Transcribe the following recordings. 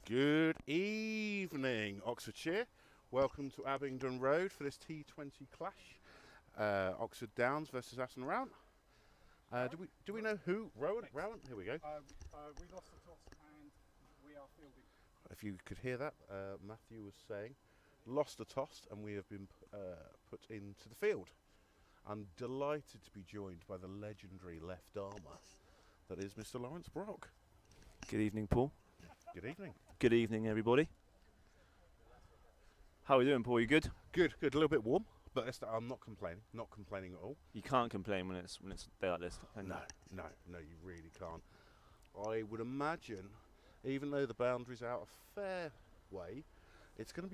Good evening, Oxfordshire. Welcome to Abingdon Road for this T20 clash. Oxford Downs versus Aston Rowant. Do we know who? Rowant? Here we go. We lost the toss and we are fielding. If you could hear that, Matthew was saying, lost the toss and we have been put into the field. I'm delighted to be joined by the legendary left armour that is Mr. Lawrence Brock. Good evening, Paul. Good evening. Good evening, everybody. How are we doing, Paul? You good? Good. A little bit warm, but I'm not complaining. Not complaining at all. You can't complain when it's a day like this. No, you really can't. I would imagine, even though the boundary's out a fair way, it's could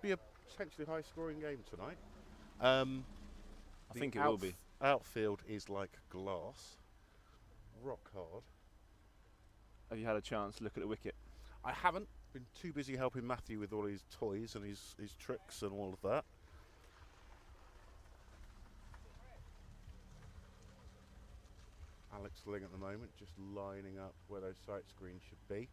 be a potentially high-scoring game tonight. I think it will be. Outfield is like glass, rock hard. Have you had a chance to look at the wicket? I haven't. Been too busy helping Matthew with all his toys and his tricks and all of that. Alex Ling at the moment just lining up where those sight screens should be.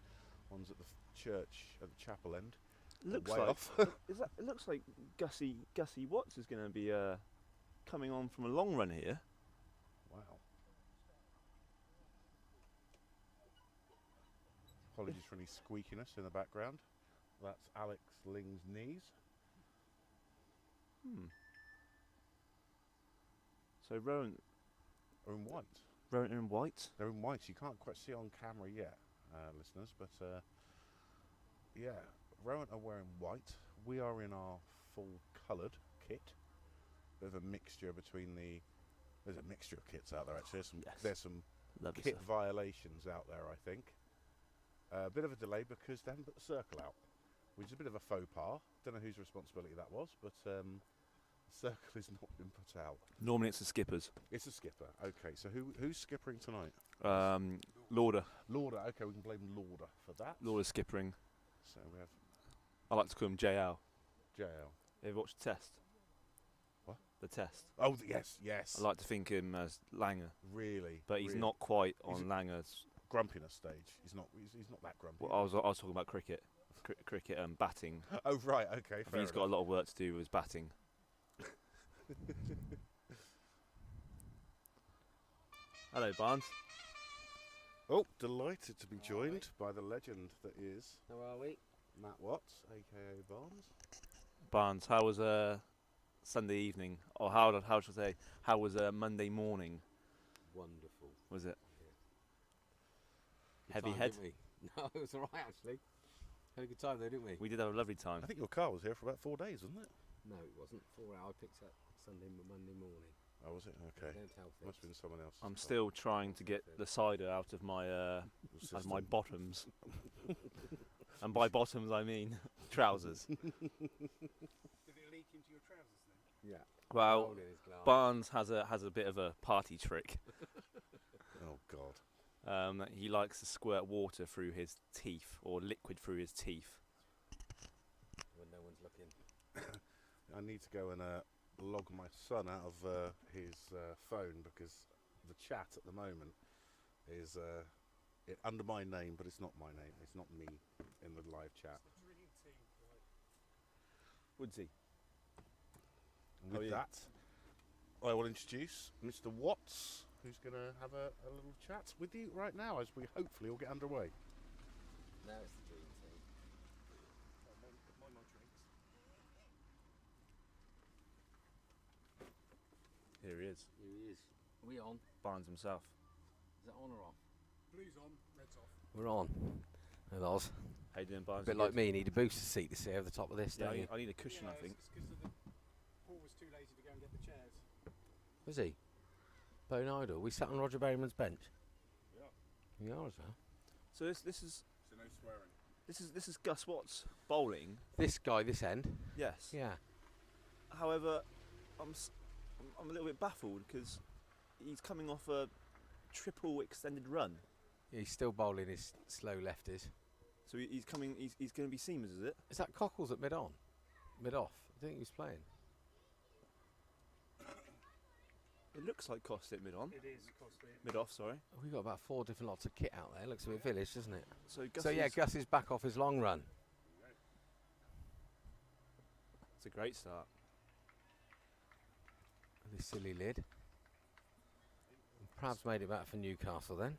One's at the church at the chapel end. Looks way like off. it looks like Gussie Watts is going to be coming on from a long run here. Wow. Apologies for any squeakiness in the background. That's Alex Ling's knees. So Rowant Are in white. are in white. They're in white. You can't quite see on camera yet, listeners, but yeah, Rowant are wearing white. We are in our full coloured kit. Bit of a mixture between there's a mixture of kits out there actually. There's some Lovely kit stuff. violations out there, I think. A bit of a delay because they haven't put the circle out, which is a bit of a faux pas. Don't know whose responsibility that was, but the circle has not been put out. Normally it's the skippers. It's a skipper. Okay, so who's skippering tonight? Lauder. Lauder. Okay, we can blame Lauder for that. Lauder's skippering. So we have I like to call him JL. JL. Have you watched the test? What? The test. Oh, yes. I like to think him as Langer, Really? but he's really. not quite He's on Langer's. Grumpiness stage. He's not that grumpy. Well, I was talking about cricket, batting. Oh, right. Okay. I think he's got a lot of work to do with his batting. Hello, Barnes. Oh, delighted to be joined by the legend that is How are we? Matt Watts, aka Barnes. Barnes, how was Sunday evening, or how should I say, how was Monday morning? Wonderful. Was it Good heavy time, head? didn't we? No, it was alright actually. Had a good time though, didn't we? We did have a lovely time. I think your car was here for about 4 days, wasn't it? No, it wasn't. 4 hours. I picked up Monday morning. Oh, was it? Okay. Don't tell Must have been someone else. I'm still trying to get the cider out of my bottoms, and by bottoms I mean trousers. Did it leak into your trousers then? Yeah. Well, Holding his glass. Barnes has a bit of a party trick. Oh God. He likes to squirt water through his teeth, or liquid through his teeth. When no one's looking. I need to go and log my son out of his phone because the chat at the moment is under my name, but it's not my name. It's not me in the live chat. It's the dream team. Right. Woodsy. And How are with you? that, I will introduce Mr. Watts, who's going to have a little chat with you right now as we hopefully will get underway. Now it's the dream team. My drinks. Here he is, Here he is. Are we on? Barnes himself. Is that on or off? Blues on, reds off. We're on. Hey, Loz. How you doing, A Barnes? bit You like good? me, you need a booster seat to sit over the top of this, Yeah, don't you? I need a cushion, I think. It's because Paul was too lazy to go and get the chairs. Was he? Bone idle. We sat on Roger Berryman's bench. Yeah. We are as well. So this is So no swearing. this is Gus Watts bowling. This guy, this end. Yes. Yeah. However, I'm a little bit baffled because he's coming off a triple extended run. He's still bowling his slow lefties. So he's going to be seamers, is it? Is that Cockles at mid-on? Mid-off? I think he was playing. It looks like Cosset mid-on. It is costly. Mid-off, sorry. We've got about 4 different lots of kit out there. Looks a bit village, doesn't it? So Yeah, Gus is back off his long run. It's a great start. This silly lid. And Prav's made it back for Newcastle then.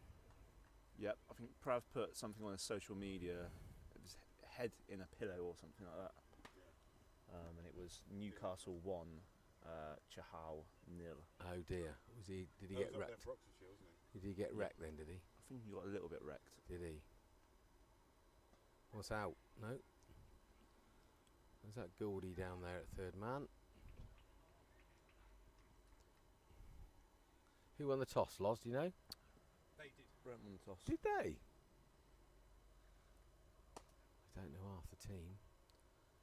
Yep, I think Prav put something on his social media. It was head in a pillow or something like that. And it was Newcastle 1, Chahal 0. Oh dear. Did he get wrecked? Did he get wrecked then, did he? I think he got a little bit wrecked. Did he? What's out? No. There's that Goldie down there at third man. Who won the toss, Loz, do you know? They did. Brent won the toss. Did they? I don't know half the team.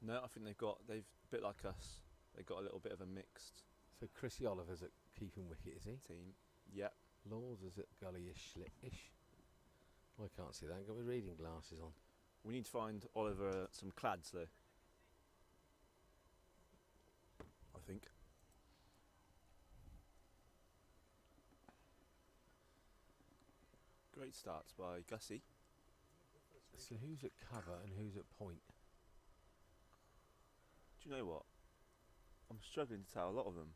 No, I think they've a bit like us. They've got a little bit of a mixed So Chrissy Oliver's at keeping wicket, is he? team. Yep. Laws is at gully-ish, slip-ish. I can't see that. I've got my reading glasses on. We need to find Oliver some clads though. I think. Great starts by Gussie. So who's at cover and who's at point? Do you know what? I'm struggling to tell a lot of them.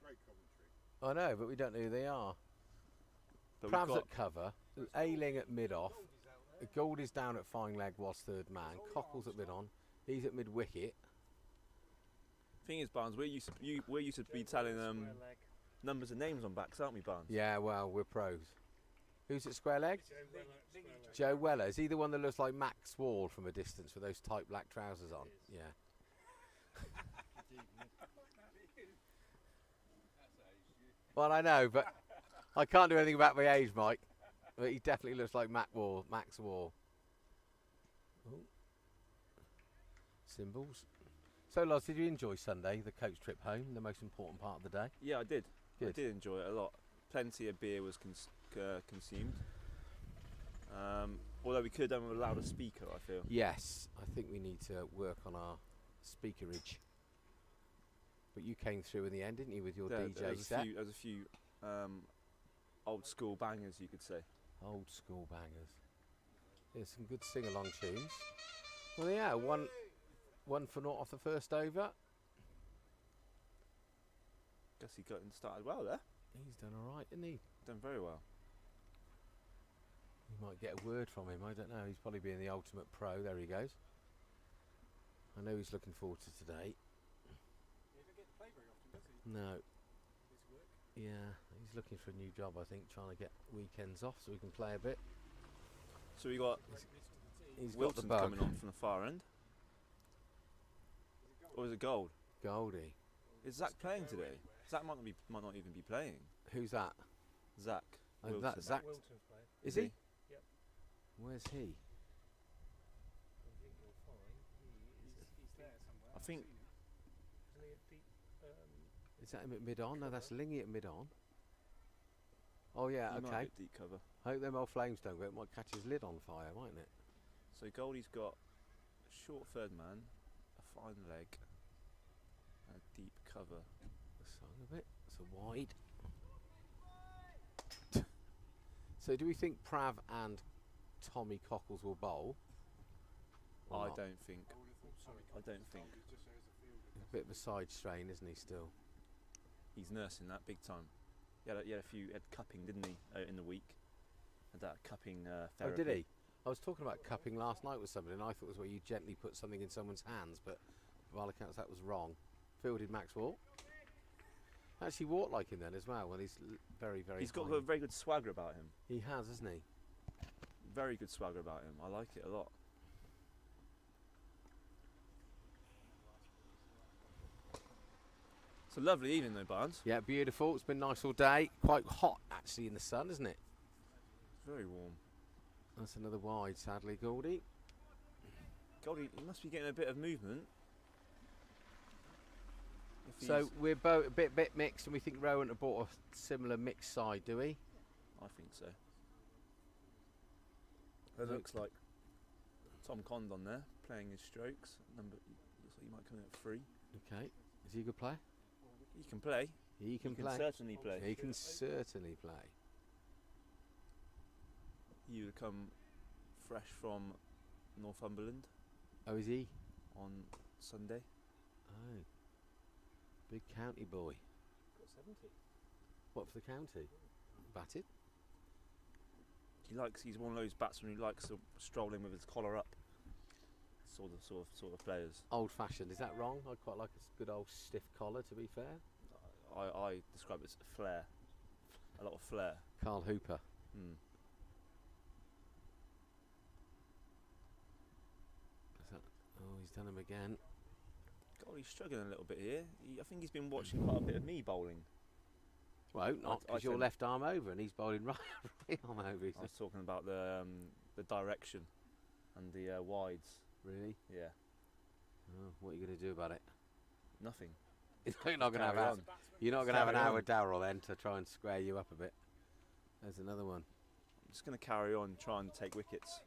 Great commentary. I know, but we don't know who they are. But Prav's we've got at cover, Ailing at mid-off, Goldie's down at fine leg was third man, Cockles at mid-on, he's at mid-wicket. thing is, Barnes, we're used to be telling numbers and names on backs, aren't we, Barnes? Yeah, well, we're pros. Who's at square leg? Joe Weller. Is he the one that looks like Max Wall from a distance with those tight black trousers on? Yeah. Well, I know, but I can't do anything about my age, Mike. But he definitely looks like Max Wall. Ooh. Symbols. So, Loz, did you enjoy Sunday, the coach trip home, the most important part of the day? Yeah, I did. Good. I did enjoy it a lot. Plenty of beer was consumed. Although we could have done with a louder speaker, I feel. Yes, I think we need to work on our speakerage. But you came through in the end, didn't you, with your DJ set? There was a few old school bangers, you could say. Old school bangers. There's some good sing-along tunes. Well, yeah, one for naught off the first over. Guess he got and started well there. He's done all right, isn't he? Done very well. You might get a word from him. I don't know. He's probably being the ultimate pro. There he goes. I know he's looking forward to today. He doesn't get to play very often, does he? No. His work. Yeah, he's looking for a new job, I think, trying to get weekends off so we can play a bit. So we got Great miss to the team. He's Wilson got the bug. coming on from the far end. Or is it Gold? Goldie. Is Zach playing today? Zach might not even be playing. Who's that? Zach. Oh, Wilson. that's Zach. Wilton's playing. Is he? Yep. Where's he? I think you'll find he's there somewhere. I think- Isn't he at deep? Is that him at mid-on? No, that's Lingy at mid-on. Oh, yeah, He might okay. get deep cover. I hope them old flames don't go. It might catch his lid on fire, mightn't it? So Goldie's got a short third man, a fine leg, and a deep cover. So a bit. It's a wide. So do we think Prav and Tommy Cockles will bowl? Or I not? don't think. I don't think. He's a bit of a side strain, isn't he, still? He's nursing that big time. He had cupping, didn't he, in the week? Had that cupping therapy. Oh, did he? I was talking about cupping last night with somebody, and I thought it was where you gently put something in someone's hands, but by all accounts that was wrong. Fielded Max Walt. Actually walked like him then as well, when he's very, very He's got high. a very good swagger about him. He has, hasn't he? Very good swagger about him. I like it a lot. It's a lovely evening though, Barnes. Yeah, beautiful. It's been nice all day. Quite hot, actually, in the sun, isn't it? It's very warm. That's another wide, sadly, Goldie. Goldie, he must be getting a bit of movement. If So he's- we're both a bit mixed, and we think Rowant have bought a similar mixed side, do we? I think so. It looks like Tom Condon there, playing his strokes. Looks like he might come in at 3. Okay. Is he a good player? He can play. He can play. Certainly play. He can certainly play. You would come fresh from Northumberland Oh, is he? on Sunday. Oh. Big county boy. Got 70. What for the county? Batted? He's one of those batsmen who likes to stroll in with his collar up. Sort of players. Old fashioned, is that wrong? I quite like a good old stiff collar, to be fair. I describe it as flair. A lot of flair. Carl Hooper. Mm. Oh, he's done him again. God, he's struggling a little bit here. I think he's been watching quite a bit of me bowling. Well, I hope not, because your left arm over and he's bowling right arm over. I was talking about the direction and the wides. Really? Yeah. Oh, what are you going to do about it? Nothing. You're not going to have on. You're not going to have an Carry hour on. with Darryl then to try and square you up a bit. There's another one. I'm just going to carry on, try and take wickets.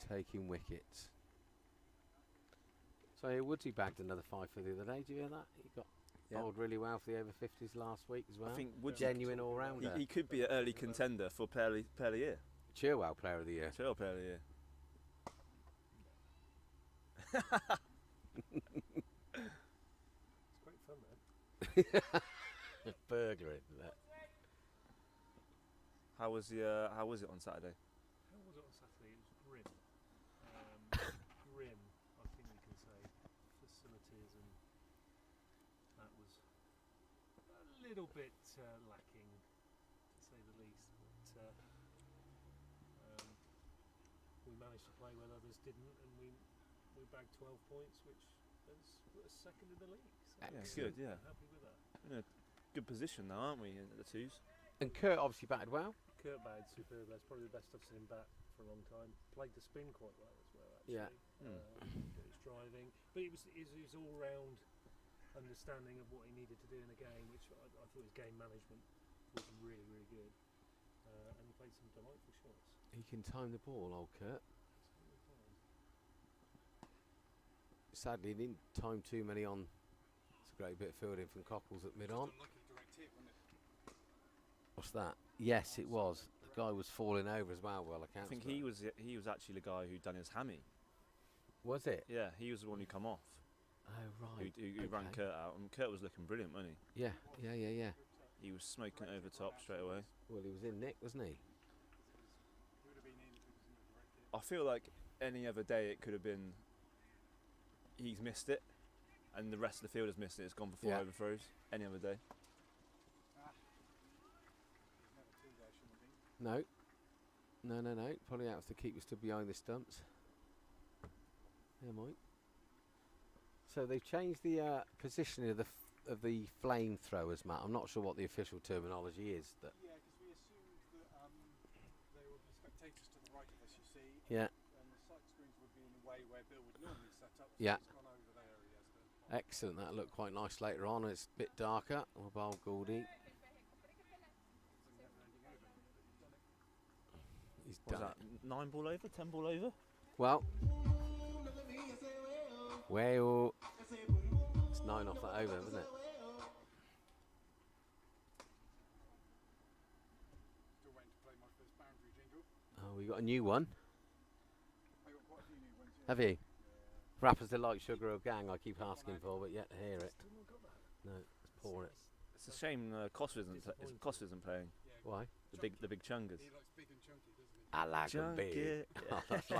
Taking wickets. So Woodsy bagged another 5 for the other day. Do you hear that? He got bowled really well for the over 50s last week as well. I think Woodsy Genuine all rounder. He could be an early contender for player of the year. Chilwell Player of the Year. Player of the year. It's great fun, man. Burglar, isn't it? How was it on Saturday? How was it on Saturday? It was grim. Grim, I think we can say. Facilities, and that was a little bit lacking, to say the least. But we managed to play when others didn't, and we bagged 12 points, which has put us second in the league. So Excellent. Good, yeah. Happy with that. In a good position now, aren't we, in the twos? And Kurt obviously batted well. Kurt bagged superb. That's probably the best I've seen him bat for a long time. Played the spin quite well as well, actually. Yeah. His driving, but it was his all-round understanding of what he needed to do in the game, which I thought his game management was really, really good. And he played some delightful shots. He can time the ball, old Kurt. Absolutely fine. Sadly, he didn't time too many on. It's a great bit of fielding from Cockles at mid-on. What's that? Yes, it was. The guy was falling over as well. Well, I think he was actually the guy who done his hammy. Was it? Yeah, he was the one who come off. Oh right. Who ran Kurt out, and Kurt was looking brilliant, wasn't he? Yeah. He was smoking it over top straight away. Well, he was in Nick, wasn't he? I feel like any other day it could have been he's missed it and the rest of the field has missed it. It's gone for 4 overthrows. Any other day. No. Probably out if the keeper stood behind the stumps. Yeah, Mike. So they've changed the positioning of the flamethrowers, Matt. I'm not sure what the official terminology is. Yeah, because we assumed that there would be spectators to the right of us, you see. Yeah. And the sight screens would be in the way where Bill would normally set up. So Yeah. it's gone over there. He has the Excellent. That looked quite nice later on. It's a bit darker. We'll bowl Gouldy. He's What was done that? it. 9 ball over? 10 ball over? Well. Well. It's 9 off that over, isn't it? still waiting to play my first boundary jingle. Oh, we got a new one. I got quite a few new ones. Yeah. Have you? Rappers Delight Sugar Hill Gang, I keep asking for, but yet to hear it. Still not got that. No, it's poor it. It's a shame Costa isn't playing. Yeah, Why? The big chungers. he likes big and chunky, doesn't he? I like them big. Chunky. Oh, that's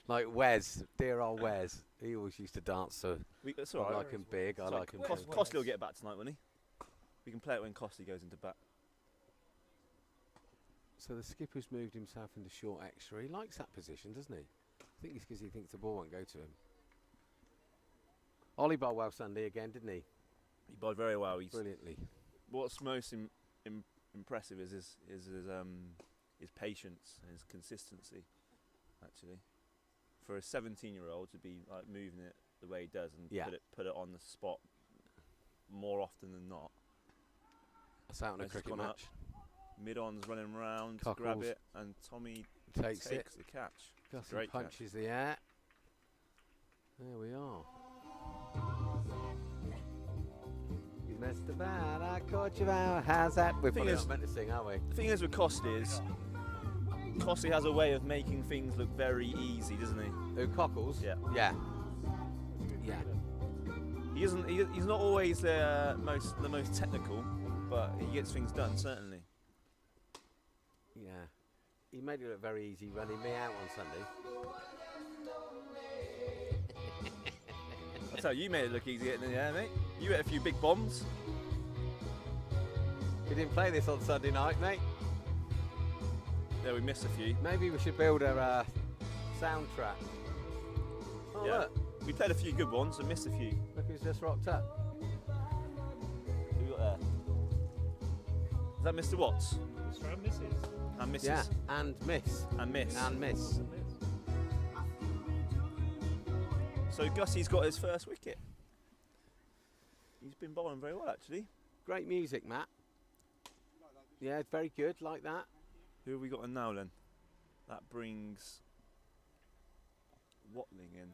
like Wes, dear old Wes. He always used to dance, so That's I alright. like him big, I like him big. Costa will get back tonight, won't he? We can play it when Costa goes into bat. So the skipper's moved himself into short extra. He likes that position, doesn't he? I think it's because he thinks the ball won't go to him. Ollie bowled well Sunday again, didn't he? He bowled very well. Brilliantly. What's most impressive is his patience and his consistency. Actually, for a 17-year-old to be like moving it the way he does and put it on the spot more often than not. That's out in a It's cricket gone match. Mid-on's running round to grab Cockles it, and Tommy takes it. the catch. Gussie Great catch. punches the air. There we are. Mr. Bad, I caught you out. How's that? We're Thing probably is- not meant to sing, are we? The thing is with Costley is, Costley has a way of making things look very easy, doesn't he? Who, Cockles? Yeah. Yeah. Yeah. He isn't. He's not always the most technical, but he gets things done certainly. Yeah. He made it look very easy running me out on Sunday. I tell you, you made it look easy getting in the air, mate. You hit a few big bombs. We didn't play this on Sunday night, mate. Yeah, we missed a few. Maybe we should build a soundtrack. Oh, Yeah. look. We played a few good ones and missed a few. Look who's just rocked up. Who we got there? Is that Mr. Watts? Mr. and Mrs. And Mrs. Yeah, and miss. And Miss. And miss. And Miss. So Gussie's got his first wicket. He's been bowling very well, actually. Great music, Matt. Yeah, very good, like that. Who have we got in now then? That brings Watling in.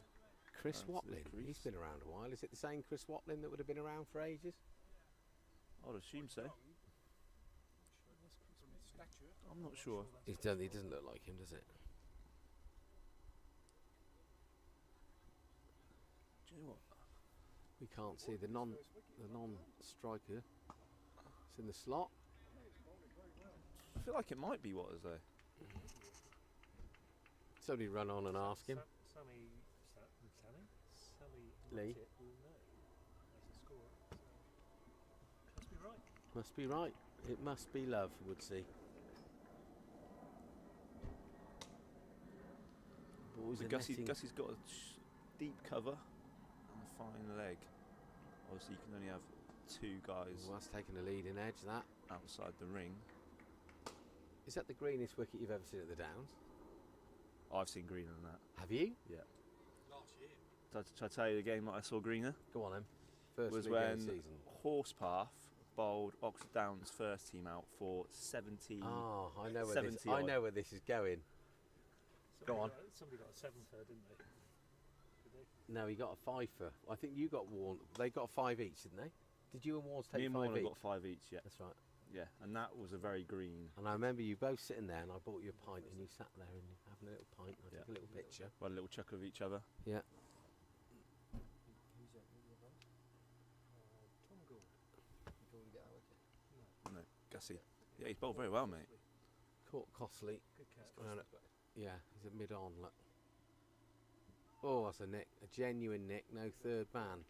Chris That's the Watling. crease. He's been around a while. Is it the same Chris Watling that would have been around for ages? I'd assume so. I'm not sure. He doesn't look like him, does it? Do you know what? We can't see the non-striker. It's in the slot. I feel like it might be Waters though. Somebody run on and ask him. Sammy Lee. Martett will know as a scorer. So must be right. Must be right. It must be love, Woodsy. Boys are Gussie's netting. got a deep cover and a fine leg. Obviously, you can only have two guys Well, that's taking a leading edge, that. outside the ring. Is that the greenest wicket you've ever seen at the Downs? I've seen greener than that. Have you? Yeah. Last year. Shall I tell you the game that I saw greener? Go on then. First Was league game of when the season. Horsepath bowled Oxford Downs first team out for 70. Oh, I know where 70 this. I odd. know where this is going. Go on. Somebody got a 7 for, didn't they? Did they? No, he got a 5 for. I think you got Warren. They got 5 each, didn't they? Did you and Warnes take Me and 5 Warner each? got 5 each, yeah. That's right. Yeah, and that was a very green. And I remember you both sitting there, and I bought you a pint, and you sat there and having a little pint. And I Yeah. took a little picture. We had a little chuckle of each other. Yeah. Tom Gould. No, Gussie. Yeah, he's bowled very well, mate. Caught Costley. Good catch. Yeah, he's a mid-on. Look. Oh, that's a nick. A genuine nick. No third man.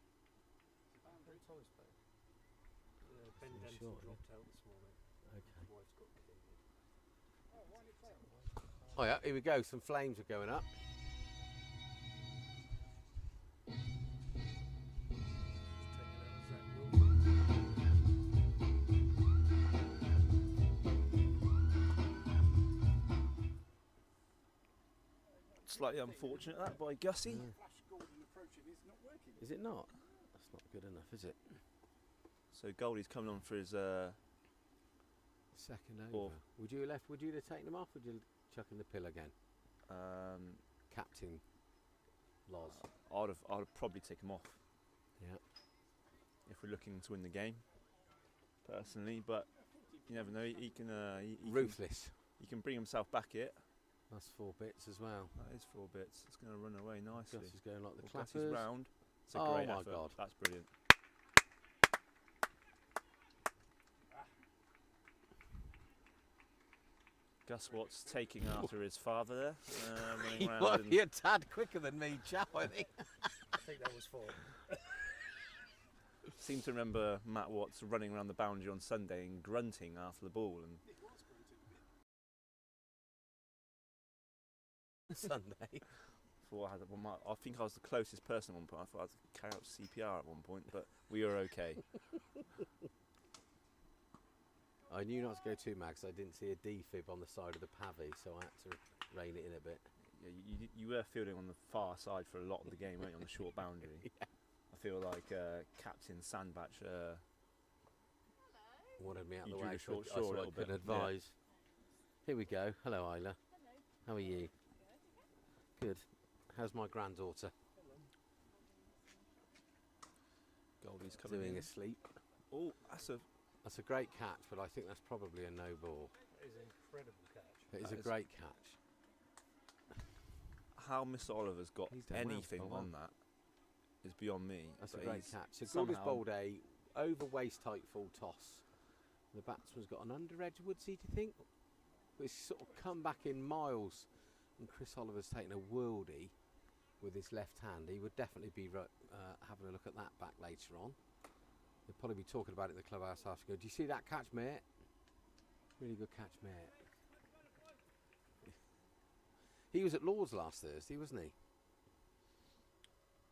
Ben I'm Denton sure, yeah. dropped out this morning. Okay. His wife's got COVID. Oh yeah, here we go. Some flames are going up. Slightly unfortunate that by Gussie. Flash Gordon approaching is not working. Is it not? That's not good enough, is it? So Goldie's coming on for his. Second Or- over. Would you have taken him off? Or would you chuck in the pill again? Captain Loz. I'd have probably taken him off Yeah. if we're looking to win the game. Personally, but you never know. He can. He can, Ruthless. he can bring himself back it. That's 4 bits as well. That is 4 bits. It's going to run away nicely. Gus is going like the Well, clappers. Gussie's round. It's a Oh great my effort. God. That's brilliant. Gus Watts taking after his father there. Running round and You're a tad quicker than me, chap, I think. I think that was 4. seem to remember Matt Watts running around the boundary on Sunday and grunting after the ball. And Sunday. thought I think I was the closest person at one point. I thought I had to carry out CPR at one point, but we were okay. I knew not to go too mad because I didn't see a defib on the side of the pavy, so I had to rein it in a bit. Yeah, you were fielding on the far side for a lot of the game, weren't you, on the short boundary? Yeah. I feel like Captain Sandbach Wanted me out You the drew way the so short I straw a little couldn't bit, yeah. advise. Here we go. Hello, Isla. How are you? Good. How's my granddaughter? Goldie's coming Doing in. asleep. Oh, that's a That's a great catch, but I think that's probably a no ball. That is an incredible catch. It is That a is- great catch. how Mr. Oliver's got He's done well. anything Oh, wow. on that is beyond me. That's a but great he's catch. So Gould has somehow- bowled a over waist height full toss. The batsman's got an under edge, Woodsy, do you think? But it's sort of come back in miles, and Chris Oliver's taken a worldie with his left hand. He would definitely be having a look at that back later on. They'll probably be talking about it in the clubhouse after. Do you see that catch, mate? Really good catch, mate. He was at Lord's last Thursday, wasn't he?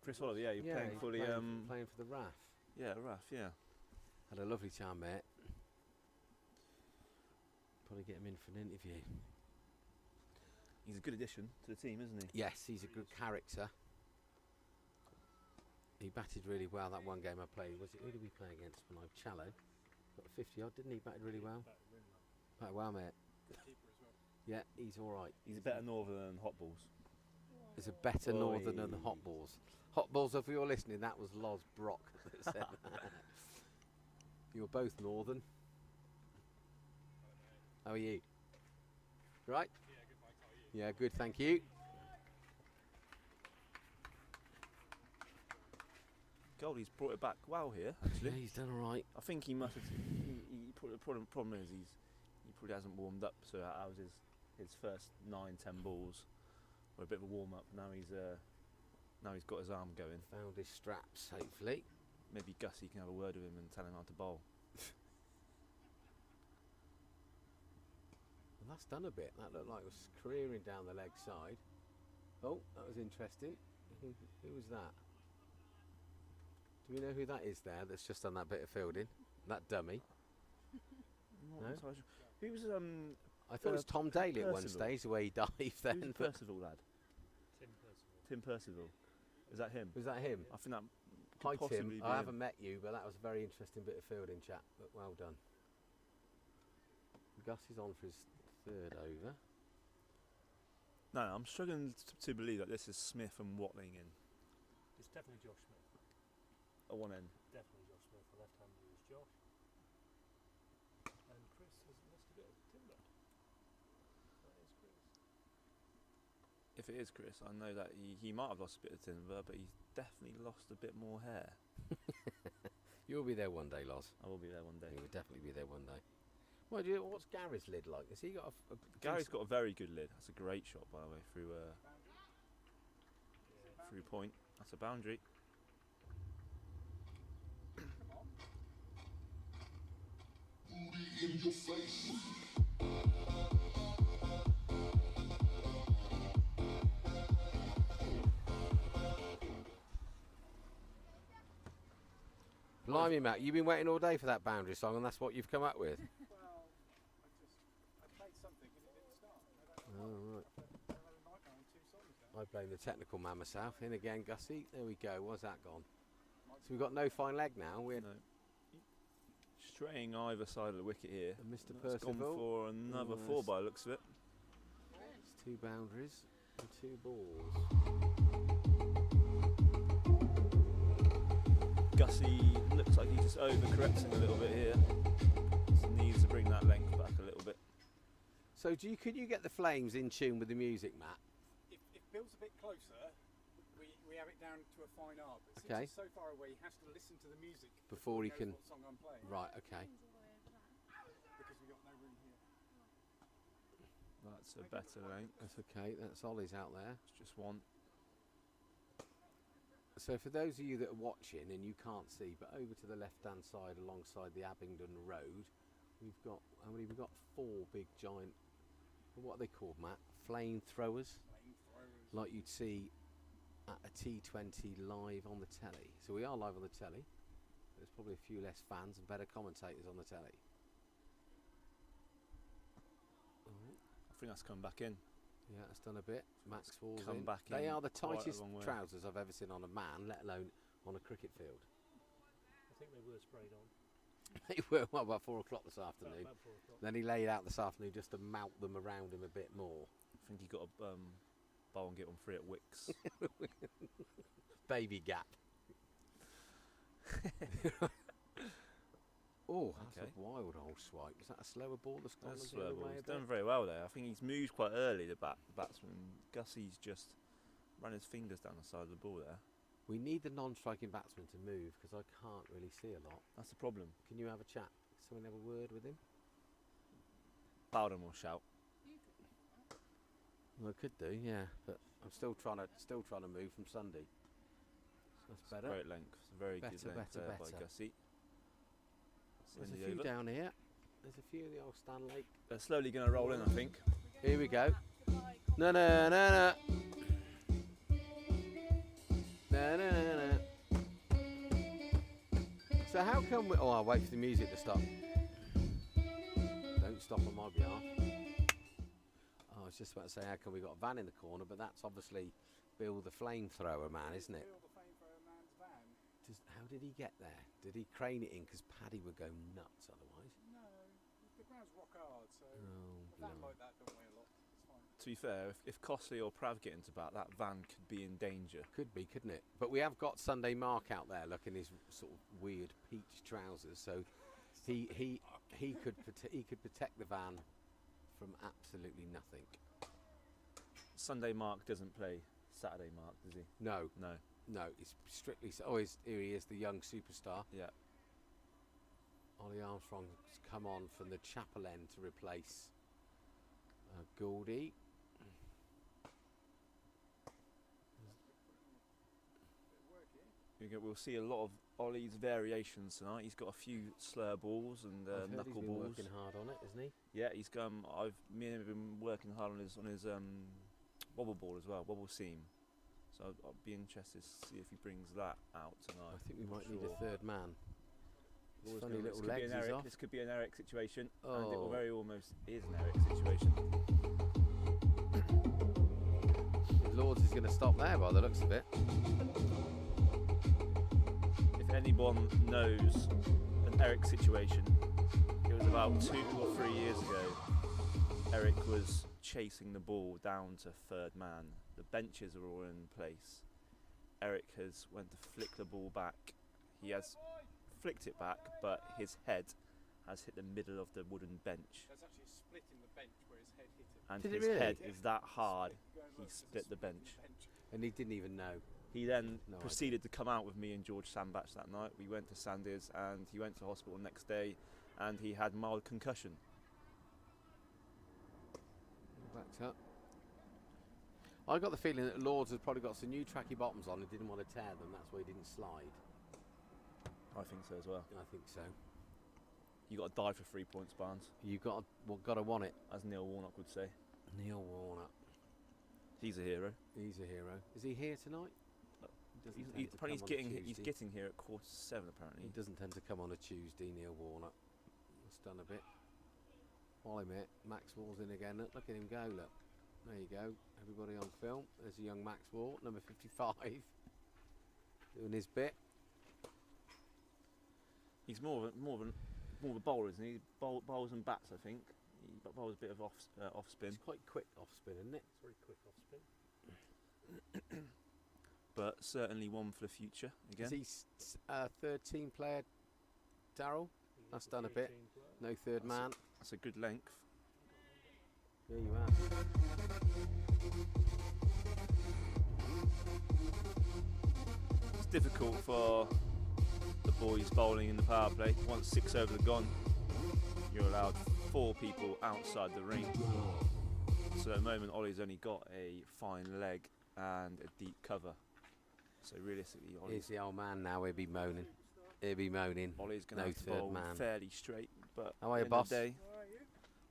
Chris Oliver, yeah, you're playing he's for the playing for the RAF. yeah, Raf, yeah. Had a lovely time, mate. Probably get him in for an interview. He's a good addition to the team, isn't he? Yes, he's a good character. He batted really well that one game I played. Was it, who did we play against when I Challo? Got 50 odd, didn't he? Batted really well. Batted well, mate. Good keeper as well. Yeah, he's all right. He's a better northerner than Hot Balls. He's a better Oi. northerner than Hot Balls. Hot Balls, if you're listening, that was Loz Brock that said that. You're both northern. How are you? Right? Yeah, good mate, how are you? Yeah, good, thank you. Goldie's brought it back well here, Yeah, actually. he's done all right. I think he must have. He probably, the problem is he probably hasn't warmed up. So that was his first 9-10 balls were a bit of a warm up. Now he's got his arm going. Found his straps, hopefully. Maybe Gussie can have a word with him and tell him how to bowl. And that's done a bit. That looked like it was careering down the leg side. Oh, that was interesting. Who was that? Do we know who that is there that's just done that bit of fielding? That dummy? Not No? entirely sure. Who was I thought it was Tom Daly at one Percival. stage, the way he dived who's then. the but Percival lad? Tim Percival. Tim Percival. Is that him? was that him? I think that Hi could Tim, possibly be I him. haven't met you, but that was a very interesting bit of fielding chat, but well done. Gus is on for his third over. No, I'm struggling to believe that this is Smith and Watling in It's definitely Josh Smith. at one end. Definitely Josh Smith. The left-hander is Josh. And Chris has lost a bit of timber. That is Chris. If it is Chris, I know that he might have lost a bit of timber, but he's definitely lost a bit more hair. You'll be there one day, Loz. I will be there one day. You'll definitely be there one day. What's Gary's lid like? Has he got a Gary's got a very good lid. That's a great shot, by the way, through point. That's a boundary. Blimey, Matt, you've been waiting all day for that boundary song, and that's what you've come up with. Well, I played something and it didn't start. Oh, right. I had a nightmare on 2 songs now. I blame the technical man myself. In again, Gussie. There we go. Where's that gone? So we've got no fine leg now. We're No. Straying either side of the wicket here. and Mr. That's gone Percival. for another Yes. 4 by the looks of it. It's 2 boundaries and 2 balls. Gussie looks like he's just overcorrecting a little bit here. Just needs to bring that length back a little bit. So could you get the flames in tune with the music, Matt? If Bill's a bit closer, we have it down to a fine art. But Okay. since he's so far away, he has to listen to the music Before he knows can- what song I'm playing. Right, okay. Because we've got no room here. That's a better length. That's okay. That's Ollie's out there. It's just one. So for those of you that are watching and you can't see, but over to the left-hand side alongside the Abingdon Road, we've got, how many? We've got 4 big giant, what are they called, Matt? Flamethrowers, Flamethrowers. like you'd see at a T20 live on the telly. So we are live on the telly. There's probably a few less fans and better commentators on the telly. Oh, I think that's come back in. yeah, it's done a bit. Max falls come in. back They in are the quite a tightest long way. trousers I've ever seen on a man, let alone on a cricket field. I think they were sprayed on. They were well, about 4 o'clock this afternoon. About 4 o'clock. Then he laid out this afternoon just to mount them around him a bit more. I think he got a bowl and get on free at Wicks. Baby gap. Oh, that's Okay. a wild old swipe. Was that a slower ball? The Scotland That's the other slow. way He's a bit? done very well there. I think he's moved quite early, the batsman. Gussie's just run his fingers down the side of the ball there. We need the non-striking batsman to move because I can't really see a lot. That's the problem. Can you have a chat? Someone have a word with him? Bowden will shout. Well, I could do, yeah, but I'm still trying to move from Sunday. So that's better. Great length. It's a very good Better, length better, there by better. Gussie. There's In a the few over. down here. There's a few in the old Stanley. They're slowly going to roll in, I think. Here we go. No, no, no, no. No, no, no, no. So how come we... Oh, I'll wait for the music to stop. Don't stop on my behalf. Oh, I was just about to say, how come we got a van in the corner? But that's obviously Bill the flamethrower man, isn't it? Bill the flamethrower man's van. How did he get there? Did he crane it in? Because Paddy would go nuts otherwise. No, the ground's rock hard, so Oh, a van blimey. like that don't weigh a lot. It's fine. To be fair, if Costley or Prav get into bat, that van could be in danger. Could be, couldn't it? But we have got Sunday Mark out there, look, in his sort of weird peach trousers. So he could protect the van from absolutely nothing. Sunday Mark doesn't play Saturday Mark, does he? No, No. no, it's strictly. Here he is, the young superstar. Yeah. Ollie Armstrong's come on from the Chapel end to replace Goldie. We'll see a lot of Ollie's variations tonight. He's got a few slur balls and I've heard knuckle he's been balls. working hard on it, isn't he? Yeah, he's me and him have been working hard on his wobble ball as well, wobble seam. So I'll be interested to see if he brings that out tonight. I think we might need Sure. a third man. His Always funny gonna- little this could be legs an is Eric. off. This could be an Eric situation, and it Oh. very almost is an Eric situation. Lords is going to stop there by the looks of it. If anyone knows an Eric situation, it was about 2 or 3 years ago. Eric was chasing the ball down to third man. The benches are all in place. Eric has went to flick the ball back. He has flicked it back, but his head has hit the middle of the wooden bench, There's actually a split in the bench where his head hit it. and Did it his really? head is that hard. Go and He look, there's a split the split in bench. And he didn't even know. He then No proceeded to come out with me and George Sandbach that night. We went to Sandys and he went to hospital the next day and he had mild concussion. Backed up. I got the feeling that Lords has probably got some new tracky bottoms on and didn't want to tear them. That's why he didn't slide. I think so as well. I think so. You got to die for 3 points, Barnes, You got to want it. as Neil Warnock would say. Neil Warnock. He's a hero. He's a hero. Is he here tonight? He doesn't tend to Apparently come on a he's Tuesday. getting here at 7:15 apparently. He doesn't tend to come on a Tuesday, Neil Warnock. It's done a bit. Ollie, mate. Maxwell's in again. Look at him go, look. There you go. Everybody on film. There's a young Maxwell, number 55. Doing his bit. He's more of a bowler, isn't he? Bowls and bats, I think. He bowls a bit of off spin, It's quite quick off spin, isn't it? It's very quick off spin. but certainly one for the future again. Is he third team player, Darryl? He That's is done a third bit. team player. No third man. That's a good length. There you are. It's difficult for the boys bowling in the power play. Once 6 over the gone, you're allowed 4 people outside the ring. So at the moment, Ollie's only got a fine leg and a deep cover. So realistically, Here's Ollie's the old man now. He'll be moaning. He'll be moaning. going to No have to third bowl man. fairly straight. But How are at you, the end of boss? the day, All right, you?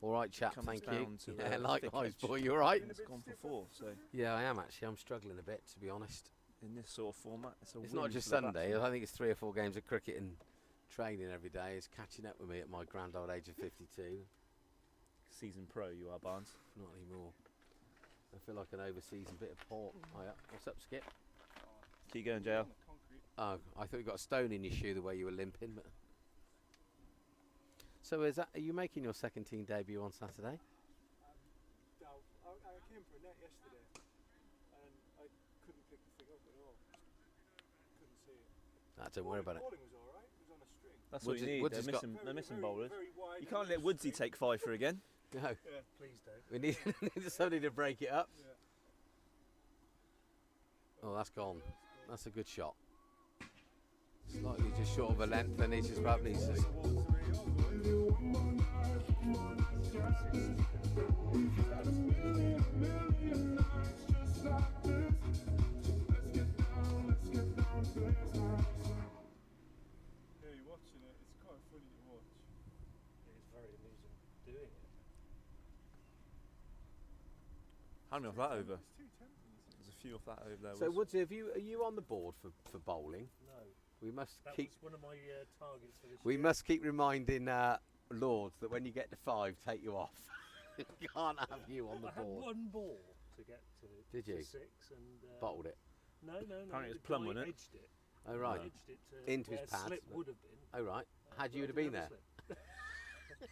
All right, chap. comes Thank you. down to Yeah, the likewise, thick boy. edge. You all right? Been a it's bit gone for stiffer. 4. So Yeah, I am actually. I'm struggling a bit, to be honest. in this sort of format, it's It's not win just for the Sunday. batsman. I think it's 3 or 4 games of cricket and training every day. It's catching up with me at my grand old age of 52. Season pro, you are, Barnes. Not anymore. I feel like an overseasoned bit of pork. Oh, yeah. What's up, Skip? Keep going, JL. On the concrete. Oh, I thought you got a stone in your shoe the way you were limping. But so are you making your second team debut on Saturday? No, I came for a net yesterday and I couldn't pick the thing up at all. Couldn't see it. Don't worry about it. Bowling was alright. It was on a That's what Woods- you need. Woods They're has got- missing, they're missing bowlers. Very wide You can't and let very Woodsy straight. take fifer again. No, Please don't. we need, need somebody to break it up. Yeah. Oh, that's gone. That's a good shot. Slightly just short of a length, and he's just probably just. Yeah, you're watching it. It's quite funny to watch. It's very amusing doing it. Hand me off that over. It's 210. There's a few off that over there. So, Woods. Woodsy, are you on the board for bowling? No, We must that keep was one of my targets for this we year. must keep reminding Lords that when you get to 5, take you off. Can't have you on the I had board. one ball to get to. Did to you? 6 and Bottled it. No. Apparently it was the plum, guy wasn't it? edged it. Oh right. Edged it to Into his where pads, slip but- would have been. Oh right. Had but you I have didn't been have there? a slip.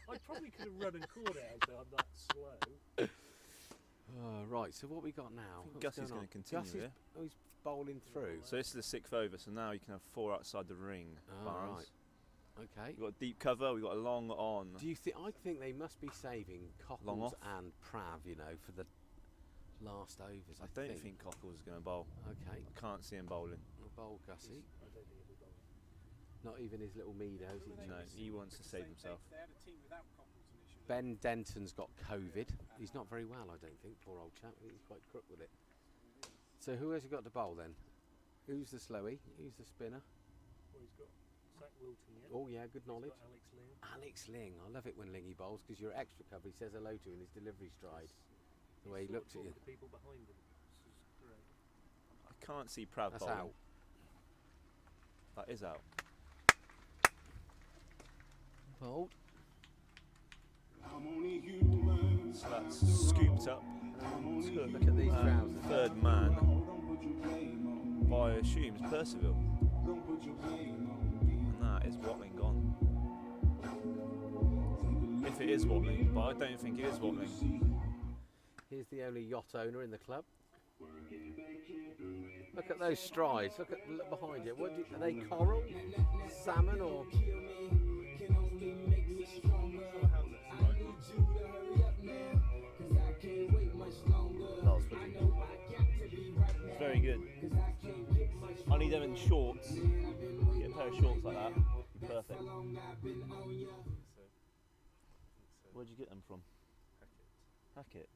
I probably could have run and caught it out, but I'm that slow. Right. So what we got now? I think What's Gussie's going going on? to continue Gussie's, here. oh, he's bowling through. So this is the 6th over, so now you can have 4 outside the ring. Oh, Barnes. right. Okay. We've got deep cover, we've got a long on. Do you think? I think they must be saving Long Cockles off? and Prav, you know, for the last overs. I don't think Cockles is going to bowl. Okay. I can't see him bowling. We'll bowl Gussie. I don't think it'll be bowling. Not even his little meadows. No, he wants to save himself. They had a team without Cockles initially. Ben Denton's got COVID. He's not very well, I don't think. Poor old chap. He's quite crook with it. So who has he got to bowl then? Who's the slowy? Who's the spinner? Well, he's got Zach Wilton yet. Oh yeah, good He's knowledge. got Alex Ling. Alex Ling. I love it when Lingy bowls because you're extra cover. He says hello to you in his delivery stride. The way he He's looks at you. talking to people behind him. This is great. I can't see Prav That's bowling. out. That is out. Bowled. So that's scooped up. Look at these trousers. Third man by assumes Percival. And that is Watling gone. If it is Watling, but I don't think it is Watling. Here's the only yacht owner in the club. Look at those strides. Look behind you. Are they coral, salmon, or? It's very good. I need them in shorts. Get a pair of shorts like that. Be perfect. Where'd you get them from? Hackett.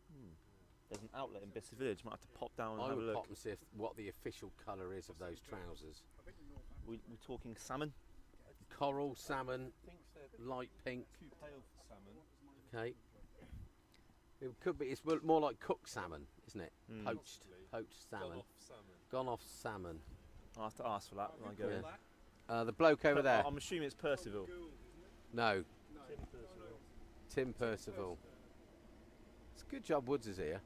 There's an outlet in Bicester Village. Might have to pop down and I have a would look. pop and see what the official colour is of those trousers. We're talking salmon. Coral, salmon, light pink. Too pale for salmon. Okay. It could be. It's more like cooked salmon, isn't it? Mm. Poached salmon. Gone off salmon. I'll have to ask for that when I go in. The bloke over there. I'm assuming it's Percival. No, Tim Percival. Tim Percival. It's a good job Woods is here.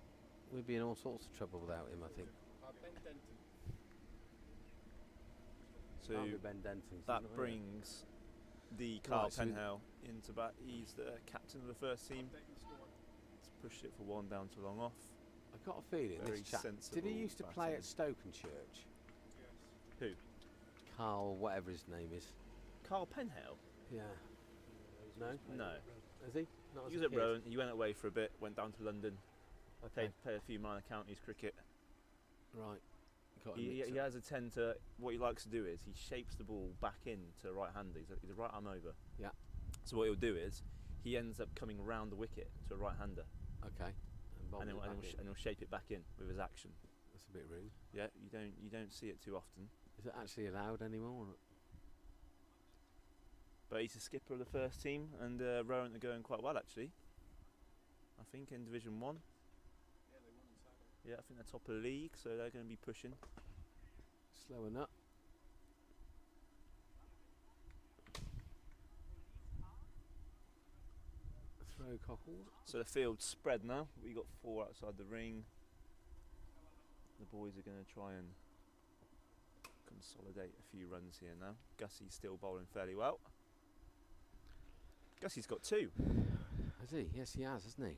We'd be in all sorts of trouble without him, I think. Ben Denton. So Can't be Ben Denton. that brings the Carl Right, so- Penhale into bat. He's the captain of the first team. Let's push it for one down to long off. I got a feeling Very this chap. Did sensible he used to play batting. at Stokenchurch? Who? Carl, whatever his name is. Carl Penhale? Yeah. No? No. Is he? Not as He was a at kid? Rowant. He went away for a bit, went down to London, Okay. played a few minor counties cricket. Right. Got him He mixed he up. has a tend to, what he likes to do is he shapes the ball back in to right hander. He's a right arm over. Yeah. So what he'll do is he ends up coming round the wicket to a right hander, Okay. and bowled it back in. he'll shape it back in with his action. That's a bit rude. Yeah, you don't see it too often. Is it actually allowed anymore? But he's a skipper of the first team, and Rowant are going quite well actually. I think in Division 1. Yeah, they won on Saturday. Yeah, I think they're top of the league, so they're going to be pushing. Slow a nut. Throw Cockles. So the field's spread now. We got 4 outside the ring. The boys are going to try and consolidate a few runs here now. Gussie's still bowling fairly well. Gussie's got 2. Has he? Yes, he has, hasn't he?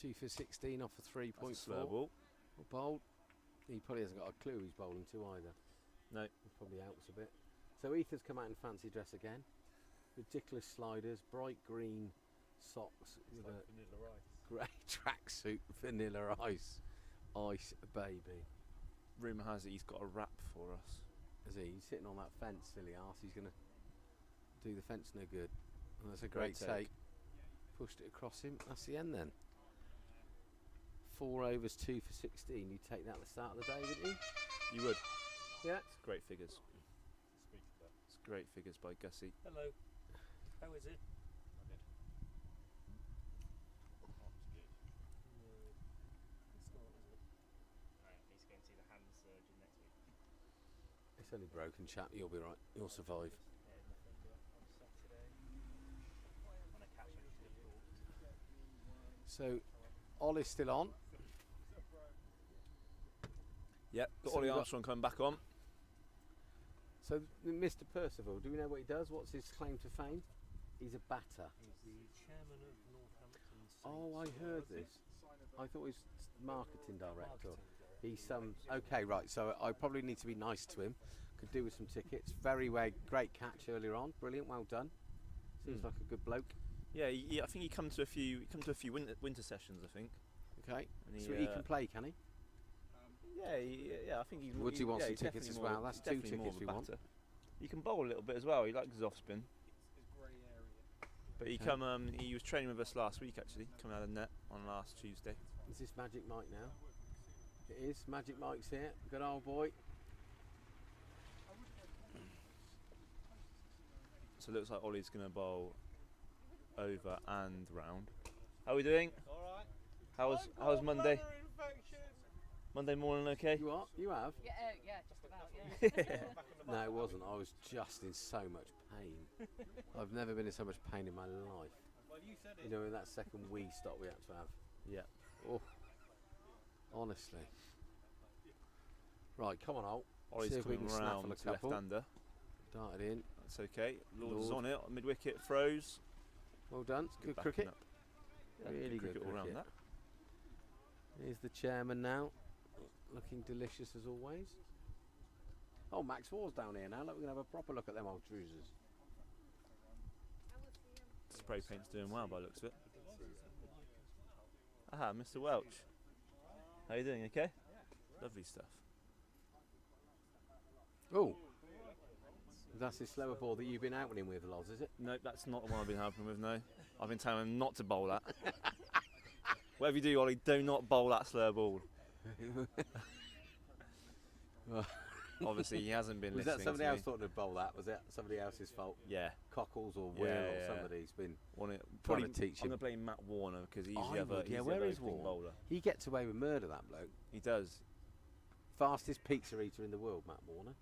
2 for 16 off a 3.4. That's a slow ball. Bowled. He probably hasn't got a clue he's bowling to either. No. It probably helps a bit. So Ethan's come out in fancy dress again. Ridiculous sliders, bright green socks with a vanilla ice. grey tracksuit, vanilla ice. Ice baby. Rumour has it he's got a rap for us. Is he? He's sitting on that fence, silly arse. He's going to do the fence no good. And that's a great take. Pushed it across him. That's the end then. 4 overs, 2 for 16. You'd take that at the start of the day, wouldn't you? You would. Yeah. It's great figures. It's great figures by Gussie. Hello. How is it? It's only broken, chap. You'll be right. You'll survive. So, Ollie's still on. Yep, got So Ollie we've got- Armstrong coming back on. So, Mr. Percival, do we know what he does? What's his claim to fame? He's a batter. He's the chairman of Northampton. Oh, I Saints. heard this. I thought he was marketing director. Marketing director. He's okay, right. So I probably need to be nice to him. Could do with some tickets. Great catch earlier on. Brilliant, well done. Seems like a good bloke. Yeah, I think he come to a few winter sessions. I think. Okay, And so he can play, can he? Yeah. I think he's. Would you want some he's tickets definitely as more- well? That's he's 2 definitely more tickets of we a want. batter. He can bowl a little bit as well. He likes his off spin. His grey area. But he Okay. he was training with us last week actually, coming out of the net on last Tuesday. Is this Magic Mike now? It is. Magic Mike's here. Good old boy. So it looks like Ollie's going to bowl over and round. How are we doing? Alright. How's Monday? Monday morning okay? You what? You have? Yeah, just about, yeah. No, it wasn't. I was just in so much pain. I've never been in so much pain in my life. Well, you said You know, in that second wee stop we had to have. Yeah. Oh, honestly. Right, come on, Ol. Ollie's See if we coming can snaffle round a to couple. left-hander. Darted in. That's okay. Lord's Lord. on it. Mid-wicket throws. Well done. Good backing cricket. up. Yeah, Really good cricket all round cricket. that. Here's the chairman now. Looking delicious as always. Oh, Max Waugh's down here now. Look, we're going to have a proper look at them old trousers. Spray paint's doing well by the looks of it. Aha, Mr. Welch. How you doing? Okay. Lovely stuff. Oh. That's his slower ball that you've been outing him with, Loz, is it? No, that's not the one I've been helping with, no. I've been telling him not to bowl that. Whatever you do, Ollie, do not bowl that slow ball. Obviously, he hasn't been Was listening that somebody to else me. thought to bowl that? Was that somebody else's fault? Yeah. Cockles or Yeah, Will or yeah. somebody's been Trying trying to teach I'm him. going to blame Matt Warner because he's I the other, would, he's yeah, the where other is opening Warner? bowler. He gets away with murder, that bloke. He does. Fastest pizza eater in the world, Matt Warner.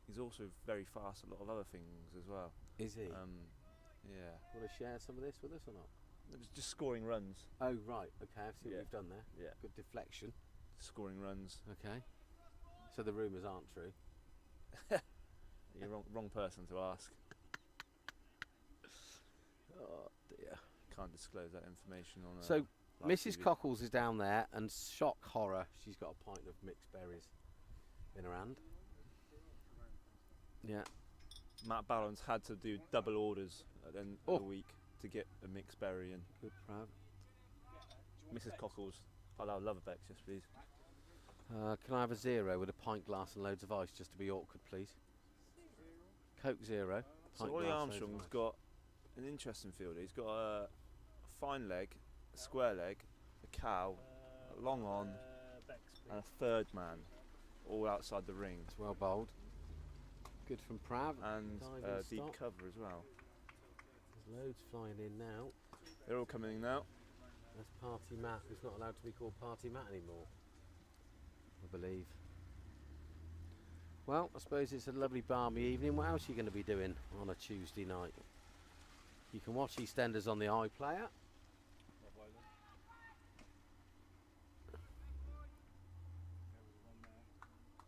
He's also very fast at a lot of other things as well. Is he? Yeah. Want to share some of this with us or not? It was just scoring runs. Oh, right. Okay, I've seen Yeah. what you've done there. Yeah. Good deflection. Scoring runs. Okay. So the rumours aren't true. You're wrong person to ask. Oh, dear. Can't disclose that information on. So, live Mrs. TV. Cockles is down there, and shock horror, she's got a pint of mixed berries in her hand. Yeah. Matt Ballon's had to do double orders at the end Oh. of the week to get a mixed berry in. Good Prav. Mrs. Cockles, I'll have a Bex, yes please. Can I have a 0 with a pint glass and loads of ice, just to be awkward, please? Coke 0. So pint Ollie glass, loads of Armstrong's ice. got an interesting fielder. He's got a fine leg, a square leg, a cow, a long on, and a third man, all outside the ring, It's well bowled. Good from Prav. and Diving deep stop. cover as well. There's loads flying in now. They're all coming in now. That's Party Matt, who's not allowed to be called Party Matt anymore, I believe. Well, I suppose it's a lovely balmy evening. What else are you going to be doing on a Tuesday night? You can watch EastEnders on the iPlayer.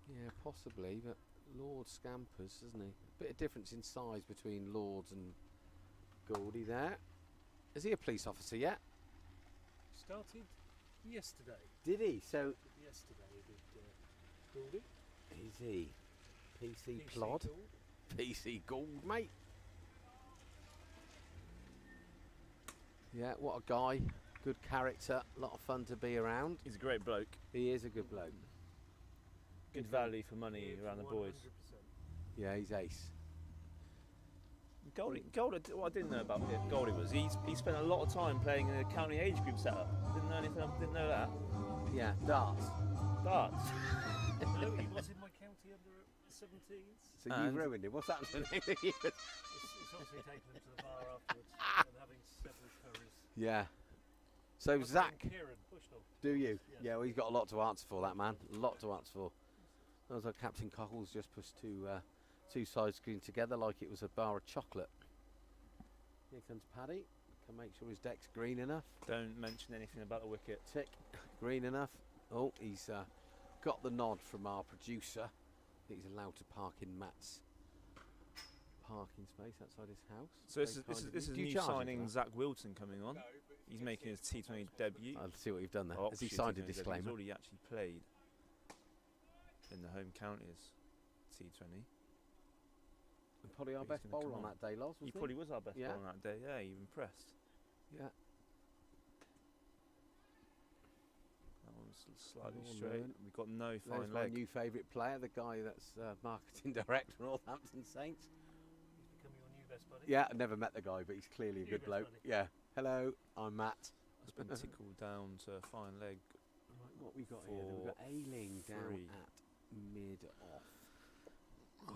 Yeah, possibly, but Lord scampers, isn't he? Bit of difference in size between Lords and Goldie there. Is he a police officer yet? Started yesterday. Did he? So Yesterday did Goldie. Easy. PC PC plod. Gould. PC Gould, mate. Yeah, what a guy. Good character. A lot of fun to be around. He's a great bloke. He is a good bloke. Good value for money around the boys. 100%. Yeah, he's ace. Goldie, what I didn't know about Goldie was he spent a lot of time playing in a county age group setup. Didn't know that. Yeah, darts. Darts. No, he was in my county under 17s. So you And- ruined him. What's happened to him? It's obviously taking him to the bar afterwards and having several curries. Yeah. So I've Zach, known Kieran Bushnell. do you? Yes. Yeah, well, he's got a lot to answer for, that man. A lot to answer for. That was like Captain Cockles just pushed two side screens together like it was a bar of chocolate. Here comes Paddy. Can make sure his deck's green enough. Don't mention anything about the wicket. Tick. Green enough. Oh, he's got the nod from our producer. He's allowed to park in Matt's parking space outside his house. So this is Do you new charge him for signing that? Zach Wilson coming on. No, but He's it's making his his T20 debut. I'll see what you've done there. Oh, Has he Oxfordshire signed a T20 debut. disclaimer? He's already actually played in the home counties T20. And probably our He's best gonna bowler come on on. that day, Loz, He wasn't probably was our best Yeah. bowler on that day. Yeah, he impressed. Yeah. That one was slightly Oh, straight. no. We've got no There's fine my leg. new favourite player, the guy that's marketing director for Northampton Saints. He's become your new best buddy. Yeah, I never met the guy, but he's clearly a New good best bloke. buddy. Yeah. Hello, I'm Matt. It's been tickled down to a fine leg. Right, what we got here? We've got Ailing down 3. at mid off.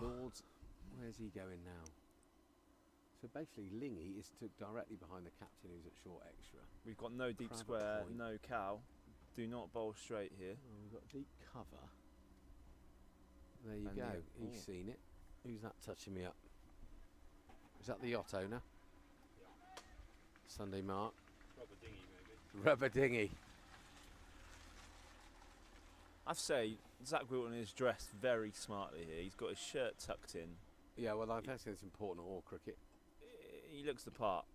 Lords, where's he going now? So basically, Lingy is directly behind the captain, who's at short extra. We've got no deep Crab at square, point. no cow. Do not bowl straight here. Oh, we've got deep cover. There you And go. the- He's oh. seen it. Who's that touching me up? Is that the yacht owner? Sunday Mark. Rubber dinghy, maybe. Rubber dinghy. I have to say, Zach Wilton is dressed very smartly here. He's got his shirt tucked in. Yeah, well, I think it's important at all cricket. He looks the part.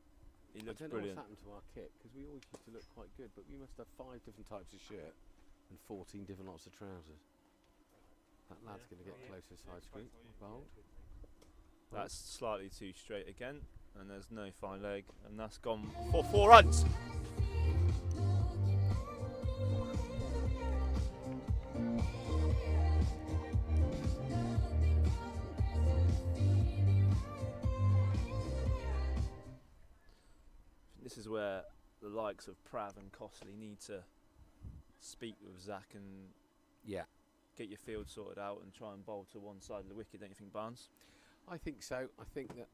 He I looks don't brilliant. know what's happened to our kit, because we always used to look quite good, but we must have 5 different types of shirt and 14 different lots of trousers. That lad's going to get closer side screen. Bold. That's slightly too straight again, and there's no fine leg, and that's gone for 4 runs. This is where the likes of Prav and Costley need to speak with Zach and Yeah, get your field sorted out and try and bowl to one side of the wicket, don't you think, Barnes? I think so. I think that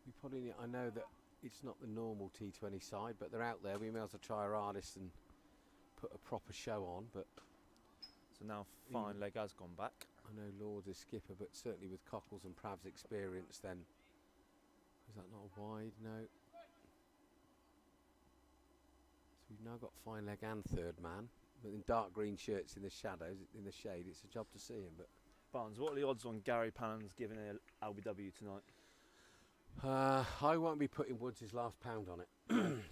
we probably need, I know that it's not the normal T20 side, but they're out there. We may as well try our hardest and put a proper show on, but So now fine leg has gone back. I know Lord is skipper, but certainly with Cockles and Prav's experience, then is that not a wide? No. So we've now got fine leg and third man, but in dark green shirts in the shadows, in the shade. It's a job to see him. But Barnes, what are the odds on Gary Pannon's giving a LBW tonight? I won't be putting Woods' last pound on it.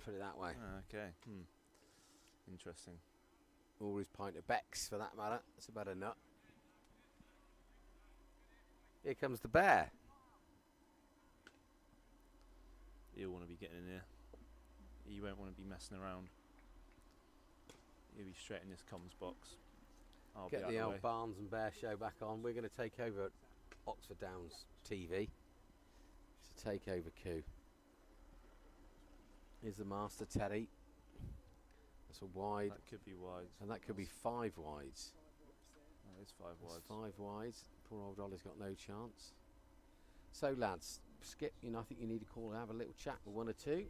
Put it that way. Okay. Interesting. Or his pint of Beck's, for that matter. That's about a nut. Here comes the bear. He'll want to be getting in there. He won't want to be messing around. He'll be straight in this comms box. I'll Get be out the the old way. Barnes and Bear show back on. We're going to take over Oxford Downs TV. It's a takeover coup. Here's the master, Teddy. That's a wide, That could be wide. and that could be 5 wides. That is 5 That's wide. 5 wides. Poor old Ollie's got no chance. So lads, Skip, I think you need to call and have a little chat with 1 or 2.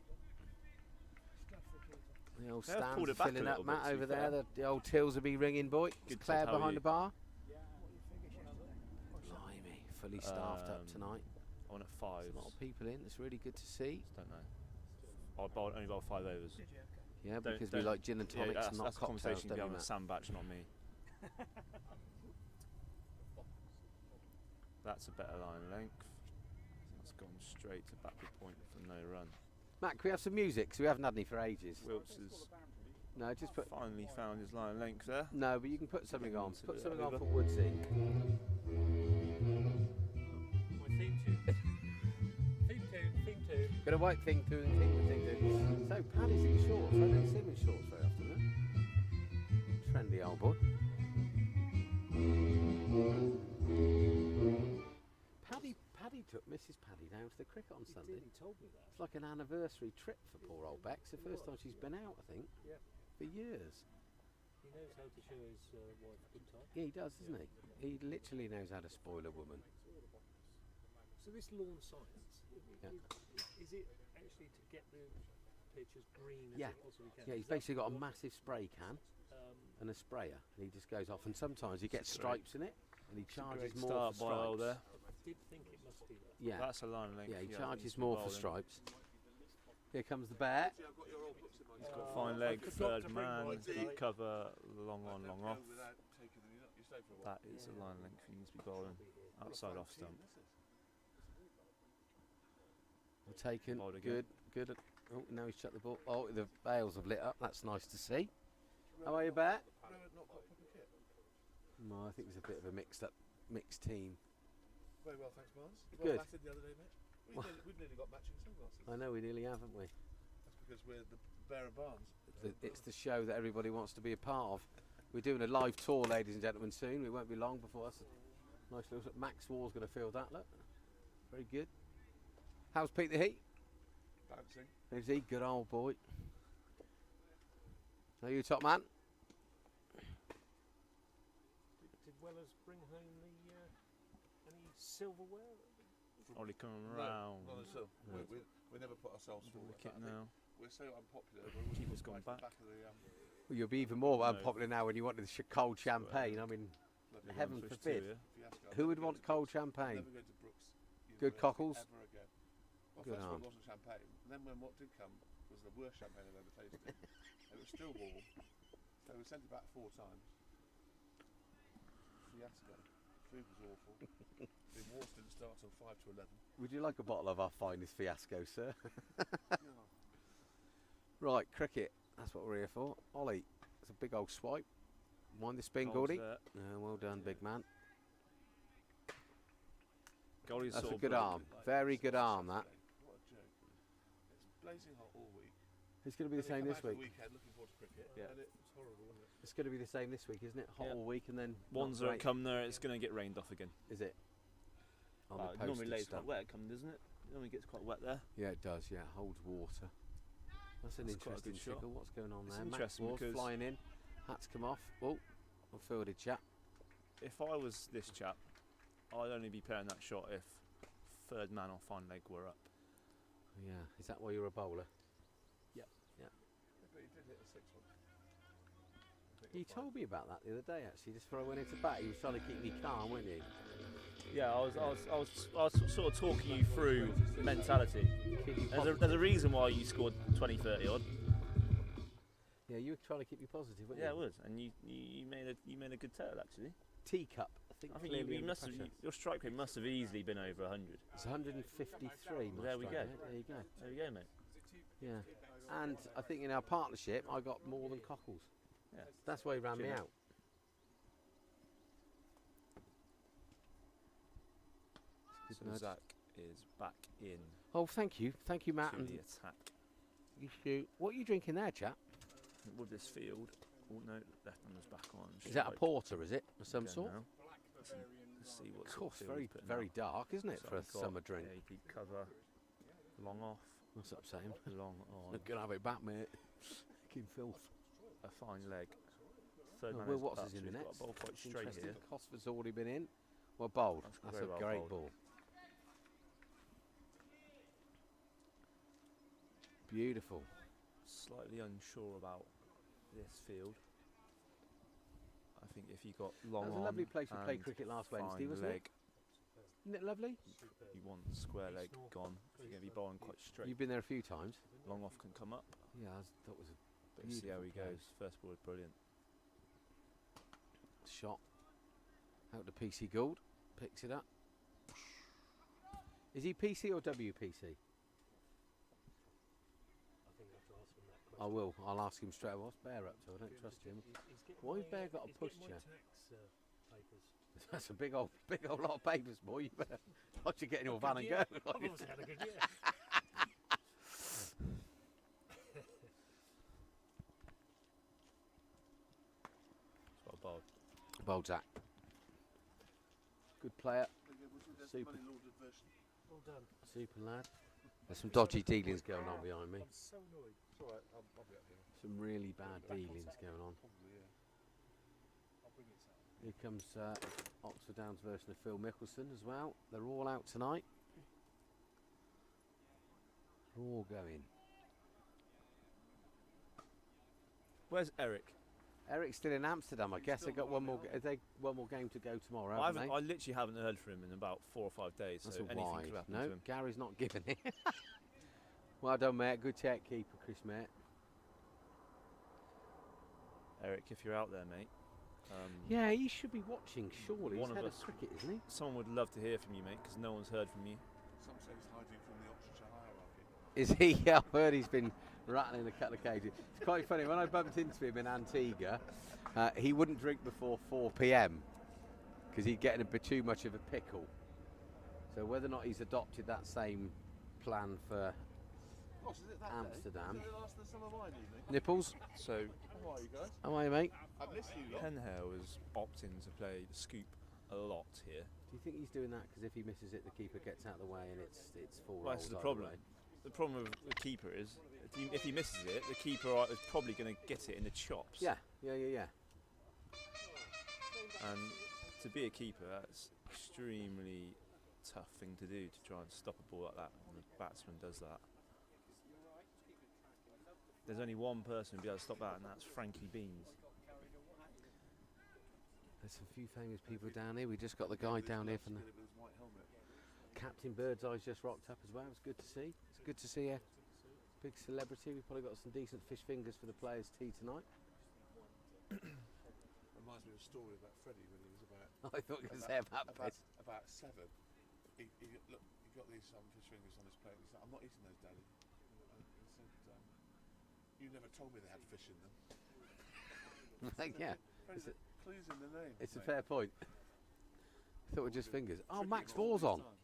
The old They have stands pulled are it back a filling up, little bit, Matt, to be over there. fair. The old tills will be ringing, boy. Good It's Claire Ted, how are behind you? the bar. Blimey, fully staffed up tonight. I want at There's 5s. a lot of people in. It's really good to see. Just don't know. I'll bowl, only bowl 5 overs. Yeah, Don't- because we don't- like gin and Yeah, tonics that's, and not that's a cocktails, conversation don't you we, have with Matt? Sam Batch, not me. That's a better line length. That's gone straight to backward point for no run. Matt, can we have some music? 'Cause we haven't had any for ages. Wilkes is No, just put. Finally found his line length there. No, but you can put something on. Wants to Put do it something on over. for Woodsy. My theme tune. Theme tune. Got a white thing to and thing to. So Paddy's in shorts. I don't see him in shorts very often. Though. Trendy old boy. Paddy took Mrs. Paddy down to the cricket on Sunday. He told me that. It's like an anniversary trip for poor old Bex. The first time she's been out, I think, Yeah. for years. He knows how to show his wife a good time. Yeah, he does, doesn't he? He literally knows how to spoil a woman. So this lawn science, Yeah. is it actually to get the pitch as green as Yeah. it possibly can? Yeah, he's Is that basically got a what- massive spray can and a sprayer, and he just goes off. And sometimes he gets It's a great- stripes in it, and he charges Great more start for by Earl stripes. there. I did think it must be that. Yeah, That's a line length. yeah, he needs charges to be more for bowling. stripes. Here comes the bear. I've got your old books in my He's got fine leg, forgot third to bring man, mine deep tonight. cover, long on, long off. without taking them. You stay for a while. That is a line length he needs to be bowling. Outside off stump. Well taken. Bowled again. Good. Oh, now he's shut the ball. Oh, the bails have lit up. That's nice to see. How are you, Bear? Rowant not got proper kit. No, I think it's a bit of a mixed team. Very well, thanks, Barnes. Good. Well batted the other day, mate. We've nearly got matching sunglasses. I know we nearly have, haven't we? That's because we're the Bear and Barnes. It's the show that everybody wants to be a part of. We're doing a live tour, ladies and gentlemen, soon. We won't be long before us. Nice little. Max Wall's going to field that. Look, very good. How's Pete the Heat? Bouncing. Is he good old boy? Are you top man? Did Wellers bring home any silverware? Only coming No, round. not at all. No. We never put ourselves forward. Wicket I think now. We're so unpopular. We're always Keeper's right gone at the back. back of the, Well, you'll be even more No. unpopular now when you wanted the cold champagne. I mean, bloody Heaven Switch forbid. two, yeah? fiasco. who would Never want go to cold Brooks. champagne? Never go to Brooks. Good University cockles? Ever again. Well, Good first of all, arm. it wasn't champagne. And then when what did come was the worst champagne I've ever tasted. And it was still warm. So we sent it back 4 times. Fiasco. Food was awful. The wars didn't start till 5 to 11. Would you like a bottle of our finest fiasco, sir? Yeah. Right, cricket. That's what we're here for. Ollie, it's a big old swipe. Wind the spin, Goals Goldie. there. Well done, big man. Goalie's That's sort a of good brilliant. arm. Very good arm, that. What a joke. It's blazing hot all week. It's going to be the same And we this come out week. of the weekend looking forward to cricket. Yeah. And It's horrible, isn't it? It's going to be the same this week, isn't it? Hot Yeah. all week and then. Ones not that great. come there, it's going to get rained off again. Is it? On the Normally postage lays stamp. quite wet, come doesn't it? It normally gets quite wet there. Yeah, it does. Yeah, holds water. That's an That's quite a interesting good shot. signal. What's going on It's there? Max interesting Wall's because- flying in. Hats come off. Oh, a fielded chap. If I was this chap, I'd only be playing that shot if third man or fine leg were up. Yeah, is that why you're a bowler? Yeah, but he did hit a 6-1. He told me about that the other day. Actually, just before I went into bat, he was trying to keep me calm, wasn't he? Yeah, I was sort of talking you through mentality. Keep you There's positive. a reason why you scored 20, 30 odd. Yeah, you were trying to keep me positive, weren't Yeah, it you? was, and you made a good turn actually. Teacup. I think clearly you under must have, pressure. your strike rate must have easily been over 100. It's 153. my There we strike go. rate. There you go. There you go, mate. Yeah. And I think in our partnership, I got more than Cockles. Yeah. That's why he ran me Cheers. out. Good So nudge. Zach is back in Oh, thank you, Matt. to And the attack. you shoot. What are you drinking there, chap? With this field, oh no, left hander's back on. Is that a strike porter? Is it of some again sort? now. Let's see what Of sort course, field very he's putting very out. dark, isn't it, So for a we've got summer drink? A deep cover, long off, What's up, Sam? long on, I'm gonna have it back, mate. Fucking filth. a fine leg. Third Oh, man Will is Watts up, is so in the he's got nets. a ball quite straight Interesting. here. Cosford's already been in. Well bowled. That's That's very a well great bowled. ball. Beautiful. Slightly unsure about this field. I think if you got long That was on a lovely place we played and cricket last fine Wednesday, wasn't it? leg, Isn't it lovely? you want square leg gone. If you're going to be bowling quite straight, You've been there a few times. long off can come up. Yeah, I thought it was a But you see how he Beautiful goes. First ball is brilliant. shot. Out to PC Gould. Picks it up. Is he PC or WPC? I think I have to ask him that I will. I'll ask him straight away. What's Bear up to? I don't trust him. Why's Bear got a pushchair? Papers. That's a big old lot of papers, boy. You better watch you get in your van and go. I've obviously had a good year. Spot bowled. Bold Zach. Good player. Super. Well done. Super lad. There's some dodgy dealings going on behind me. I'm so annoyed. It's alright, I'll be up here. Some really bad dealings going on. Probably, yeah. I'll bring it out. Here comes Oxford Downs version of Phil Mickelson as well. They're all out tonight. They're all going. Where's Eric? Eric's still in Amsterdam, I He's guess. still They got not one more. gone out. They one more game to go tomorrow, I haven't they? literally haven't heard from him in about 4 or 5 days. That's so a anything wide. could happen No, to him. Gary's not giving it. Well done, mate. Good check, keeper, Chris, mate. Eric, if you're out there, mate. Yeah, he should be watching, surely. He's One of head of us. cricket, isn't he? Someone would love to hear from you, mate, because no one's heard from you. Some say he's hiding from the Oxfordshire hierarchy. Is he? Yeah, I've heard he's been rattling a couple of cages. It's quite funny. When I bumped into him in Antigua, he wouldn't drink before 4 p.m. because he'd get in a bit too much of a pickle. So whether or not he's adopted that same plan for Oh, so is it that Amsterdam. Day? Is it the last of the summer wine evening? Nipples, So How are you guys? how are you, mate? I miss you lot. Penhale is opting to play the scoop a lot here. Do you think he's doing that because if he misses it, the keeper gets out of the way and it's 4 Right, rolls so the either problem. way? The problem with the keeper is if he misses it, the keeper is probably going to get it in the chops. Yeah. And to be a keeper, that's extremely tough thing to do, to try and stop a ball like that when the batsman does that. There's only one person who'll be able to stop that, and that's Frankie Beans. There's a few famous people down here. We just got the guy down here from the With his white helmet. Captain Birdseye's just rocked up as well. It's good to see. It's good to see a big celebrity. We've probably got some decent fish fingers for the players' tea tonight. Reminds me of a story about Freddie when he was about I thought you were going to say about about, piss. about 7. He got these fish fingers on his plate. He said, "I'm not eating those, Daddy." He said, "You never told me they had fish in them." Yeah, Freddie, It's a- clues in the name. it's a mate. fair point. I thought it were just fingers. Oh, Tricky Max ball Wall's all on. the time.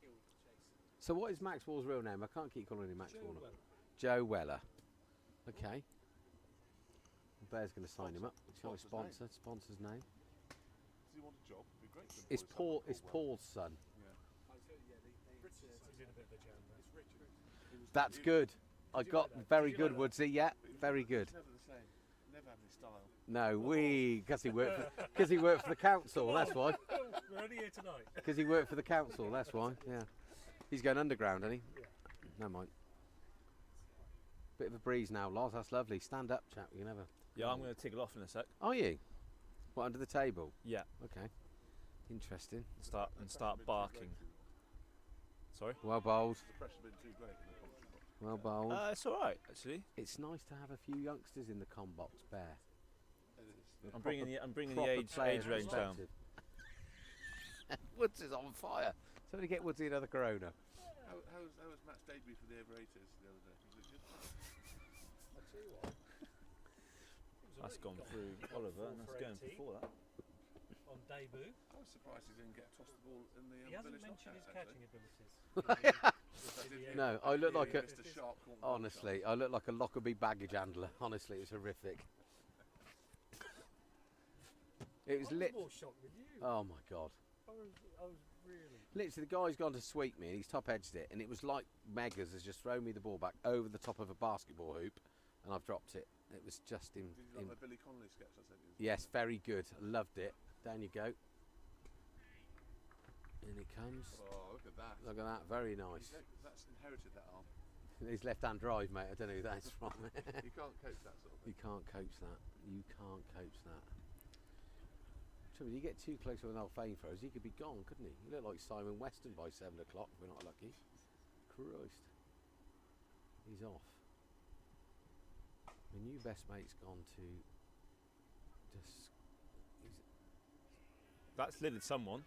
So what is Max Wall's real name? I can't keep calling him Max Joe Wall. Weller. Joe Weller. Okay. Bear's going to sign him up. Shall we Sponsor's Sponsor's name. Does he want a job? It'd be great for him. It's Boys Paul. have a It's call Paul's son. Yeah. He's in a bit of a jam now. That's good. I Did you got like that? very Did you good, like Woodsy. Yeah, very good. He's never the same. Never had any style. No, because he worked for the council. That's why. We're only here tonight. Because he worked for the council. That's why. Yeah. He's going underground, isn't he? Yeah. No mind. Bit of a breeze now, Loz. That's lovely. Stand up, chap. You never. Yeah, I'm going to tickle off in a sec. Are you? What, under the table? Yeah, Okay. Interesting. start barking. Sorry. Well bowled. The pressure been too great in the commentary box. Well bowled. It's all right actually. It's nice to have a few youngsters in the com box, Bear. It is. I'm bringing the Proper age players range down. perspective. Woods is on fire. Somebody get Woodsy another Corona. How was Matt's debut for the over 80s the other day? Was it good? I'll tell you what. That's gone through Oliver, and that's going before that. On debut. I was surprised he didn't get tossed the ball in the He hasn't village mentioned his knockouts, catching actually. abilities. No, I look like a. Mr. Sharp caught one Honestly, I look like a Lockerbie baggage handler. Honestly, it was horrific. It was I lit. was more shocked with you. Oh my god. I was really. Literally, the guy's gone to sweep me and he's top edged it, and it was like Megas has just thrown me the ball back over the top of a basketball hoop, and I've dropped it. It was just in. Did you like the Billy Connolly sketch I sent you? Yes, very good. Loved it. Down you go. In it comes. Oh, look at that. Look at that. Very nice. That's inherited that arm. His left-hand drive, mate. I don't know who that's from. You can't coach that sort of You thing. can't coach that. You can't coach that. Trouble, you get too close with an old fame throws, he could be gone, couldn't he? He looked like Simon Weston by 7 o'clock. If we're not lucky. Christ. He's off. My new best mate's gone to. Just. That's lidded someone.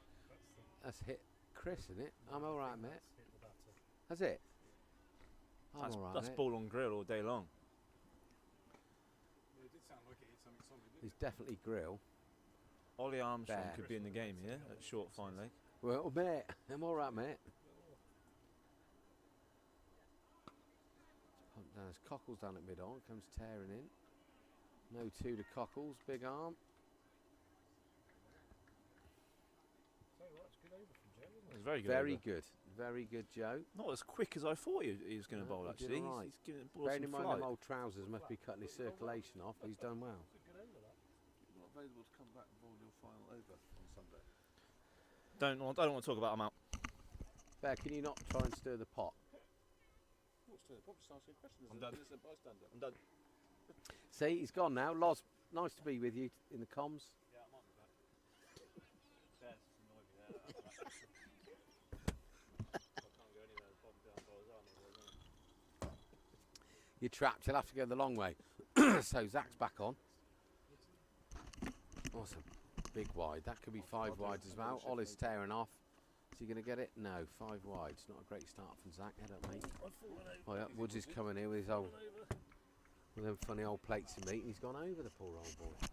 That's hit Chris, isn't it? I'm all right, mate. Hit the batter. That's it. I'm That's, all right, that's mate. ball on grill all day long. He's definitely grill. Ollie Armstrong There. could be in the game here at short fine leg. Well, mate, I'm all right, mate. Pump down his Cockles down at mid-on, comes tearing in. No two to Cockles, big arm. It was very good. Very over. good, very good, Joe. Not as quick as I thought he was going to No, bowl, he did actually. all right. He's giving the ball Bearing in some mind flight. them old trousers must be cutting his circulation off. He's done well. You're not available to come back and bowl your final over on Sunday. I don't want to talk about him out. Bear, can you not try and stir the pot? What's the point? Just asking questions. I'm done. As a bystander. I'm done. See, he's gone now. Loz, nice to be with you in the comms. Yeah, I'm on with that. That's annoying me there. I can't go anywhere. The bottom down bowlers aren't there? You're trapped. You'll have to go the long way. So Zach's back on. Awesome. Big wide. That could be 5 wides as well. Ollie's tearing off. Is he going to get it? No. 5 wide. It's not a great start from Zach. Head up, mate. Oh yeah, Woods is coming here with his old, with them funny old plates of meat, and he's gone over the poor old boy.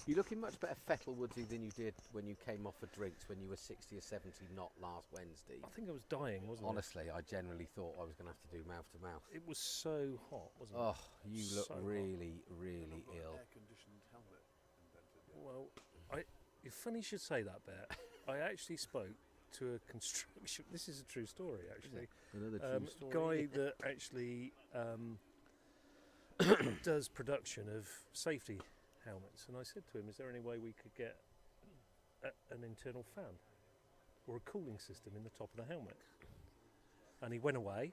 You're looking much better fettle, Woodsy, than you did when you came off for drinks when you were 60 or 70 not last Wednesday. I think I was dying, wasn't Honestly, I generally thought I was going to have to do mouth to mouth. it? It was so hot, wasn't it? Oh, you look So hot. really, really ill. Air-conditioned helmet invented. Yeah. Well, it's funny you should say that, Bear. I actually spoke to a construction. This is a true story, actually. Another true Guy story. that actually does production of safety helmets, and I said to him, "Is there any way we could get an internal fan or a cooling system in the top of the helmet?" And he went away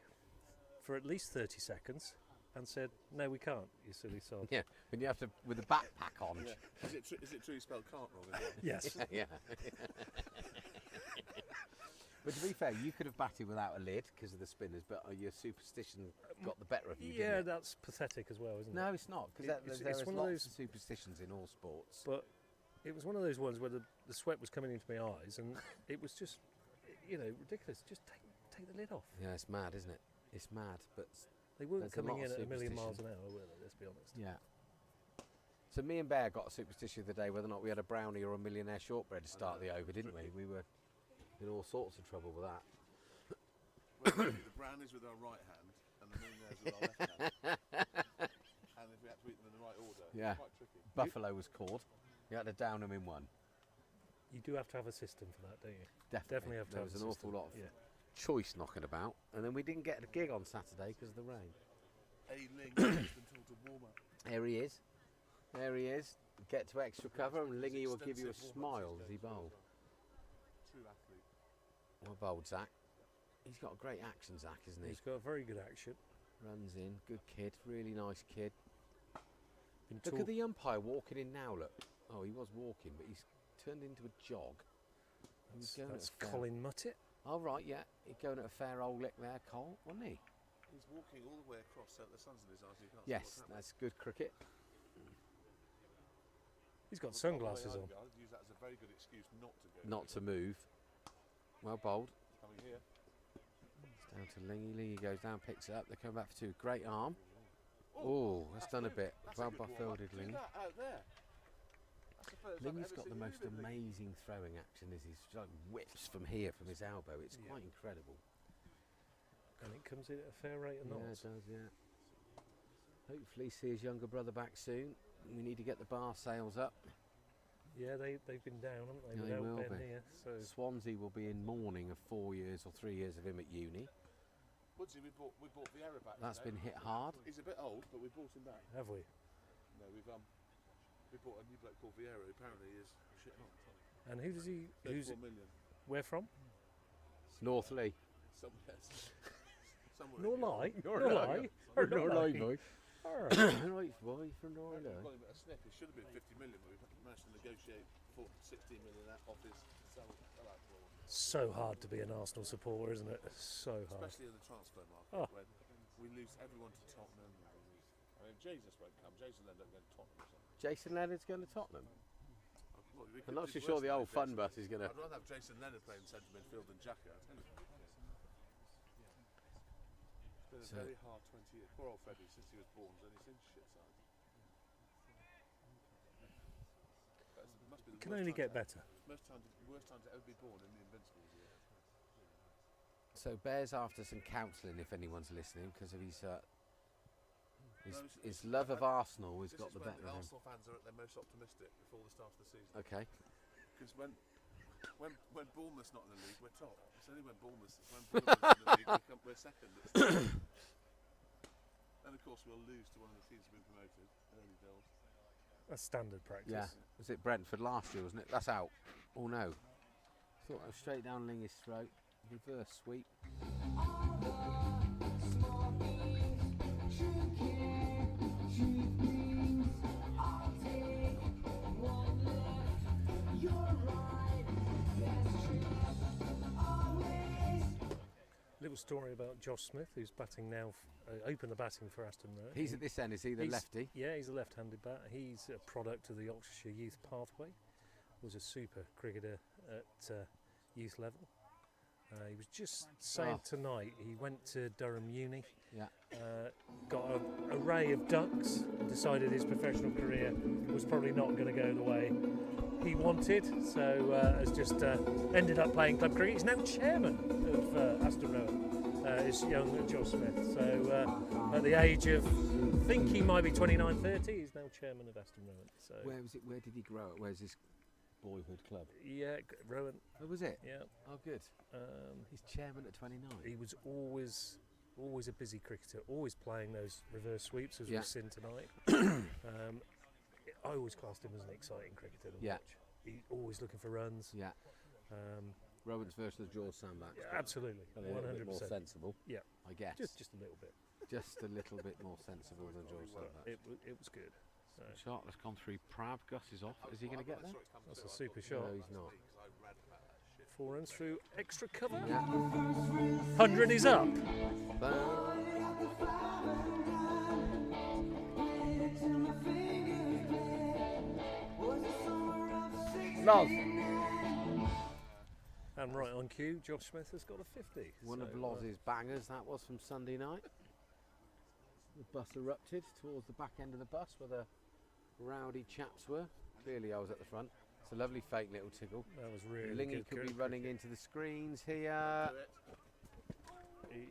for at least 30 seconds and said, "No, we can't, you silly sod." Yeah, when you have to, with a backpack on. Yeah. Is it true you spelled can't wrong as well? Yes. Yeah. But to be fair, you could have batted without a lid because of the spinners, but your superstition got the better of you, Yeah, didn't it? that's pathetic as well, isn't No, it? it's not, because It's there is one of lots those- of superstitions in all sports. But it was one of those ones where the sweat was coming into my eyes, and it was just, ridiculous. Just take the lid off. Yeah, it's mad, isn't it? It's mad, but They weren't There's a coming lot in of at a million superstition. miles an hour, were they? Let's be honest. yeah. So me and Bear got a superstition the day whether or not we had a brownie or a millionaire shortbread to start the over, didn't we? We were in all sorts of trouble with that. Well, the brownies with our right hand and the millionaires with our left hand. And if we had to eat them in the right order, Yeah. quite tricky. Buffalo was caught. You had to down them in one. You do have to have a system for that, don't you? Definitely Have to There have was a an system. awful lot of Yeah. choice knocking about, and then we didn't get a gig on Saturday because of the rain. A Ling has been told to warm up. There he is. There he is. Get to extra cover, and Lingy will give you a Extensive warm-ups smile he's as he going bowled. True athlete. Well bowled, Zach. He's got a great action, Zach, isn't he? He's got very good action. Runs in. Good kid. Really nice kid. Been Look taught- at the umpire walking in now, look. Oh, he was walking, but he's turned into a jog. He was going That's at a fair... Colin Muttett. Oh, right, yeah. He's going at a fair old lick there, Cole, wasn't he? He's walking all the way across so that the sun's in his eyes. So you can't see Yes, what's happening. that's good cricket. He's got Well, sunglasses I on. would use that as a very good excuse not to go. Not to move. Well bowled. Coming here. It's down to Lingy. Lingy goes down, picks it up. They come back for two. Great arm. Oh, that's done a bit. That's Well a good fielded, warm-up. Lingy. Do that out there. That's the first I've Lingy's ever got the seen most you with it, Lingy. amazing throwing action. Is he like whips from here, from his elbow. It's Yeah. quite incredible. And it comes in at a fair rate of Yeah, it knots. does, yeah. Hopefully see his younger brother back soon. We need to get the bar sales up. Yeah, they've been down, haven't they? Yeah, they Without will Ben be. here. So Swansea will be in mourning of 4 years or 3 years of him at uni. Woodsy, we bought Vieira back. That's today. been hit hard. He's a bit old, but we brought him back. have we? No, we bought a new bloke called Vieira. Who apparently is shit hot. And who does he? 34 million. Where from? It's North Lee. Somewhere. Somewhere. Nor in the- lie. Nor Nor lie. lie. Or Nor nor lie, lie. boy. Arr. Right, boy, from Apparently Norway. we've got him at a snip. It should have been 50 million, but we've managed to negotiate for 16 million off his sell-out clause. So hard to be an Arsenal supporter, isn't it? So hard. Especially in the transfer market, Oh. when we lose everyone to Tottenham. I mean, Jesus won't come. Jason Lennard going to Tottenham or something. Jason Leonard's going to Tottenham. Well, we I'm could not do too worse sure the than old that, fun Jason. bus is going to... I'd rather have Jason Leonard playing centre midfield than Xhaka, I tell you. It's been a So- very hard 20 years. Poor old Freddie, since he was born, has only seen shit sides. must be the Can worst only time get to- better. Worst time to ever be born in the Invincibles. So Bear's after some counselling if anyone's listening, because of his love of Arsenal has This got is the when better of him. Arsenal fans are at their most optimistic before the start of the season. Okay. Because when Bournemouth's not in the league, we're top. It's only when Bournemouth's in the league, we're second. And of course we'll lose to one of the teams who've been promoted, early doors. That's standard practice. Yeah. Was it Brentford last year, wasn't it? That's out. Oh no. Thought I was straight down Ling's throat. Reverse sweep. Little story about Josh Smith, who's batting now, open the batting for Aston Rowan. He's at this end, is he, the lefty? Yeah, he's a left-handed bat. He's a product of the Oxfordshire Youth Pathway. Was a super cricketer at youth level. He was just saying tonight he went to Durham Uni, got an array of ducks, and decided his professional career was probably not going to go the way he wanted, so has just ended up playing club cricket. He's now chairman of Aston Rowan, is young Josh Smith. So at the age of, I think he might be 29, 30, he's now chairman of Aston Rowan. So Where was it? Where did he grow up? Where's his boyhood club? yeah, Rowant. Oh, was it? Yeah. Oh, good. He's chairman at 29. He was always a busy cricketer, always playing those reverse sweeps as we've seen tonight. I always classed him as an exciting cricketer to watch. He's always looking for runs. Yeah. Rowant's version of George Sandbach. Yeah, absolutely, 100%. More sensible. Yeah, I guess. just a little bit. Just a little bit more sensible than George Sandbach. It was good. So. Shot that's gone through Prav. Gus is off. Is he going to get there? That's a super shot. No, he's not. 4 runs through extra cover. 100 is up. Love. And right on cue, Josh Smith has got a 50. One of Loz's bangers, that was from Sunday night. The bus erupted towards the back end of the bus where the rowdy chaps were. Clearly I was at the front. It's a lovely fake little tickle. That was really Lingy good. could be running into the screens here.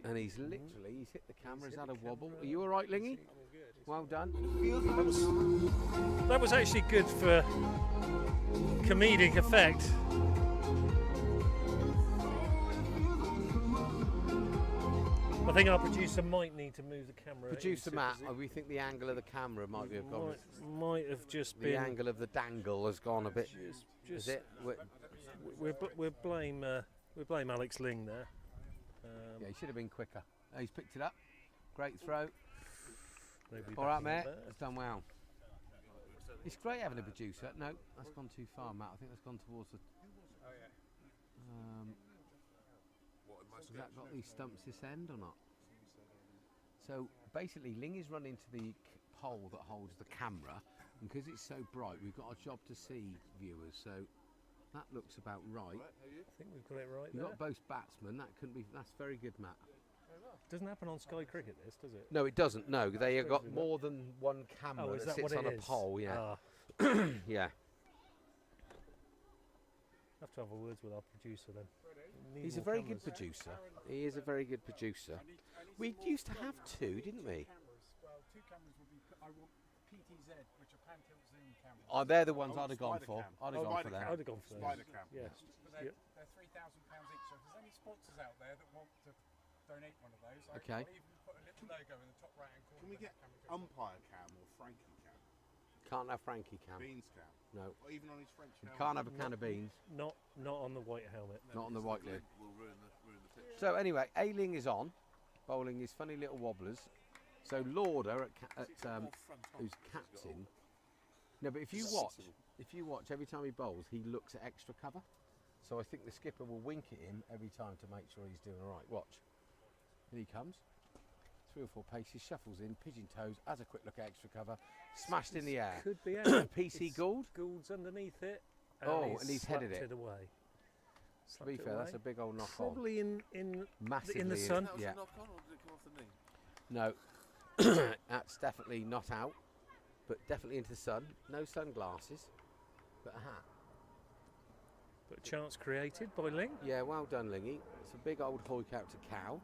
And he's hit the camera, he's had a wobble. Are you alright, Lingy? Well done. That was actually good for comedic effect. I think our producer might need to move the camera. Producer Matt, we think the angle of the camera might be a problem. Might have just The been. angle of the dangle has gone a bit. Just is it? we blame Alex Ling there. Yeah, he should have been quicker. Oh, he's picked it up. Great throw. Maybe All right, backing mate. it there. He's done well. It's great having a producer. No, that's gone too far, Matt. I think that's gone towards the. Has that got these stumps this end or not? So basically, Ling is running to the pole that holds the camera, and because it's so bright, we've got a job to see, viewers. So that looks about right. I think we've got it right You've there. got both batsmen. That couldn't be. That's very good, Matt. Doesn't happen on Sky Cricket, this, does it? No, it doesn't. No, they have got more than one camera Oh, is that that sits what on it a is? pole. Yeah, Ah, yeah. have to have a words with our producer then. Need He's a more very cameras. good producer. He is a very good producer. We used to have two, didn't we? Well, 2 cameras would be. I want PTZ, which are pan tilt zoom cameras. Oh, they're the ones I'd have gone for. I'd have gone for them. I'd have gone for those. Spider cam. Yes. But Yep. they're £3,000 each. So if there's any sponsors out there that want to donate one of those, Okay. I'll even put a little logo in the top right hand corner. Can we where get that camera goes. umpire cam or Frankie cam? Can't have Frankie cam. Beans cam? No. Or even on his French You helmet? can't have a can of beans. Not on the white helmet. No, Not on the because white lid. Will ruin the picture. So anyway, Ailing is on, bowling his funny little wobblers. So Lauder who's captain. No, but if you watch every time he bowls, he looks at extra cover. So I think the skipper will wink at him every time to make sure he's doing all right. Watch. Here he comes. 3 or 4 paces, shuffles in, pigeon toes, has a quick look at extra cover, smashed in the air. Could be out. PC Gould. Gould's underneath it. Oh, and he's headed slapped it. away. To be fair, that's a big old knock on. Probably in Massively in the sun. That was Yeah. a knock on, or did it come off the knee? No, that's definitely not out, but definitely into the sun. No sunglasses. but a hat. But a chance created by Ling. Yeah, well done, Lingy. It's a big old hoik out to Cow.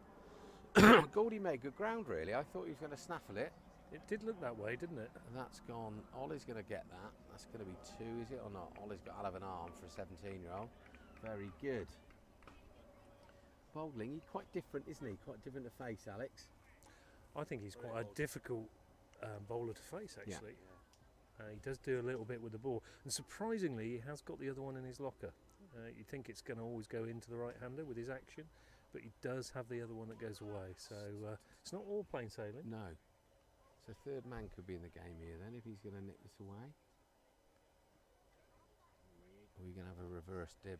Goldie made good ground, really. I thought he was going to snaffle it. It did look that way, didn't it? And that's gone. Ollie's going to get that. That's going to be 2, is it, or not? Ollie's got out of an arm for a 17-year-old. Very good. Bold Lingy, quite different, isn't he? Quite different to face, Alex. I think he's quite a difficult bowler to face, actually. He does do a little bit with the ball. And surprisingly, he has got the other one in his locker. You'd think it's going to always go into the right-hander with his action, but he does have the other one that goes away. So it's not all plain sailing. No. So third man could be in the game here then, if he's going to nick this away. Or are you going to have a reverse dib?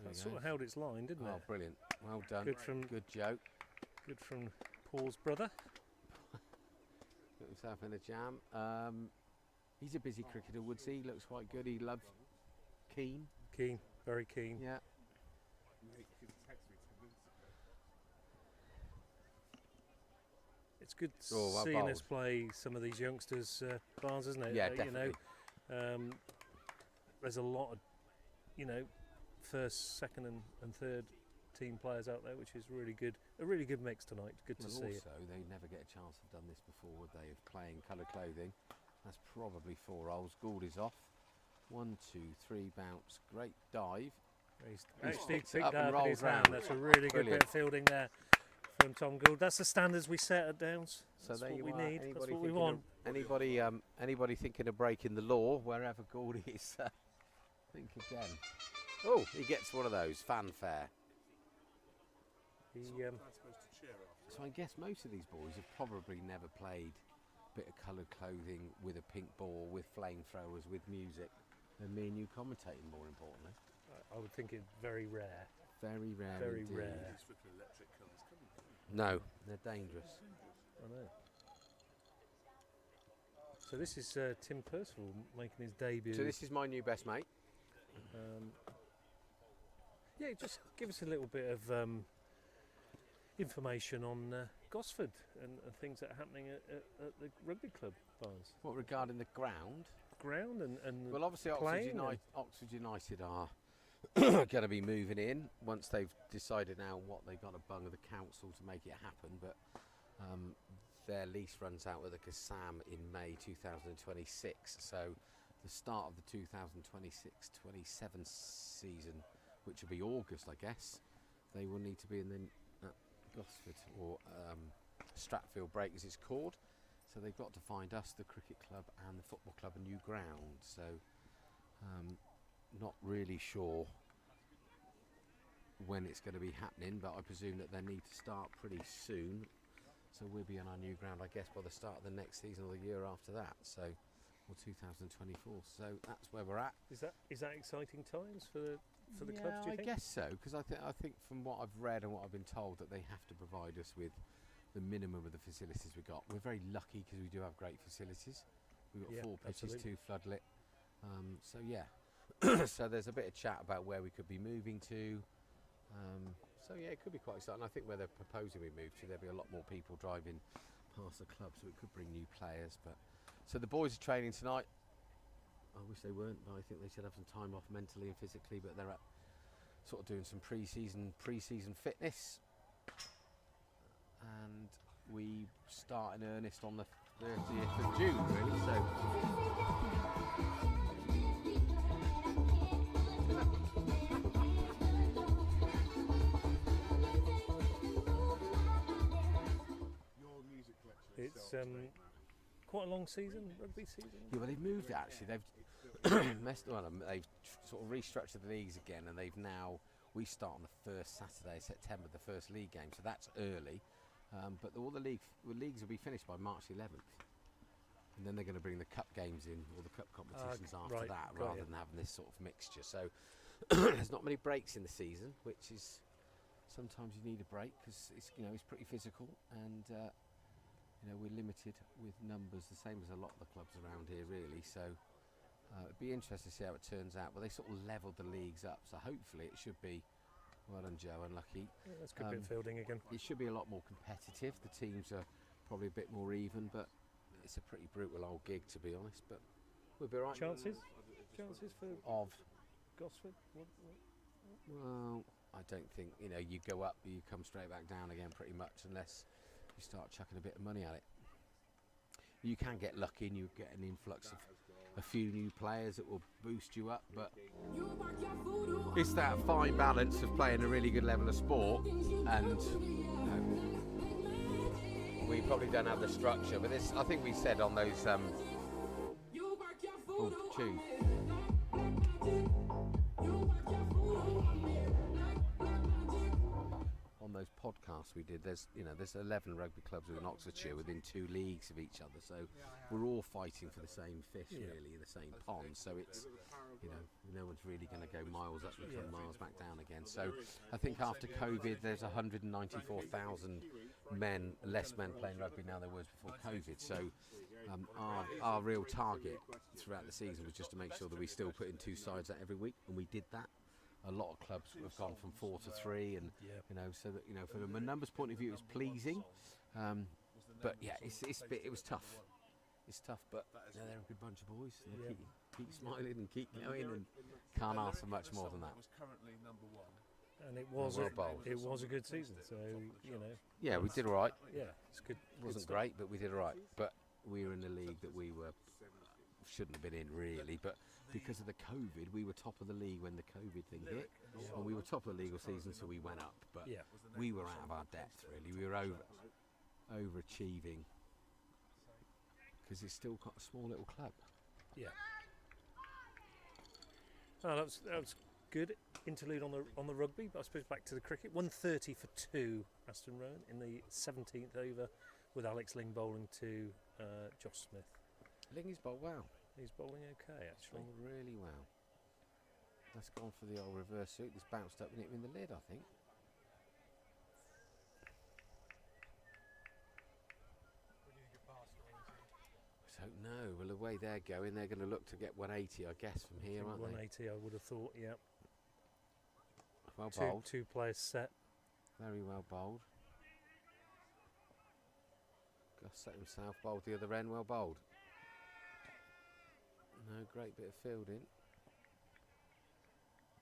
That sort of held its line, didn't it? Oh, brilliant. Well done. Good joke. Good from Paul's brother. Got himself in a jam. He's a busy cricketer, Woodsy. He looks quite good. He loves keen. Keen, very keen. Yeah. It's good seeing us play some of these youngsters, Barnes, isn't it? Yeah, definitely. You know, there's a lot of, you know, first, second and third team players out there, which is really good. A really good mix tonight. Good to see. Also, they never get a chance to have done this before, would they, of playing coloured clothing. That's probably 4 holes. Gould is off. 1, 2, 3, bounce. Great dive. He's picked picked it up and in his rolls hand. round. That's a really good bit of fielding there from Tom Gould. That's the standards we set at Downs. So that's there what you we are. need. That's what we want. Anybody thinking of breaking the law, wherever Gould is, think again. Oh, he gets one of those. Fanfare. So I guess most of these boys have probably never played a bit of coloured clothing with a pink ball, with flamethrowers, with music. Than me and you commentating, more importantly. I would think it's very rare. Very rare. Very indeed. rare. No, they're dangerous. I know. So this is Tim Percival making his debut. So this is my new best mate. Yeah, just give us a little bit of information on Gosford and things that are happening at the rugby club, Barnes. What regarding the ground? Ground and well, obviously Oxford United are going to be moving in once they've decided now what they've got to bung of the council to make it happen. But their lease runs out with the Kassam in May 2026. So the start of the 2026-27 season, which will be August, I guess, they will need to be in the Gosford or Stratfield Break, as it's called. So they've got to find us, the cricket club and the football club, a new ground. So not really sure when it's going to be happening, but I presume that they need to start pretty soon. So we'll be on our new ground, I guess, by the start of the next season or the year after that. So, or 2024. So that's where we're at. Is that exciting times for the clubs? Do you think? I guess so, because I think from what I've read and what I've been told, that they have to provide us with the minimum of the facilities we've got. We're very lucky because we do have great facilities. We've got 4 pitches, absolutely. 2 floodlit. So yeah, so there's a bit of chat about where we could be moving to. So yeah, it could be quite exciting. I think where they're proposing we move to, there'll be a lot more people driving past the club, so it could bring new players. But so the boys are training tonight. I wish they weren't, but I think they should have some time off mentally and physically. But they're sort of doing some pre-season fitness, and we start in earnest on the 30th of June, really. So. It's quite a long season, rugby season. Yeah, well, they've moved it actually. They've sort of restructured the leagues again, and we start on the first Saturday of September, the first league game, so that's early. But all the leagues will be finished by March 11th, and then they're going to bring the cup games in, or the cup competitions after that, rather than having this sort of mixture. So there's not many breaks in the season, which is sometimes you need a break because it's pretty physical, and we're limited with numbers, the same as a lot of the clubs around here, really. So it'd be interesting to see how it turns out. But they sort of levelled the leagues up, so hopefully it should be. Well done, Joe. Unlucky. Yeah, that's a good bit of fielding again. It should be a lot more competitive. The teams are probably a bit more even, but it's a pretty brutal old gig, to be honest. But we'll be all right. Chances? chances for Of, Gosford? well, I don't think, you go up, you come straight back down again pretty much, unless you start chucking a bit of money at it. You can get lucky and you get an influx of a few new players that will boost you up, but it's that fine balance of playing a really good level of sport, and we probably don't have the structure, but this, I think we said on those on those podcasts we did, there's 11 rugby clubs within Oxfordshire within 2 leagues of each other, so we're all fighting for the same fish, really, in the same pond. So it's, no one's really going to go miles up and come miles back down again. So I think after COVID, there's 194,000 less men playing rugby now than there was before COVID. So our real target throughout the season was just to make sure that we still put in 2 sides out every week, and we did that. A lot of clubs have gone from 4 to 3, and so that from a numbers point of view, it was pleasing. But yeah, it was tough. It's tough, but they're a good bunch of boys. They keep smiling and keep going, and can't ask for much more than that. Was currently number 1. And it was a good season. So Yeah, we did all right. Yeah, it's good. It wasn't great, but we did all right. But we were in the league that we shouldn't have been in, really, but because of the COVID, we were top of the league when the COVID thing hit, and we were top of the league all season, so we went up. But we were out of our depth, really. We were overachieving because it's still got a small little club. Yeah. Oh, that was good interlude on the rugby. But I suppose back to the cricket. 130 for 2, Aston Rowant in the 17th over, with Alex Ling bowling to Josh Smith. Ling is bowled well. He's bowling okay, actually. Bowled really well. That's gone for the old reverse suit. It's bounced up and hit him in the lid, I think. What do you think of Barstow? I don't know. Well, the way they're going, they're going to look to get 180, I guess, from here, aren't they? 180, I would have thought. Yeah. Well bowled. Two players set. Very well bowled. Gus set himself, bowled the other end, well bowled. No, great bit of fielding.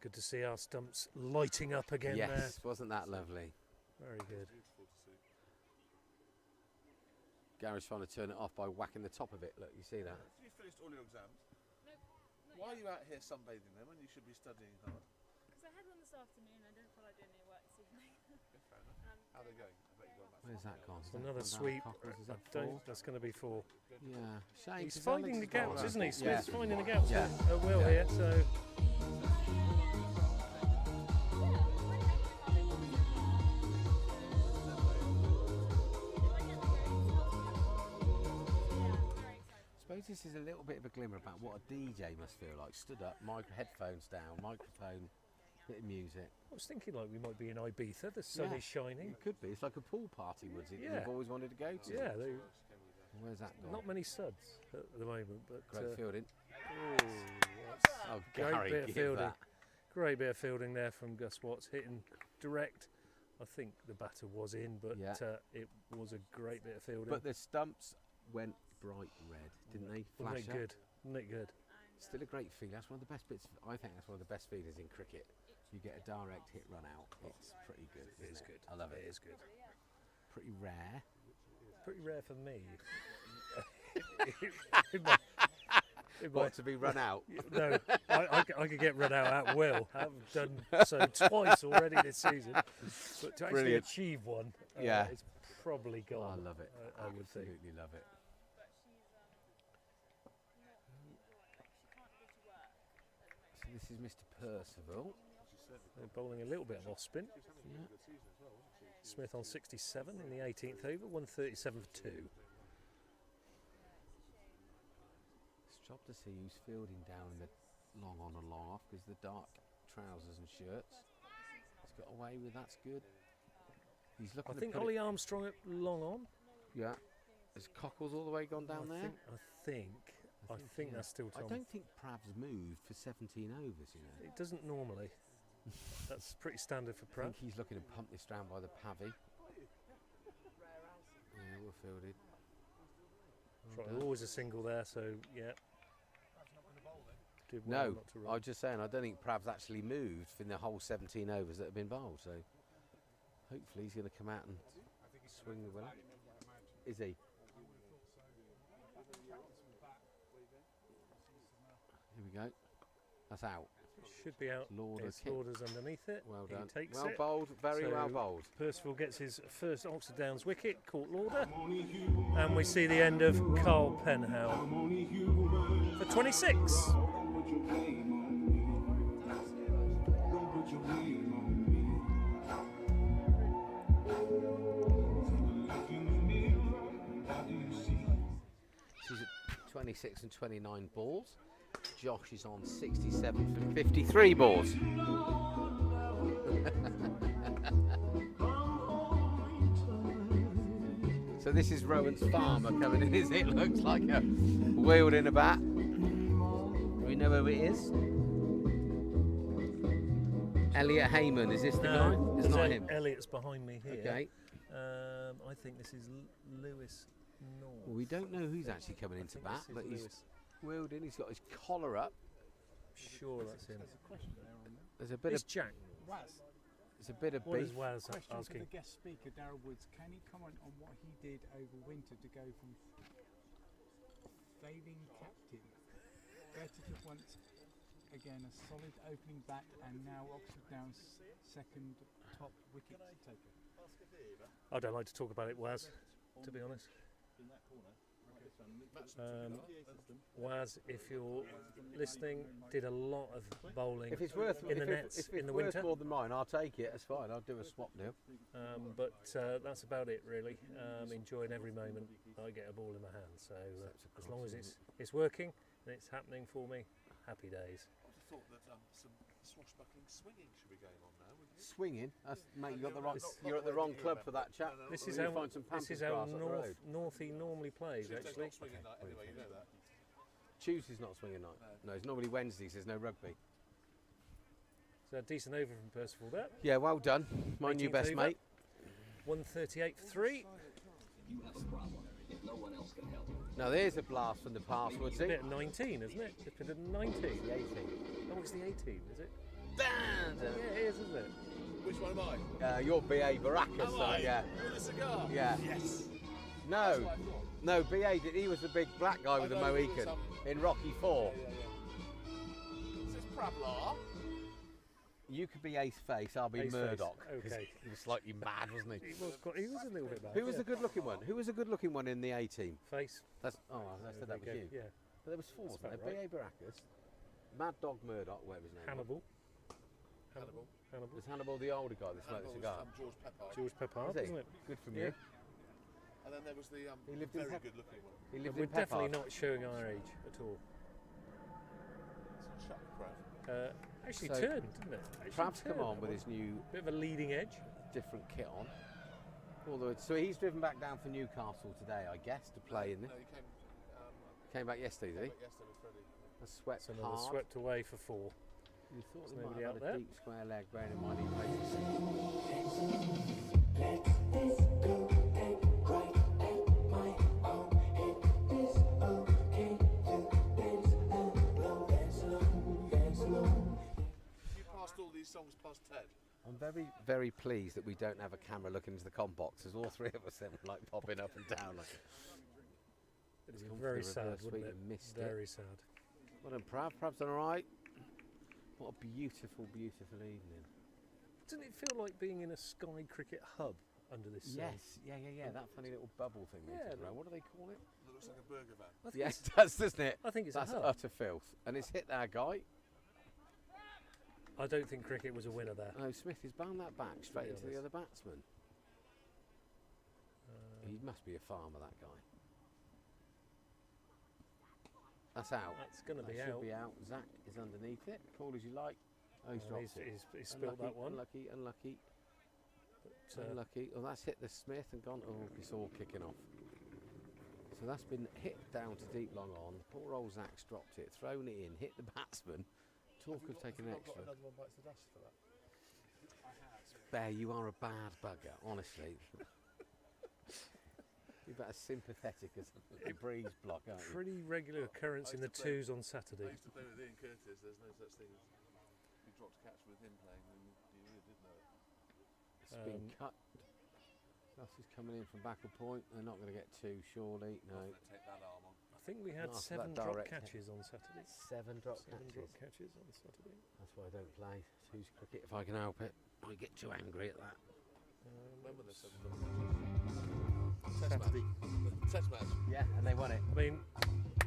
Good to see our stumps lighting up again there. Yes, wasn't that lovely? Very good. Gary's trying to turn it off by whacking the top of it. Look, you see that? Have you finished all your exams? No. Why are you out here sunbathing then when you should be studying hard? Because I had one this afternoon. I didn't feel like doing any work this evening. Yeah, fair enough. How are they going? I bet you've got about Where's that gone? Is that Another gone down sweep. Cockles? Is that I don't- 4? That's going to be 4. Yeah, shame. He's 'cause finding Alex the has bowled gaps, well. isn't he? Yeah. Smith's finding the gaps Yeah. at will Yeah. here. So I suppose this is a little bit of a glimmer about what a DJ must feel like. Stood up, headphones down, microphone, bit of music. I was thinking like we might be in Ibiza. The sun is shining. It could be. It's like a pool party, Woodsy, that Yeah. you've always wanted to go to. Yeah, Where's that gone? not many suds at the moment, but Great fielding. Oh, great Gary, bit of give fielding. that. Great bit of fielding there from Gus Watts, hitting direct. I think the batter was in, but it was a great bit of fielding. But the stumps went bright red, didn't they? Wasn't Flash it up. good? Wasn't it good? Still a great feeling. That's one of the best bits. I think that's one of the best feelings in cricket. You get a direct hit run out. It's pretty good. It is isn't good. I love it. It is good. Pretty rare. Pretty rare for me. What, to be run out? No, I could get run out at will. I've done so twice already this season. But to actually Brilliant. achieve one, Yeah. it's probably Oh, gone. I love it. I would think. Absolutely love it. So this is Mr. Percival. They're bowling a little bit of off spin. Smith on 67 in the 18th over, 137 for 2. It's a job to see who's fielding down in the long on and long off, because the dark trousers and shirts. He's got away with, that's good. He's looking I to think put Ollie Armstrong at long on. Yeah. Has Cockles all the way gone down there? I think that's still Tom. I don't think Prav's moved for 17 overs, you know. It doesn't normally. That's pretty standard for I Pratt. think he's looking to pump this round by the Pavy. Yeah, well fielded. Right, always a single there, so yeah. Perhaps not going to bowl then. did well No, not to I run. was just saying, I don't think Prav's actually moved in the whole 17 overs that have been bowled. So hopefully he's going to come out and swing the winner. Is he? Here we go. That's out. Should be out. Lauder It's kick. Lauder's underneath it. Well He done. takes Well it. bowled. Very So well bowled. Percival gets his first Oxford Downs wicket, caught Lauder, and we see the end of Carl Penhow for 26. She's at 26 and 29 balls. Josh is on 67 from 53 balls. So this is Rowant's farmer coming in, is it? Looks like a wielding a bat. Do we know who it is? Elliot Heyman, is this the guy? It's not him. Elliot's behind me here. Okay. I think this is Lewis North. Well, we don't know who's actually coming I into think bat, this is but he's Lewis. wielding. He's got his collar up. Sure, that's him. There's a question there on that. There's a bit It's of Jack. Waz, there's a bit of What beef. is Waz question for asking? the guest speaker, Darryl Woods. Can he comment on what he did over winter to go from failing captain, better to once again a solid opening bat, and now Oxford Downs' second top wicket taker? I don't like to talk about it, Waz, to be honest. Waz, if you're listening, did a lot of bowling If it's worth in the if nets it's in the worth winter. more than mine, I'll take it. That's fine. I'll do a swap deal. But that's about it, really. Enjoying every moment I get a ball in my hand. So as long as it's working and it's happening for me, happy days. I would have thought that some swashbuckling swinging should be going on now. Wouldn't you? Swinging, mate. You got the wrong. This- You're at the wrong club for that, chap. This is You'll how find some this is pampas how grass up the road. Northie normally plays, Tuesday's actually. not swinging night anyway, you know that. Tuesday's not swinging night. No, it's normally Wednesdays. There's no rugby. So a decent over from Percival there. Yeah, well done. My new 18th best over. mate. 138 for 3. Now there's a blast from the past, It's a Woodsy. bit of 19, isn't it? It's a bit of 19. The 18. Oh, it's the 18, is it? Dan! Yeah, it is, isn't it? Which one am I? You're BA Baracus, Am I? yeah. With a cigar? Yeah. Yes. No, That's what I thought. no, BA did. He was the big black guy with the know he was, Mohican in Rocky 4. Is this Pravlar? You could be Ace Face, I'll be Ace Face, Murdoch. 'Cause okay. He was slightly mad, wasn't he? He was a little bit bad. Who was yeah. the good-looking one? Who was the good-looking one in the A team? Face? That's I said that was There you. we go. Yeah. But there was four, That's wasn't there? about BA Baracus, Mad Dog Murdoch, whatever his name Hannibal. Hannibal. Hannibal. was. Was Hannibal the older guy that smoked the cigar? George Peppard. George Peppard, Was he? wasn't it? Good from Yeah. you. And then there was the He lived in very Pep- good looking one. He lived We're in definitely Peppard. not showing our age at all. Shut up, Prav. Actually So, turned, didn't it? Actually Prav's come turned, on that with one. his new Bit of a leading edge. different kit on. Although so he's driven back down for Newcastle today, I guess, to play in No, this. he Came back yesterday, did he? back yesterday with Freddie. A swept Some of hard. us swept away for 4. You thought There's he might nobody have out had a there. deep square leg, bearing in mind he plays. You passed all these songs past Ted. I'm very, very pleased that we don't have a camera looking into the com box, as all three of us are like popping up and down. Like, It's gone for very the sad, reverse wouldn't sweep it? and missed it. Very sad. well done, Prav. Prav's done all right. What a beautiful, beautiful evening. Doesn't it feel like being in a Sky Cricket hub under this sun? Yes, yeah. That funny little bubble thing. Yeah, Yeah, what do they call it? That looks like a burger van. I think Yeah, it's, it does, doesn't it? I think it's That's a hub. utter filth. And it's hit our guy. I don't think cricket was a winner there. No, Smith has bound that back straight be into the honest. other batsman. He must be a farmer, that guy. That's out. That's going to That be should out. be out. Zach is underneath it. Call as you like. Oh, he's dropped it. He's spilled that one. Unlucky. But, Unlucky. Oh, that's hit the Smith and gone. Oh, it's all kicking off. So that's been hit down to deep long on. Poor old Zach's dropped it, thrown it in, hit the batsman. Talk of taking an Have you extra. not got another one bites the dust for that? Bear, you are a bad bugger, honestly. You're about as sympathetic as a breeze block, aren't you? Pretty regular occurrence in the twos on Saturday. I used to play with Ian Curtis. There's no such thing as you dropped a catch with him playing, and you really did know it. It's been cut. Gus is coming in from back of point. They're not going to get two, surely. No. Take that arm on. I think we had After 7 that drop direct catches on Saturday. 7 drop 7 catches. drop catches on Saturday. That's why I don't play twos cricket if I can help it. I get too angry at that. When were the 7 drop catches? Saturday. Test match. Yeah, and they won it. I mean,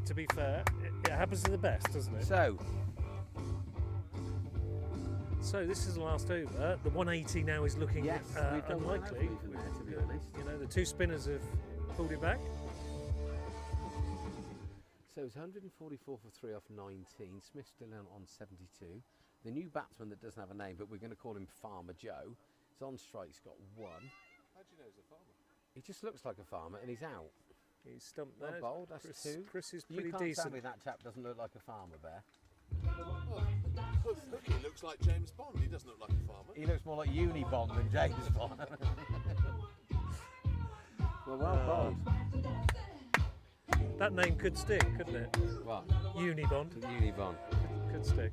to be fair, it happens to the best, doesn't it? So this is the last over. The 180 now is looking Yes, we've done well unlikely. from there, to be honest. You know, the 2 spinners have pulled it back. So it's 144 for 3 off 19. Smith's still on 72. The new batsman that doesn't have a name, but we're going to call him Farmer Joe, is on strike. He's got 1. How do you know he's a farmer? He just looks like a farmer, and he's out. He's stumped Not there. bold, that's Chris, 2. Chris is You pretty can't decent. tell me that chap doesn't look like a farmer, Bear. Hooky looks like James Bond. He doesn't look like a farmer. He looks more like Unibond than James Bond. well bowled. That name could stick, couldn't it? What? Unibond. Unibond. Could stick.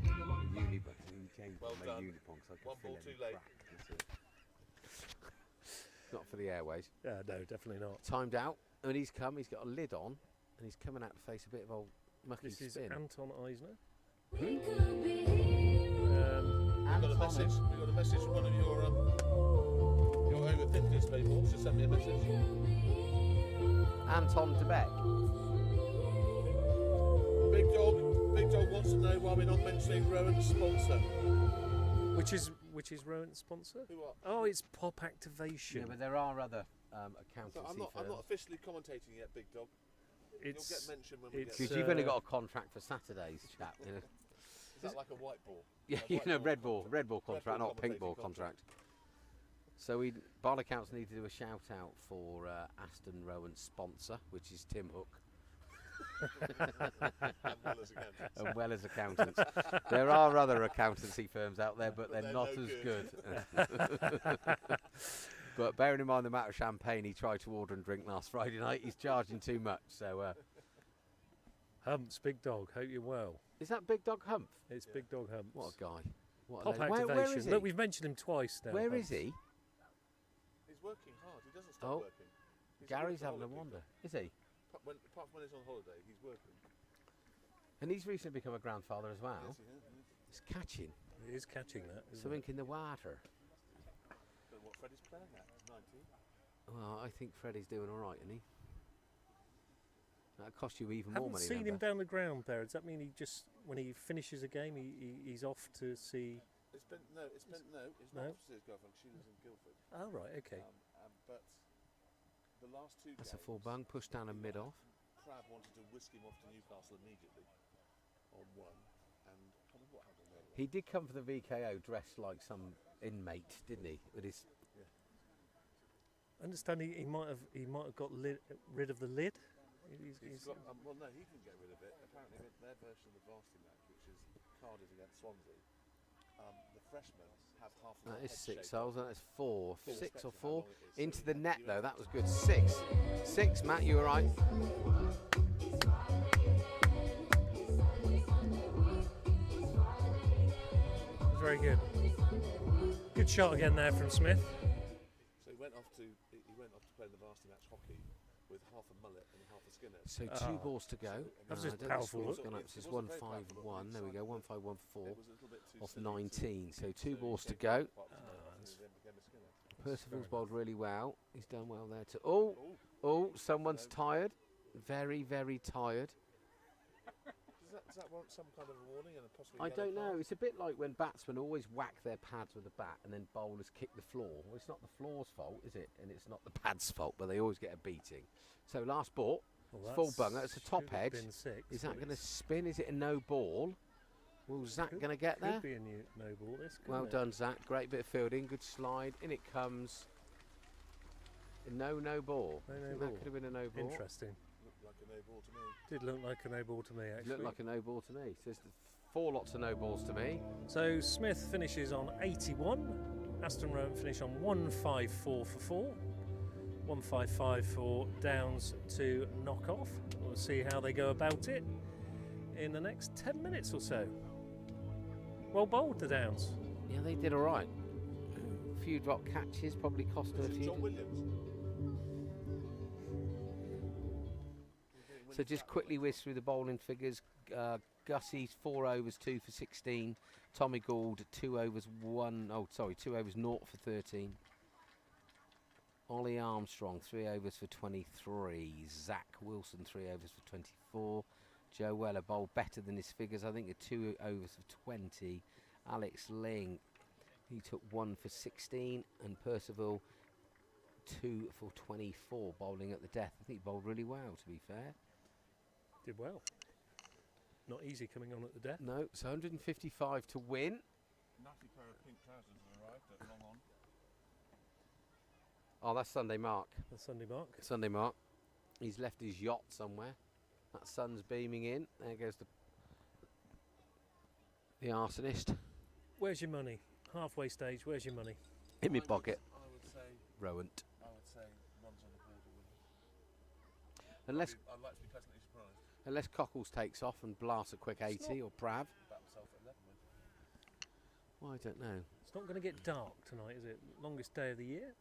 Unibond. James Well Bond done. made Unibond, so I can One fill ball any too late. crack, that's it. Not for the airways. Yeah, no, definitely not. Timed out, and he's come. He's got a lid on, and he's coming out to face a bit of old mucky This is spin. Anton Eisner. We've got a message. We've got a message from one of your over 50s people. Just sent me a message. Anton de Beek. Big Dog wants to know why we're not mentioning Rowant's sponsor. Which is Rowant's sponsor? Who are? Oh, it's Pop Activation. Yeah, but there are other accountancy So I'm not firms. officially commentating yet, Big Dog. You'll get mentioned when we get Because there. you've only got a contract for Saturdays, chap. You know. Is that like a white ball? Yeah, A you white know, ball red ball contract, not pink commentating ball contract. So Bar Accounts need to do a shout out for Aston Rowant's sponsor, which is Tim Hook. As well As well as as accountants. accountants. There are other accountancy firms out there, but they're they're not no as good. good. But bearing in mind the amount of champagne he tried to order and drink last Friday night, he's charging too much. So Humps, Big Dog. Hope you're well. is that Big Dog Humph? It's Big Dog Humps. What a guy! What a Pop legend. Activation. Where is he? Look, we've mentioned him twice now. Where Humps. is he? He's working hard. He doesn't stop Oh, working. He's Gary's working having a holiday. wander. Is he? Apart from when he's on holiday, he's working. And he's recently become a grandfather as well. Yes, he has. He's catching He is catching that. isn't something he? in the water. But what Freddie's playing at 19. Well, I think Freddie's doing all right, isn't he? That'll cost you even more Haven't money. seen than him down the ground there. Does that mean he just, when he finishes a game, he's off to see? It's not No? opposite his girlfriend. She lives in Guildford. Oh right, okay. But the last 2 That's a games, full bung, push down and mid off. Prav wanted to whisk him off to Newcastle immediately on 1, and I can't remember what happened there. He did come for the VKO dressed like some inmate, didn't he? With his Understand he might have got rid of the lid. He's got, well, no, he can get rid of it. Apparently, their version of the Varsity match, which is Cardiff against Swansea, the freshmen have half of that their is head 6 shaved off. holes, and that's 4, Full 6 respect or for how 4 long it is. into So the you net don't- though. That was good. 6, Matt. You were right. Very good. Good shot again there from Smith. So he went off to play in the Varsity match hockey with half a mullet and half a skinner. So 2 balls to go. That's I just don't know, powerful score's look. gone up. It It's wasn't very powerful, 1-5-1. but There we go. 1-5-1-4 It was a little bit too off silly 19. So 2 he balls to gave go. up quite and then became a skinner. Percival's bowled really well. He's done well there too. Oh, someone's tired. Very, very tired. Does that warrant some kind of a warning and a possibly I yellow don't know. card? It's a bit like when batsmen always whack their pads with a bat and then bowlers kick the floor. Well, it's not the floor's fault, is it? And it's not the pad's fault, but they always get a beating. So last ball, Well, full bung. That's a top should have edge. been 6, Is that but going to it's- spin? Is it a no ball? Well, Zach Could- going to get there? Could be a no ball. This. Well couldn't it? done, Zach. Great bit of fielding. Good slide. In it comes. No ball. No I think ball. that could have been a no ball. Interesting. Looked like a no ball to me. Did look like a no ball to me It actually. looked like a no ball to me. So there's 4 lots of no balls to me. So Smith finishes on 81. Aston Rowant finish on 154 for 4. 155 for Downs to knock off. We'll see how they go about it in the next 10 minutes or so. Well bowled, the Downs. Yeah, they did all right. A few drop catches probably cost them a few. John Williams. So just quickly whiz through the bowling figures. Gussie's 4 overs, 2 for 16. Tommy Gould 2 overs, 2 overs, 0 for 13. Ollie Armstrong 3 overs for 23. Zach Wilson 3 overs for 24. Joe Weller bowled better than his figures. I think 2 overs for 20. Alex Ling, he took 1 for 16, and Percival 2 for 24, bowling at the death. I think he bowled really well, to be fair. Did well. Not easy coming on at the death. No, it's 155 to win. Nasty pair of pink trousers has arrived at long on. Oh, that's Sunday Mark. The Sunday Mark. Sunday Mark. He's left his yacht somewhere. That sun's beaming in. There goes the arsonist. Where's your money? Halfway stage, where's your money? In my pocket. I would say Rowant. runs on the border winners. Unless I'd like to be pleasantly surprised. unless Cockles takes off and blasts a quick 80 or Prav. Bat myself at 11 win. Well, I don't know. It's not going to get dark tonight, is it? Longest day of the year?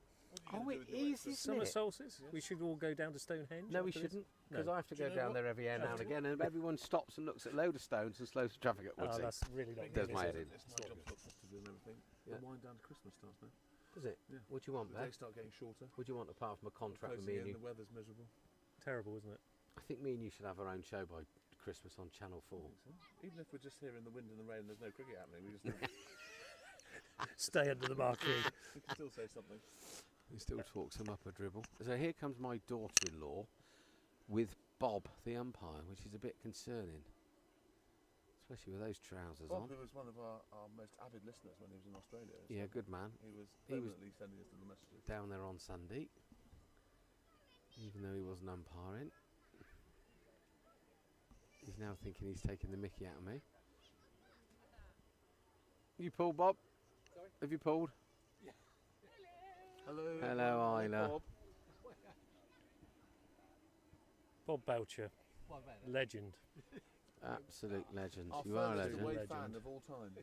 Oh, it is, isn't Summer it? solstice? We should all go down to Stonehenge? No, we after this? shouldn't, because No. I have to Do you go know down what? there every year now and again, and everyone stops and looks at a load of stones and slows the traffic at Oh, Woodsey. that's really not Does good, my is head it? in. It's my job to do and everything. Yeah. The wind down to Christmas starts now. Does it? Yeah. What do you want, The Bev? days start getting shorter. What do you want apart from a contract with Closing me and in, you? the weather's miserable. Terrible, isn't it? I think me and you should have our own show by Christmas on Channel 4. Even if we're just here in the wind and the rain and there's no cricket happening, we just Stay under the marquee. we can still say something. He still talks him up a dribble. So here comes my daughter-in-law with Bob, the umpire, which is a bit concerning. Especially with those trousers Bob, on. who was one of our most avid listeners when he was in Australia. Yeah, good man. He was He was- permanently sending us little messages. Down there on Sunday. Even though he wasn't umpiring. He's now thinking he's taking the mickey out of me. You pulled, Bob? Sorry? Have you pulled? Hello. Hello, Isla. Bob. Bob Boucher, What about it? legend. Absolute legend. Our You are a furthest legend. away Legend. fan of all time.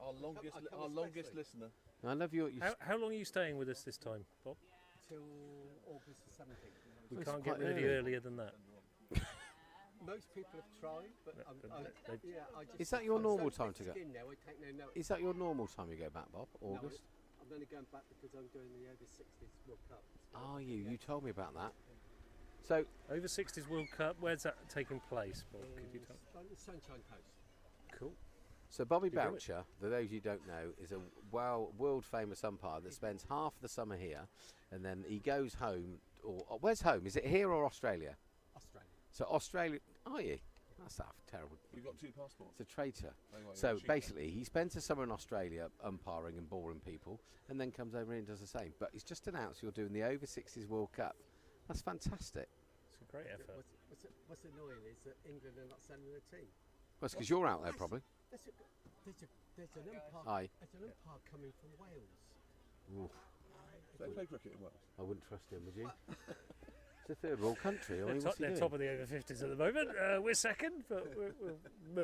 Our longest, I come our longest especially. listener. I love you. How long are you staying with us this time, Bob? Till August the 17th. We That's can't get quite rid of you early. earlier than that. Most people have tried, but No, I just Is that your I'm normal so time to thick go? skin now, I take no notice. Is that your normal time you go back, Bob? No, August? I'm only going back because I'm doing the over 60s World Cup. Are you? You told me about that. So, Over 60s World Cup, where's that taking place, Bob? Could you tell? On the Sunshine Coast. Cool. so Bobby You do it. Boucher, for those you don't know, is a world famous umpire that spends half the summer here, and then he goes home. Or where's home? Is it here or Australia? Australia. So Australia. Are you? That's terrible. You've got 2 passports. It's a traitor. Anyway, So you're cheap. basically, he spends the summer in Australia umpiring and boring people, and then comes over here and does the same. But he's just announced you're doing the over 60s World Cup. That's fantastic. It's a great effort. What's annoying is that England are not sending a team. Well, it's because you're out there, probably. There's an umpire. Aye. There's an umpire coming from Wales. Oof, Do they play cricket in Wales? I wouldn't trust him, would you? It's a third world country. I mean, what's he They're doing? top of the over 50s at the moment. We're second, but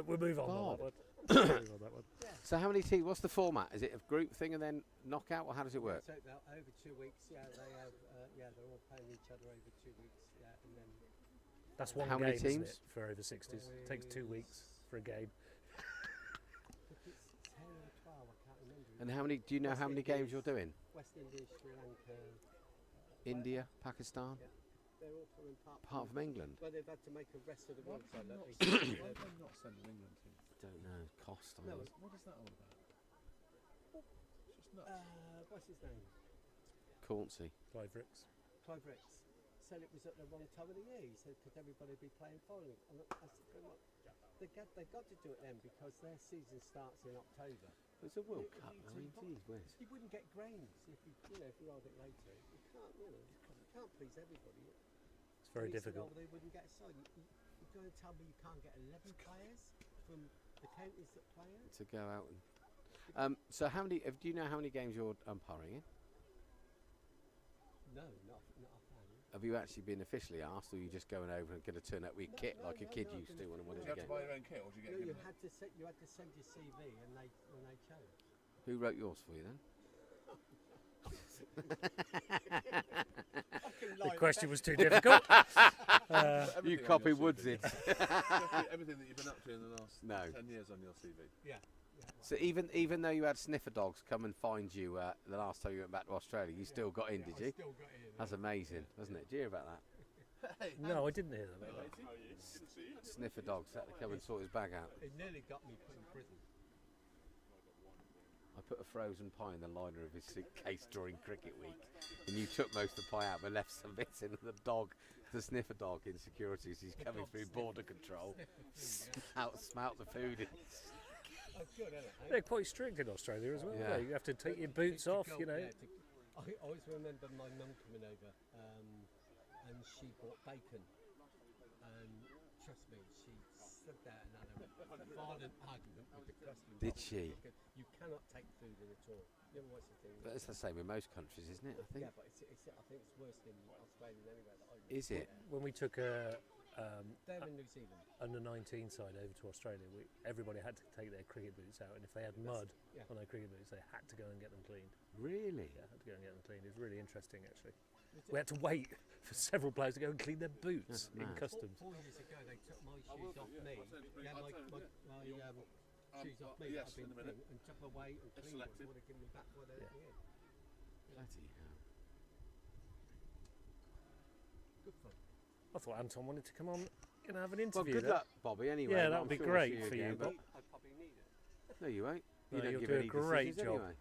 we'll move on Bob. on that one. We'll move on that one. So how many teams? What's the format? Is it a group thing and then knockout, or how does it work? So about over 2 weeks, they have, they're all playing each other over 2 weeks, and then That's one How game, many isn't teams? it, for over 60s? It takes 2 weeks for a game. I think it's 10 or 12, I can't remember. And how many? Do you know how many games you're doing? West Indies, Sri Lanka, India, Pakistan, they're all coming apart from England. Well, they've had to make a rest of the world side. Why Like are they they not sending England team? Don't know. Cost. I No, think. What is that all about? It's just nuts. what's his name? Cauncy. Clive Ricks. Clive Ricks said it was at the wrong time of the year. He said because everybody would be playing following. And I said, well, look, they got to do it then because their season starts in October. It's a World You- Cup. you- I mean, you- geez whiz. You wouldn't get grains if you if you rolled it later. You can't, you can't please everybody. It's very And he said, difficult. oh, they wouldn't get a side. You're going to tell me you can't get 11 players from the counties that play it? To go out and. So how many? Do you know how many games you're umpiring in? No, Have you actually been officially asked, or are you just going over and going to turn up with your kit like a kid used to when I wanted Did you to have to get? buy your own kit, or did you get No, given you it? had to send your CV, and they chose. Who wrote yours for you then? The question was too difficult. You copy Woodsy. Everything that you've been up to in the last 10 years on your CV. Yeah. So even though you had sniffer dogs come and find you the last time you went back to Australia, you still got in, did you? Still got in. That's amazing, wasn't it? Did you hear about that? No, I didn't hear that. Sniffer dogs had to come and sort his bag out. It nearly got me put in prison. I put a frozen pie in the liner of his suitcase during cricket week, and you took most of the pie out but left some bits in. The dog, the sniffer dog in security, as he's coming through border control, smelt the food. Oh, good, isn't it? They're quite strict in Australia as well. Yeah. You have to take your boots off, you know. I always remember my mum coming over, and she bought bacon. And trust me, she stood there and had a violent argument with the customs. Did she? You cannot take food in at all. You know what's the thing? But it's the same in most countries, isn't it? I think. Yeah, but I think it's worse in Australia than anywhere that I know. Is it? When we took They're in New Zealand. under 19 side over to Australia, everybody had to take their cricket boots out, and if they had mud on their cricket boots, they had to go and get them cleaned. Really? Yeah, had to go and get them cleaned. It was really interesting, actually. We had to wait for several players to go and clean their boots in customs. 4 years ago, they took my shoes off me. Yeah, my shoes off me. yes, I've been in a minute. clean, and took them away and cleaned them. Selected. Would have given me back what they had. Bloody hell. Good fun. I thought Anton wanted to come on and have an Well, interview. good luck, Bobby. Anyway, Yeah, that I'm would be sure we'll see great for you, again, Bob. I probably need it. No, you won't. You No, don't you'll give do a any great decisions job. anyway.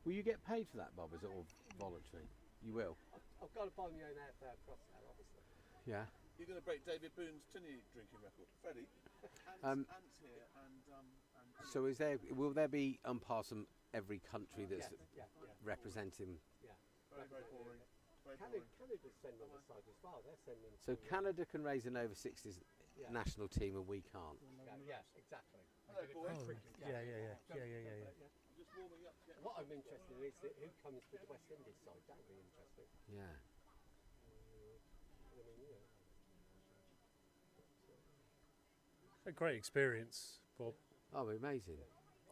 Will you get paid for that, Bob? Is it all voluntary? You will. I've got to buy my own airfare across there, obviously. Yeah. You're going to break David Boone's tinny drinking record. Freddie, Ant's here and So will there be umpires from every country that's Yeah. representing? very, very boring. Very boring. Canada's sending on the side as well. They're sending. So Canada can raise an over 60s national team and we can't. Yeah, exactly. Hello, boys. Yeah. Just warming up to get What I'm interested in is that who comes to the West Indies side. That would be interesting. Yeah. I mean, you know. A great experience, Bob. Oh, amazing.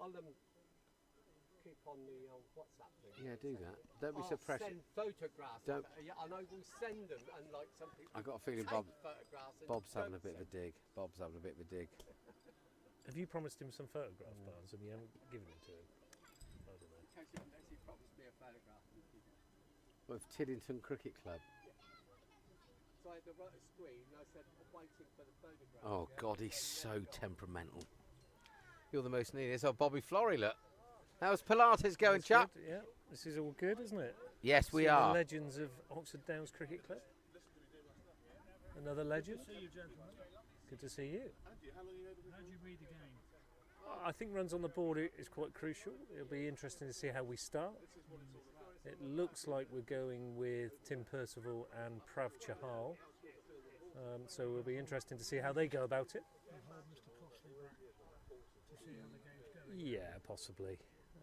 I'll keep on the WhatsApp thing. Yeah, do that. Don't be so precious. Send photographs. Don't- Yeah, and I will send them. And like some people, I got a feeling take photographs. And Bob's having a don't bit of a send. dig. Bob's having a bit of a dig. Have you promised him some photographs, Barnes, and you haven't given them to him? I don't know. Actually, promised me a photograph. With Tiddington Cricket Club. So I had to write a screen. And I said, I'm waiting for the photograph. Oh God, he's so temperamental. You're the most needed. Oh, Bobby Flory, look. How's Pilates going, That's chap? good, yeah, this is all good, isn't it? Yes, we See are. The legends of Oxford Downs Cricket Club. Another legend. Good to see you, gentlemen. Good to see you. Andy, how long are you over How do you read the game? I think runs on the board is quite crucial. It'll be interesting to see how we start. It looks like we're going with Tim Percival and Prav Chahal. So it'll be interesting to see how they go about it. You'll hold Mr. Costley back to see how the game's going. Yeah, possibly.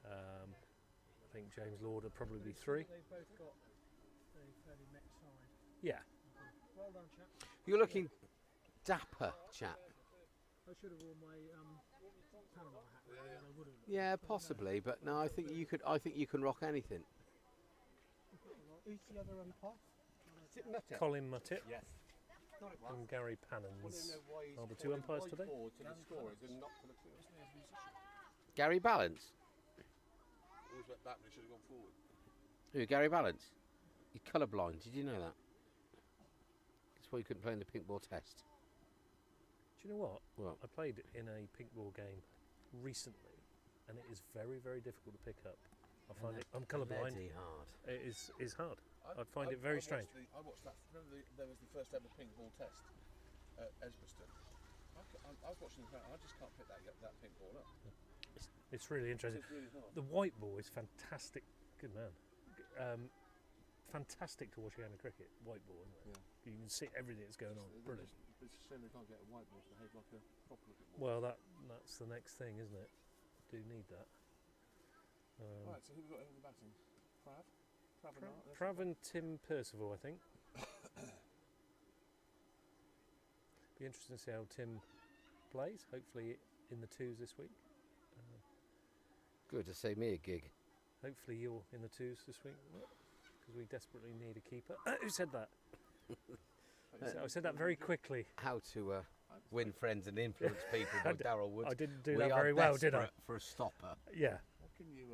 I think James Lord will probably be three. They've both got a fairly mixed side. Yeah. Well done, chap. You're looking dapper, chap. I should have worn my Panama hat. I would have. Yeah, possibly, but no, I think you could. I think you can rock anything. Who's the other umpire? Is it Mutter? Colin Muttit Yes. Not it was. and Gary I want Pannons to know why he's are the two calling umpires white today. ball to the scorers and not to the field. Gary Balance. Always went back when he should have gone forward. Who? Gary Balance. He's colourblind. Did you know that? That's why you couldn't play in the pink ball test. Do you know what? What? I played in a pink ball game recently, and it is very, very difficult to pick up. I find it. I'm colourblind. Bloody hard. It is hard. I find it very strange. I watched that. Remember, there was the first ever pink ball test at Edgbaston. I was watching the. I just can't pick that pink ball up. It's really interesting. It's really hard. The white ball is fantastic. Good man. Fantastic to watch a game of cricket. White ball, isn't it? Yeah. You can see everything that's going on. Brilliant. It's a shame they can't get a white ball to behave like a proper looking ball. Well, that's the next thing, isn't it? Do need that. Right, so who have we got in the batting? Prav? Prav and Tim Percival, I think. Be interesting to see how Tim plays. Hopefully in the twos this week. Good to save me a gig. Hopefully you're in the twos this week, because we desperately need a keeper. Who said that? I said that very quickly. How to win friends and influence people by Darryl Woods. I didn't do that very well, did I? For a stopper. Yeah. Can you,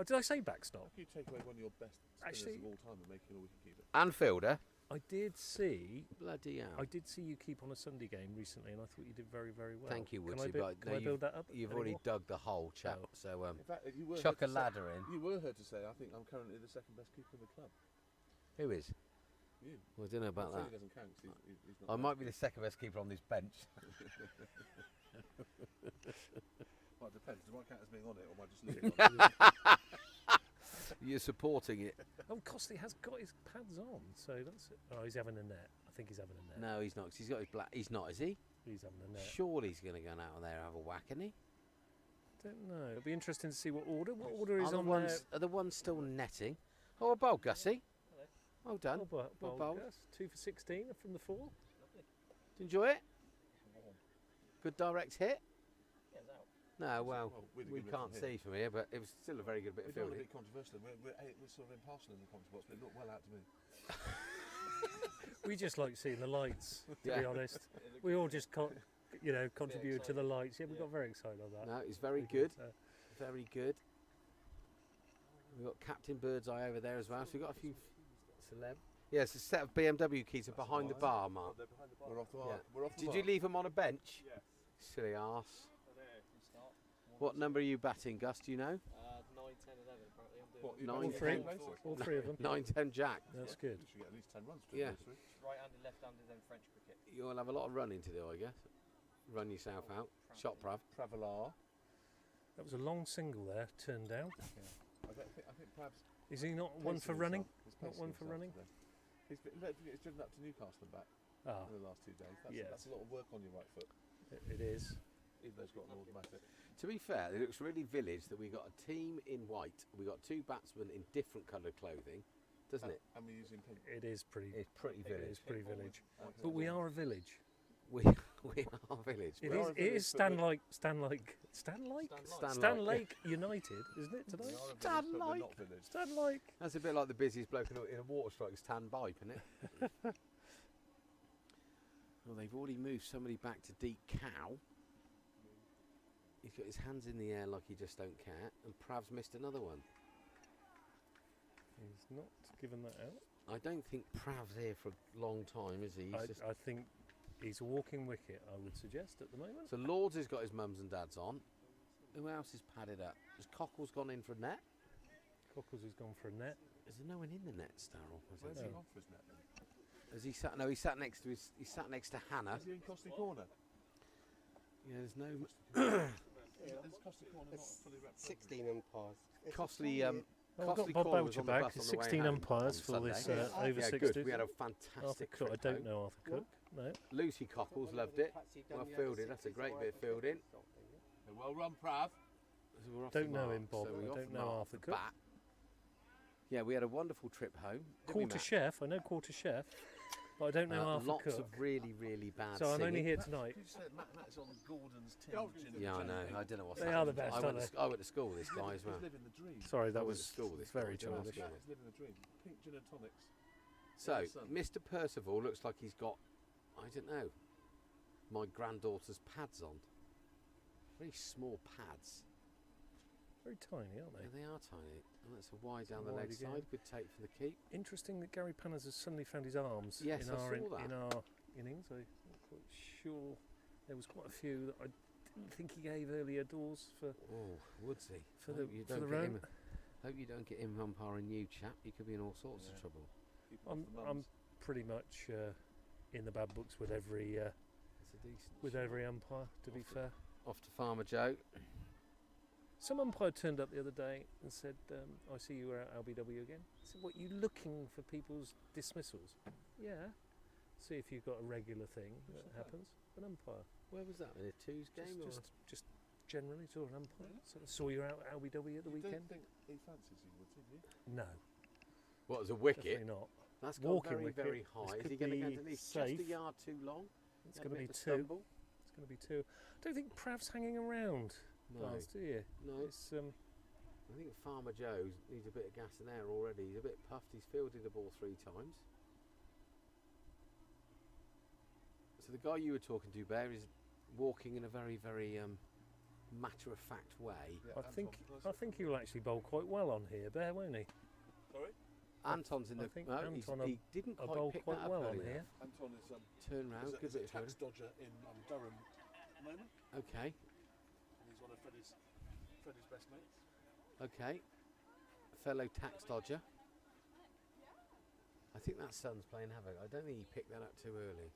Did I say backstop? How can you take away one of your best spinners of all time and make it a wicket-keeper? And fielder. I did see. Bloody hell. I did see you keep on a Sunday game recently, and I thought you did very, very well. Thank you, Can Woodsy. Can I build that up? You've already dug the hole, chap. Oh. So In fact, you were chuck a heard to say- ladder in. You were heard to say, I think I'm currently the second best keeper in the club. Who is? You. Well, I don't know about Well, that. He doesn't count 'cause he's not I there. might be the second best keeper on this bench. Well, it depends. Do I count as being on it, or am I just leaving it? You're supporting it. Oh, Costley has got his pads on, so that's it. Oh, he's having a net. I think he's having a net. No, he's not. 'Cause he's got his black. He's not, is he? He's having a net. Surely he's going to go out there and have a whack, isn't he? Don't know. It'll be interesting to see what order. What order is Are the on ones, there? are the ones still netting? Oh, a bowl, Gussie. Well done. Well Well bowled, bowled. Gus. 2 for 16 from the 4. Did you enjoy it? Good direct hit? No, well, really we good can't from here. see from here, but it was still a very good bit We're of not a fielding. bit controversial. We're sort of impartial in the comments box, but it looked well out to me. We just like seeing the lights, to be Yeah. honest. We all just contributed to the lights. Yeah, we got very excited on that. No, it's very good. Very good. We've got Captain Birdseye over there as well, so we've got a few celeb. Yeah, it's a set of BMW keys are behind the bar, Mark. We're off the mark. Yeah. We're off the Did mark. you leave them on a bench? Yes. Silly arse. What number are you batting, Gus? Do you know? 9, 10, 11 apparently. I'm doing What, you Nine, batting all three. for places? All 3 of them. 9, 10 Jack. That's good. You should get at least 10 runs. Yeah. right-handed, left-handed, then French cricket. You'll have a lot of running to do, I guess. Run yourself out. Shot Prav. Traveller. That was a long single there, turned down. I think perhaps. Is he not one for running? Not one for running? He's driven up to Newcastle and back Ah, in the last 2 days. Yes. That's a lot of work on your right foot, it is. even though it's got an automatic. To be fair, it looks really village that we got a team in white. We got 2 batsmen in different coloured clothing, doesn't it? And we're using pink. It is pretty. It's pretty It village. is pretty village. Okay. But we are a village. We are village. It We are is. a It village, is but Stanlake Stan United, isn't it tonight? We are a village, Stan but we're like. not village. Stanlake. That's a bit like the busiest bloke in a water strike is Tan Bipe, isn't it? Well, they've already moved somebody back to deep cow. He's got his hands in the air like he just don't care, and Prav's missed another one. He's not given that out. I don't think Prav's here for a long time, is he? He's just I think he's a walking wicket, I would suggest, at the moment. So Lords has got his mums and dads on. Who else is padded up? Has Cockles gone in for a net? Cockles has gone for a net. Is there no one in the net, Starrell? Where's No. he gone for his net then? Has he sat? No, he sat next to his. He sat next to Hannah. Is he in Costley Corner? Yeah, there's no Is Costley Corner not fully represented? 16 umpires. Costly. Oh, we've Costly got Bob Corner was Boucher on the back. bus There's on the way 16 home umpires on for this Sunday. over Yeah, 60s. good. We had a Arthur fantastic Cook. I trip don't home. know Arthur Cook. No. Lucy Cockles loved it. Well fielded. That's a great bit of fielding. Well run, Prav. So we're off Don't the know mark. him, Bob. So we're I off don't the know mark Arthur for Cook. bat. Yeah, we had a wonderful trip home. didn't we, Quarter Matt? Chef. I know Quarter Chef, but I don't know Arthur Lots Cook. of really, really bad So I'm only singing. here tonight. You said Matt's on Gordon's team. Yeah, I know. I don't know what's They happening. are the best, I aren't went, they? to, I went to school with this guy as well. He's living the dream. Sorry, I that went was to school with this very guy, don't I? childish. He's living the dream. Pink gin and tonics. So, Yes, son. Mr. Percival looks like he's got, I don't know, my granddaughter's pads on. Very small pads. Very tiny, aren't Yeah, they? they are tiny. And that's a wide down the Wide leg again. side. Good take for the keep. Interesting that Gary Panners has suddenly found his arms Yes, in, I our, saw that. in our innings. I'm not quite sure. There was quite a few that I didn't think he gave earlier doors for Oh, Woodsy. For Hope the- you for don't the get round. him. Hope you don't get him umpiring you, chap. You could be in all sorts of Yeah. trouble. Keep him off the I'm mums. pretty much in the bad books with every It's a decent. with every umpire. To be Off the- fair, Off to Farmer Joe. some umpire turned up the other day and said, "I see you were at LBW again." I said, "What, you looking for people's dismissals?" Yeah. See if you've got a regular thing that happens. An umpire. Where was that? In a twos game? or? Just generally saw an umpire. So I saw you out at LBW at the You weekend. don't think he fancies you, would he? No. What, as a wicket? Definitely not. That's gone Walking very, wicket. very This high. Is could he going to be get underneath? Just safe. a yard too long? It's Had a going to bit be of a 2. stumble? It's going to be 2. I don't think Prav's hanging around, No. Lars, do you? No. It's, I think Farmer Joe needs a bit of gas and air already. He's a bit puffed. He's fielded the ball 3 times. So the guy you were talking to, Bear, is walking in a very, very matter-of-fact way. Yeah, I think he'll actually bowl quite well on here, Bear, won't he? Sorry? Anton's in I the... think No, Anton he didn't will quite bowl pick quite that up well on early here. enough. Anton is Turn round, is good a bit of tax fielding. dodger in Durham at the moment. Okay, And he's one of Freddie's best mates. okay. Fellow tax dodger. I think that son's playing havoc. I don't think he picked that up too early.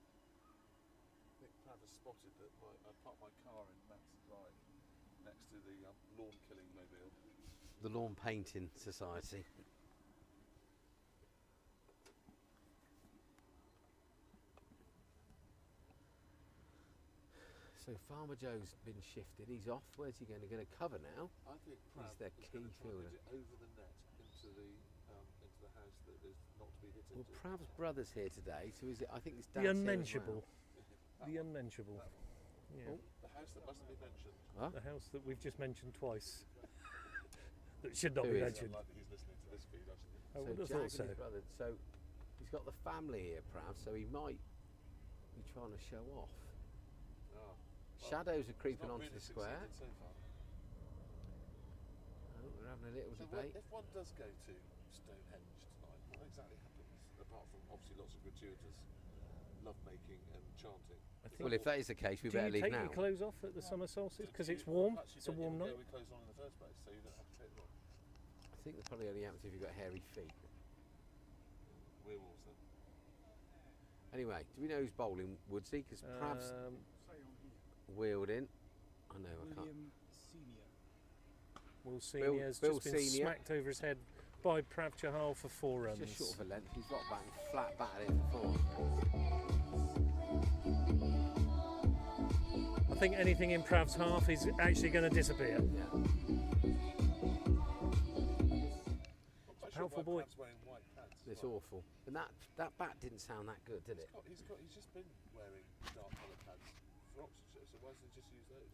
I think Prav has spotted that I parked my car in Matt's Drive next to the lawn killing mobile. The Lawn Painting Society. So Farmer Joe's been shifted. He's off. Where's he going to get a cover now? I think Prav He's their is key going to try and fielder. hit it over the net into the house that is not to be hit Well, into. Prav's brother's here today, so is it? I think it's The Dad's unmentionable. That The one. unmentionable. Yeah. Oh. The house that mustn't be mentioned. Huh? The house that we've just mentioned twice. That should not Who be is? mentioned. Unlikely he's listening to this feed, actually. I would have Jack thought and so. his brother. So he's got the family here, Prav. So he might be trying to show off. Oh. Shadows are He's creeping not onto really the square. succeeded so far. Oh, we're having a little So debate. if one does go to Stonehenge tonight, what exactly happens? Apart from obviously lots of gratuitous lovemaking and chanting. I think- Well, if that is the case, we Do better you leave take now. your clothes off at the summer solstice? Because Do it's you- warm. actually It's a don't warm even night. go with clothes on in the first place, so you don't have to take them off. I think that probably only happens if you've got hairy feet. Werewolves then. Anyway, do we know who's bowling, Woodsy? Because Prav's Say on here. wheeled in. I know, I can't. William Senior. Will Senior's Bill just been Senior. smacked over his head by Prav Chahal for 4 runs. Just short of a length. He's rock back and flat batted it for 4. I think anything in Prav's half is actually going to disappear. Yeah. Powerful boy. Prav's wearing white pads. It's Right. awful. And that bat didn't sound that good, did it? He's just been wearing dark coloured pads for Oxfordshire, so why doesn't he just use those?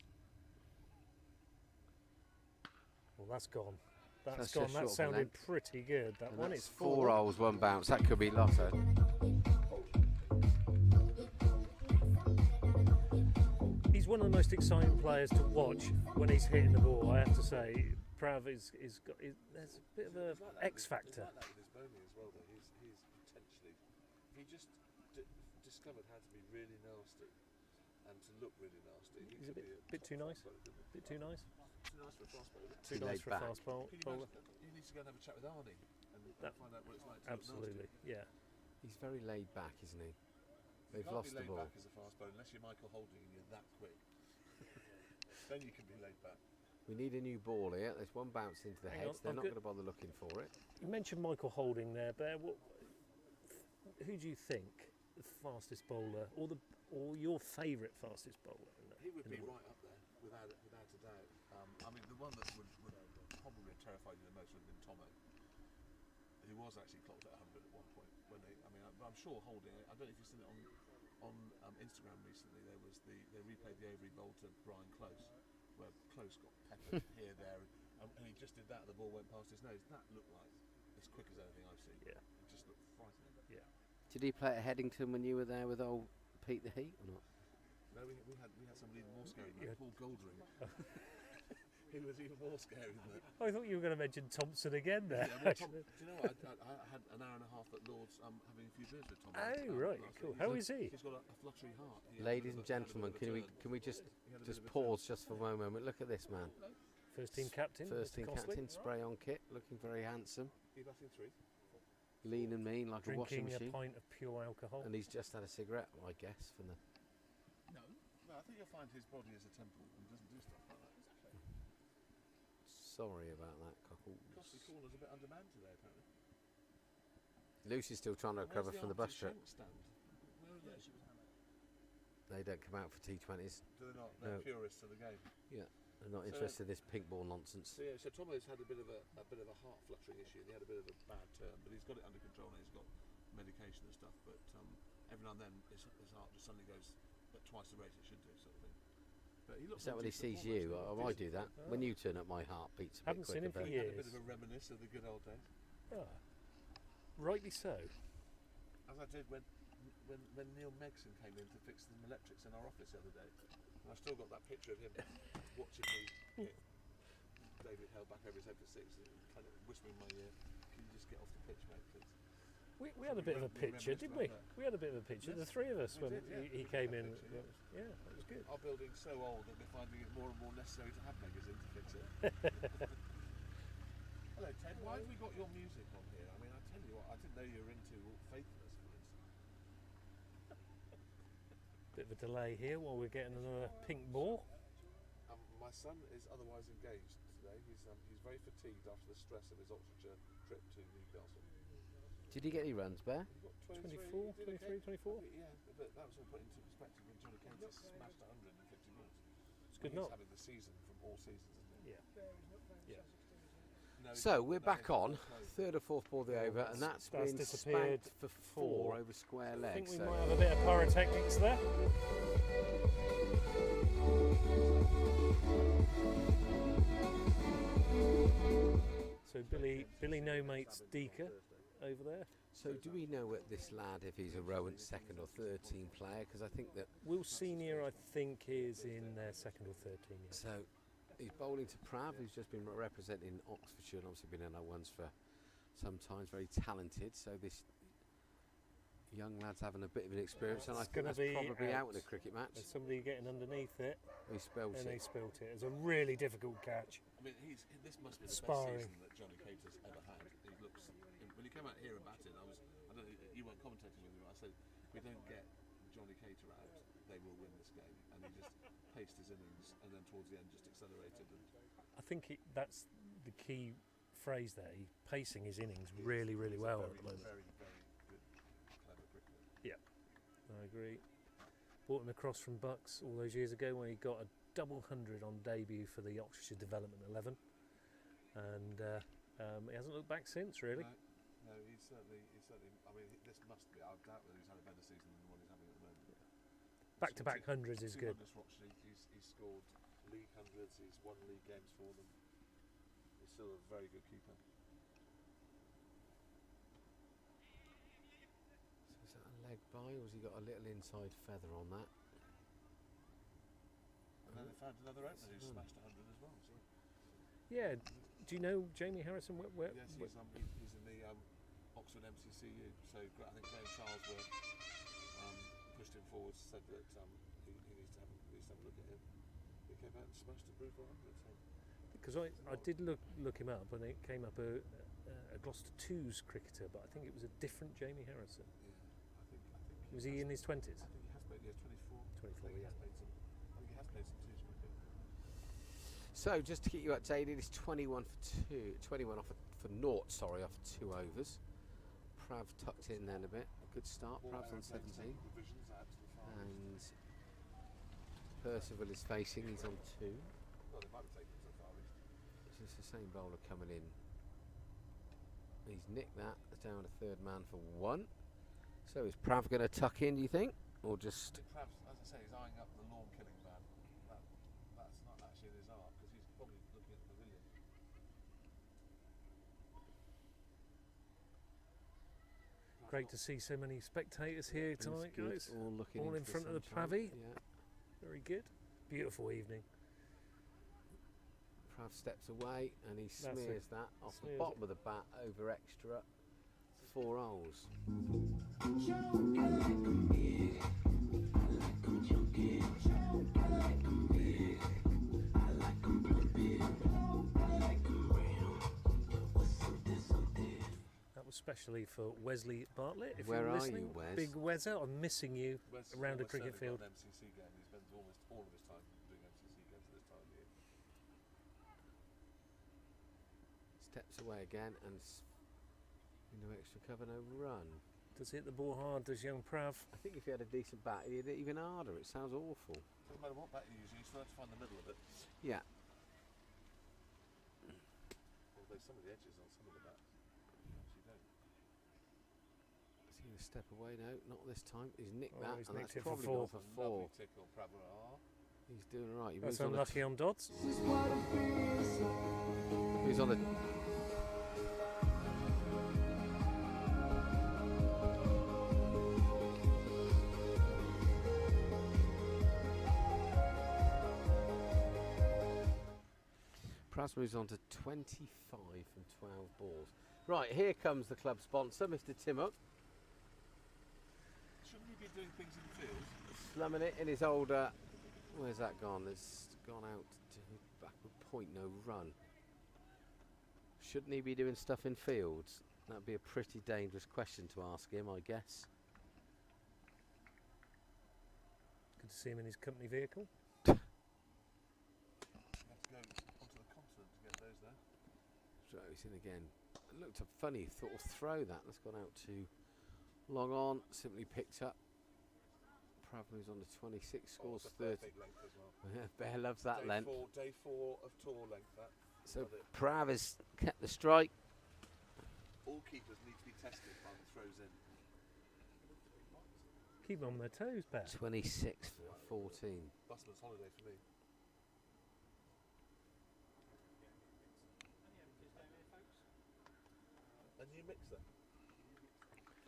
Well, that's gone. That's That's gone. just That short of a sounded length. pretty good. That And one that's is 4 holes, 1 bounce. That could be lotto. He's one of the most exciting players to watch when he's hitting the ball. I have to say, Prav is got. There's a bit of a He's like that X with- factor. He's like that with his bowling as well, though. He's potentially, if he just discovered how to be really nasty and to look really nasty, he He's a could bit be bit too nice. fast bowler, couldn't he? Bit too nice. Too nice for a fast bowler. Too Too nice laid for a back. fast bowler. Can you imagine, you need to go and have a chat with Arnie and find out what it's like to Absolutely. look nasty. Yeah. He's very laid back, isn't he? You They've can't lost be the laid ball. back as a fast bowler unless you're Michael Holding and you're that quick. Then you can be laid back. We need a new ball here. There's 1 bounce into the Hang heads. on, They're I've not got- going to bother looking for it. You mentioned Michael Holding there, Bear. Who do you think the fastest bowler, or your favourite fastest bowler? He would in be the world? right up there, without a doubt. I mean, the one that would probably have terrified you the most would have been Tomo, who was actually clocked at 100 at one point. I'm sure Holding. I don't know if you've seen it on Instagram recently. They replayed the over he bowled to Brian Close, where Close got peppered here, there, and he just did that. The ball went past his nose. That looked like as quick as anything I've seen. Yeah. It just looked frightening. Yeah. Did he play at Headington when you were there with old Pete the Heat or not? No, we had somebody even more scary than Yeah. that, Paul Goldring. He was even more scary than that. I thought you were going to mention Thompson again there. Yeah, well, Tom, do you know what? I had an hour and a half at Lord's having a few beers with Tom. Oh, right, last cool. week. How is he? He's got a fluttery heart. He had a Ladies bit and of a- had a bit gentlemen, of a can we turn. just He had a bit of a pause just for one moment? Look at this man. First team captain. First Mr. team Costley. captain, spray on kit, looking very handsome, turn. He batting 3. lean and mean like a washing Drinking a machine. pint of pure alcohol. And he's just had a cigarette, I guess, from the. No, I think you'll find his body is a temple and doesn't do stuff like that. Sorry about that, Cockle. Costley Corner's a bit undermanned today, apparently. Lucy's still trying to recover from the bus trip. Stand? Where are they? They don't come out for T20s. Do they not? They're No. purists of the game. Yeah. They're not So, interested in this pink ball nonsense. So yeah, so Tomo's had a bit of a heart fluttering issue. He had a bit of a bad term, but he's got it under control now. He's got medication and stuff. But every now and then his heart just suddenly goes at twice the rate it should do, sort of thing. But he looks Is that when he decent sees form, you? actually. I do that. When you turn up, my heart beats a bit Haven't seen him quicker. for but- He had a years. bit of a reminisce of the good old days, Ah, rightly so. as I did when Neil Megson came in to fix the electrics in our office the other day. And I've still got that picture of him watching me hit David held back over his head for six and kind of whispering in my ear, "Can you just get off the pitch, mate, please?" We had a bit of a picture, didn't we? We had a bit of a picture, the three of us, We when did, yeah. he came in. Picture, yeah. Yeah, that was good. Our building's so old that we're finding it more and more necessary to have Megazin to fix it. Hello, Ted. Why have we got your music on here? I mean, I tell you what, I didn't know you were into Faithless, for instance. Bit of a delay here while we're getting another pink ball. My son is otherwise engaged today. He's very fatigued after the stress of his Oxfordshire trip to Newcastle. Did he get any runs, Bear? He got 24, 23, 24? Yeah, but that was all put into perspective when Johnny Cates smashed 150 minutes. It's good He's not. having the season from all seasons, isn't he? Yeah. Yeah. No, So we're no, back he's on, not close. third or fourth ball of the over, and that's been disappeared spanked for four. 4 over square I think legs. we So might have a bit of pyrotechnics there. So Billy No Mate's Deeker over there. So do we know at this lad if he's a Rowant second or third team player? Because I think that Will Senior, I think, is in their second or third team. Yeah. so he's bowling to Prav, who's just been representing Oxfordshire and obviously been in our ones for some time. Very talented. So this young lad's having a bit of an experience, and I It's think gonna that's be probably out out. in a cricket match. There's somebody getting underneath it, He spelled and they it. spilt it. It was a really difficult catch. I mean, this must be the Sparring. best season that Johnny Cates has ever had. He looks, when he came out here and batted, I don't know, you weren't commentating with me, but I said, if we don't get Johnny Cater out, they will win this game. And he just paced his innings, and then towards the end just accelerated. And I think that's the key phrase there. He's pacing his innings really, really he's a well very, at the moment. Very, very good, clever cricketer. I agree. Brought him across from Bucks all those years ago when he got a double 100 on debut for the Oxfordshire Development 11, and he hasn't looked back since, really. No, he's certainly. I mean, this must be. I doubt that he's had a better season than the one he's having at the moment. Back-to-back hundreds is good. 200s for Oxford. He's scored league hundreds. He's won league games for them. He's still a very good keeper. So is that a leg by, or has he got a little inside feather on that? And then they found another opener who Hmm. smashed 100 as well. So. Yeah. Do you know Jamie Harrison? Where, Yes, he's in the Oxford MCCU. So I think Graham Charlesworth pushed him forward, said that he needs to have a look at him. He came out and smashed a brutal 100. So. because I did look him up, and it came up a Gloucester 2's cricketer, but I think it was a different Jamie Harrison. Yeah, I think. Was he in his 20s? I think he has played. Yeah, 24. 24, I think yeah. I think he has played some twos cricket. So just to keep you updated, it's 21 off for naught. Sorry, off 2 overs. Prav tucked in then a bit. Good start. Prav's on 17, Divisions are absolutely fine. and Percival is facing. He's on 2. Well, they might be taking it so far. It's just the same bowler coming in. He's nicked that. Down to third man for 1. So is Prav going to tuck in, do you think? Or just... Perhaps, as I say, he's eyeing up the lawn killing ban. That's not actually in his art because he's probably looking at the pavilion. Great to see so many spectators here It's tonight, good, guys. All looking All into in front of the sunshine. Pravy. Yeah. Very good. Beautiful evening. Prav steps away and he That's it. smears that off the Smears bottom it. of the bat over extra 4 holes. That was specially for Wesley Bartlett. If Where you're are listening, you, Wes? Big Wezza, I'm missing you Wes around a almost cricket certainly field. got an MCC game. He spends almost all of his time doing MCC games at this time of year. Steps away again and into extra cover, no run. Does hit the ball hard, does young Prav? I think if he had a decent bat, he'd hit it even harder. It sounds awful. Doesn't matter what bat you use, you still have to find the middle of it. Yeah. some of the edges on some of the bats. Actually don't. Is he going to step away? No, not this time. He's nicked Oh, that, he's and nicked that's it for probably four. gone for 4. Lovely tickle, Pravara. He's doing all right. He That's moves on unlucky on Dodds. He's on the. Pras moves on to 25 from 12 balls. Right, here comes the club sponsor, Mr. Timmock, Shouldn't he be doing things in the field? slumming it in his old. Where's that gone? It's gone out to backward point, no run. Shouldn't he be doing stuff in fields? That'd be a pretty dangerous question to ask him, I guess. Good to see him in his company vehicle. You have to go onto the continent to get those there. So he's in again. It looked a funny sort of throw that. That's gone out to long on. Simply picked up. Prav moves on to 26. Scores it's a 30. perfect length as well. Bear loves that day length. Day four of tour length. That. So Love it. Prav has kept the strike. All keepers need to be tested by the throws in. Keep them on their toes, Bear. 26 for 14. Busman's holiday for me. A new mixer.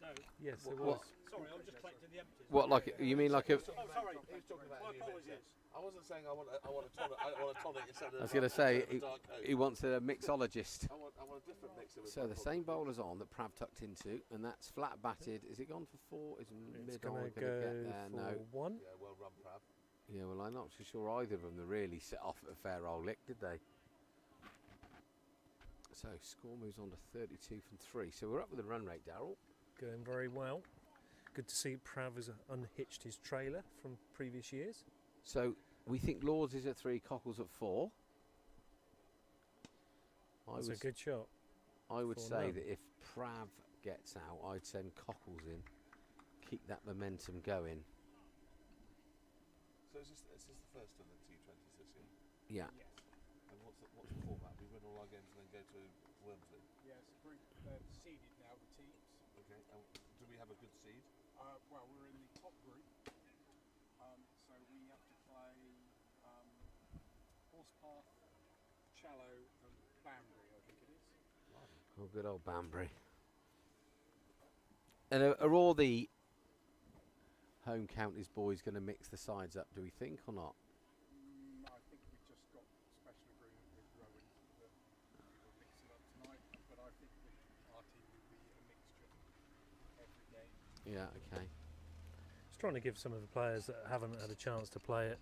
No. Yes, there What? was. Sorry, I was just collecting the empties. What, like, you mean like a... Oh, sorry. He was talking about My a new mixer. apologies. I wasn't saying I want a tonic. I want a tonic instead of. I was going to say, instead of a dark Coke. he wants a mixologist. I want a different mixer. With So my the same product. bowler's on that Prav tucked into, and that's flat batted. Is it gone for 4? Is It's mid-on going to going to go get there? for No. 1. Yeah, well run, Prav. Yeah, well, I'm not so sure either of them that really set off at a fair old lick, did they? So score moves on to 32 from 3. So we're up with the run rate, Darryl. Going very well. Good to see Prav has unhitched his trailer from previous years. So we think Lords is at 3, Cockles at 4. That's a good shot. I would 4 say none. that if Prav gets out, I'd send Cockles in, keep that momentum going. So is this the first of the T20s this year? Yeah. Yes. And what's the format? We win all our games and then go to Wormsley. Yes, they're seeded now, the teams. Okay. And do we have a good seed? Well, we're in the top group, so we have to play Horsepath, Shallow, and Banbury, I think it is. Oh, good old Banbury. And are all the home counties boys going to mix the sides up, do we think, or not? I think we've just got special agreement with Rowant that we'll mix it up tonight, but I think that our team will be a mixture every game. Yeah, okay. Just trying to give some of the players that haven't had a chance to play it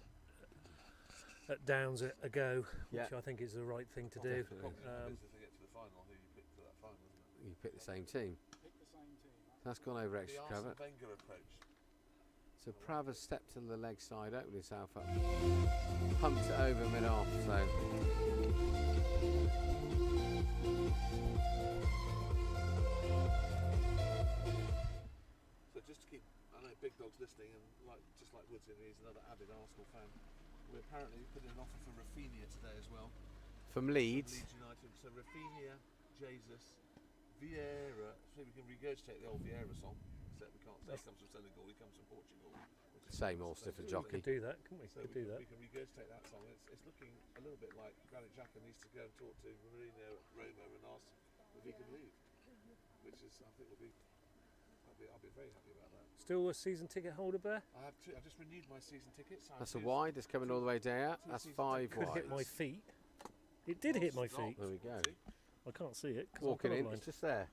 at Downs a go, Yeah. which I think is the right thing to do. Definitely. If they get to the final, who you pick for that final, isn't it? You pick the same team. Pick the same team. That's gone over The extra Arsene cover. Wenger approach. So Prav has stepped to the leg side, opened himself up, pumped it over mid-off, so... So just to keep, I know Big Dog's listening, and just like Woodson, he's another avid Arsenal fan. We apparently put in an offer for Rafinha today as well. From Leeds. Leeds United. So Rafinha, Jesus, Vieira. So we can regurgitate the old Vieira song. Except we can't say he comes from Senegal, he comes from Portugal. Same horse, different We jockey. could do that, couldn't we? So Could do that. we can regurgitate that song. It's looking a little bit like Granit Xhaka needs to go and talk to Mourinho at Roma and ask if he can leave, which is I think will be. I'll be very happy about that. Still a season ticket holder, Bear? I just renewed my season tickets. That's a wide, it's coming all the way down. That's 5 Could wide. hit my feet. It did hit my feet. There we go. I can't see it. 'cause I'm Walking in, colourblind. it's just there.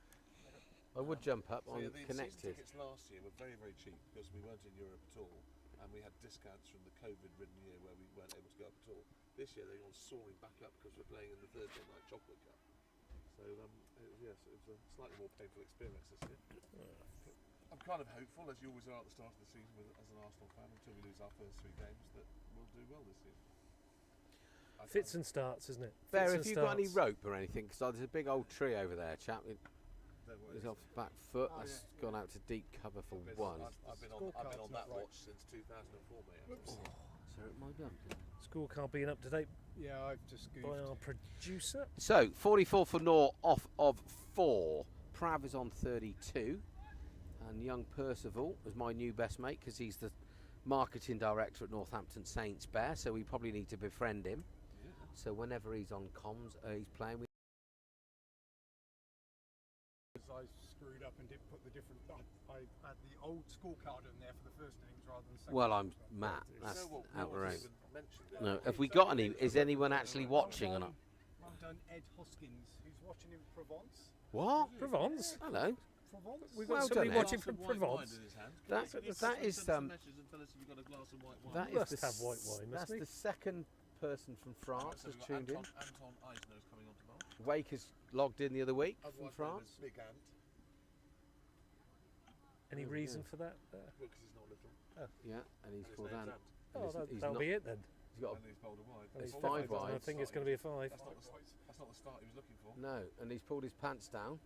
I would jump up on The season connected. tickets last year were very, very cheap because we weren't in Europe at all, and we had discounts from the COVID-ridden year where we weren't able to go up at all. This year they've gone soaring back up because we're playing in the Thursday night chocolate cup. So yes, it was a slightly more painful experience this year. I'm kind of hopeful, as you always are at the start of the season as an Arsenal fan, until we lose our first 3 games, that we'll do well this year. Fits and starts, isn't it? Bear, Fits have and you got any starts. rope or anything? Because there's a big old tree over there, chap. Don't worry. It's off the back foot. Oh, That's gone out to deep cover for 1. I've been on that watch since 2004, mate. Oh, it's So it might be up to Scorecard being up to date Yeah, I've just by goofed. our producer. So 44 for naught off of 4. Prav is on 32, and young Percival is my new best mate because he's the marketing director at Northampton Saints Bear. So we probably need to befriend him. So whenever he's on comms, he's playing. I screwed up and didn't put the different. I had the old scorecard in there for the first innings rather than the second. Well, I'm innings. Matt. That's No one outrageous. even mentioned it. No, have we got any? Is anyone actually watching or not? Well done, Ed Hoskins, who's watching in Provence. What? Provence. Hello. Provence. We've got Well somebody done, Ed. watching from Provence. That is that is Must the have white wine, that's mustn't the second person from France has tuned in. Anton Eisner's coming on tomorrow. Wake has logged in the other week from Otherwise known France. as Big Ant. Any Oh, reason yeah. for that? Because he's not little. Yeah, and he's And his called name's Ant. Ant. Oh, He's that'll not- be it then. He's got And he's bowled a wide. And He's it's five I wide. think it's going to be a 5. That's not the start he was looking for. no, and he's pulled his pants down.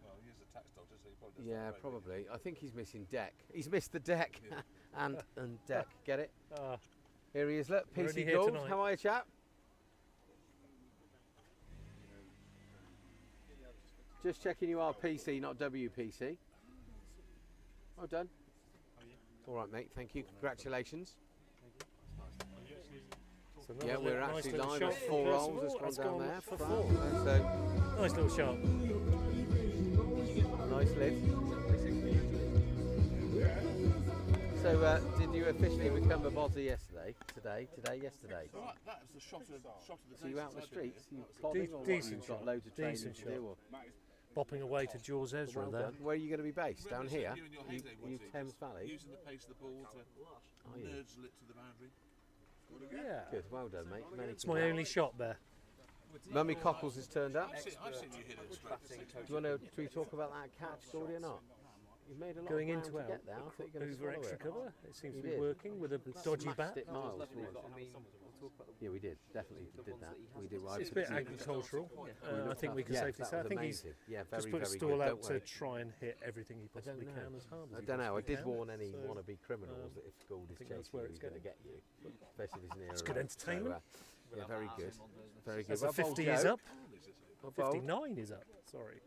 Well, he is a tax dodger, so he probably does Yeah, that very probably. I think he's missing deck. He's missed the deck. Yeah. and deck. Get it? Ah, Here he is. Look, We're PC only here Gold. tonight. How are you, chap? Just checking you are PC, not WPC. Well done. All right, mate. Thank you. Congratulations. so Yeah, another we're nice actually little live shot at from 4 rolls. Percival. Has That's gone down gone there. for Fran. 4. So Nice little shot. nice lid. So, did you officially become a bozzy yesterday? Yesterday. Well, that was the shot of the So you out in the since I've been streets? here. You That was plodding De- or what? decent You've got shot. loads of training Decent to shot. do. Or? Bopping away to Jaws Ezra Well there. done. Where are you going to be based? Down Remember here? you in your You, heyday, you Woodsie, Thames Valley? using the pace of the ball to Are you? nudge it to the boundary. Yeah. Good, well done, mate. Many It's my only shot there. Mummy Cockles has turned up. I've seen you hit it straight. Do you want to do we talk about that catch, Gordy, or not? You've made a lot Going of ground into to out, get there. I thought you were going to over swallow extra it. cover. It seems You to be did. working with a And dodgy smashed bat. it miles. Yeah, we did. Definitely did that. We did. Well, I It's a could bit see- agricultural. looked I think we tough. can Yeah, safely that say. I was think he's amazing. Yeah, just very, put a very stall good. out Don't to worry. try and hit everything he possibly know. can as hard as I he don't know. I possibly did can. warn any So, wannabe criminals that if Gould is think that's chasing where you, it's he's going to going. get you, especially if he's near It's a good road. entertainment. Yeah, very good. Very good. As the Well bowled, 50 is Joe. up. Well bowled. 59 is up. Sorry.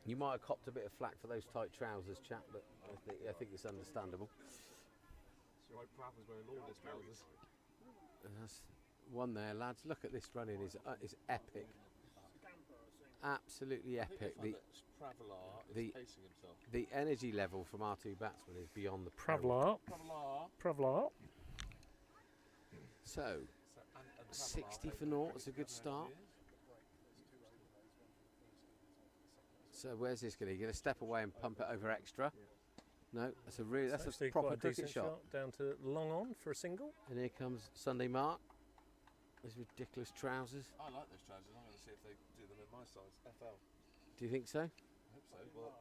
You might have copped a bit of flack for those tight trousers, chap, but I think it's understandable. So right, Prav was wearing all his trousers. And that's one there, lads. Look at this running. Is epic. Absolutely epic. The Pacing himself. the energy level from our two batsmen is beyond the Pravlar. Pravlar. So 60 for naught is a good start. So where's this going to? You're going to step away and pump it over extra? No, that's a Actually proper quite a cricket decent shot. Down to long on for a single. And here comes Sunday Mark. These ridiculous trousers. I like those trousers. I'm going to see if they do them in my size. FL. Do you think so? I hope so. Well,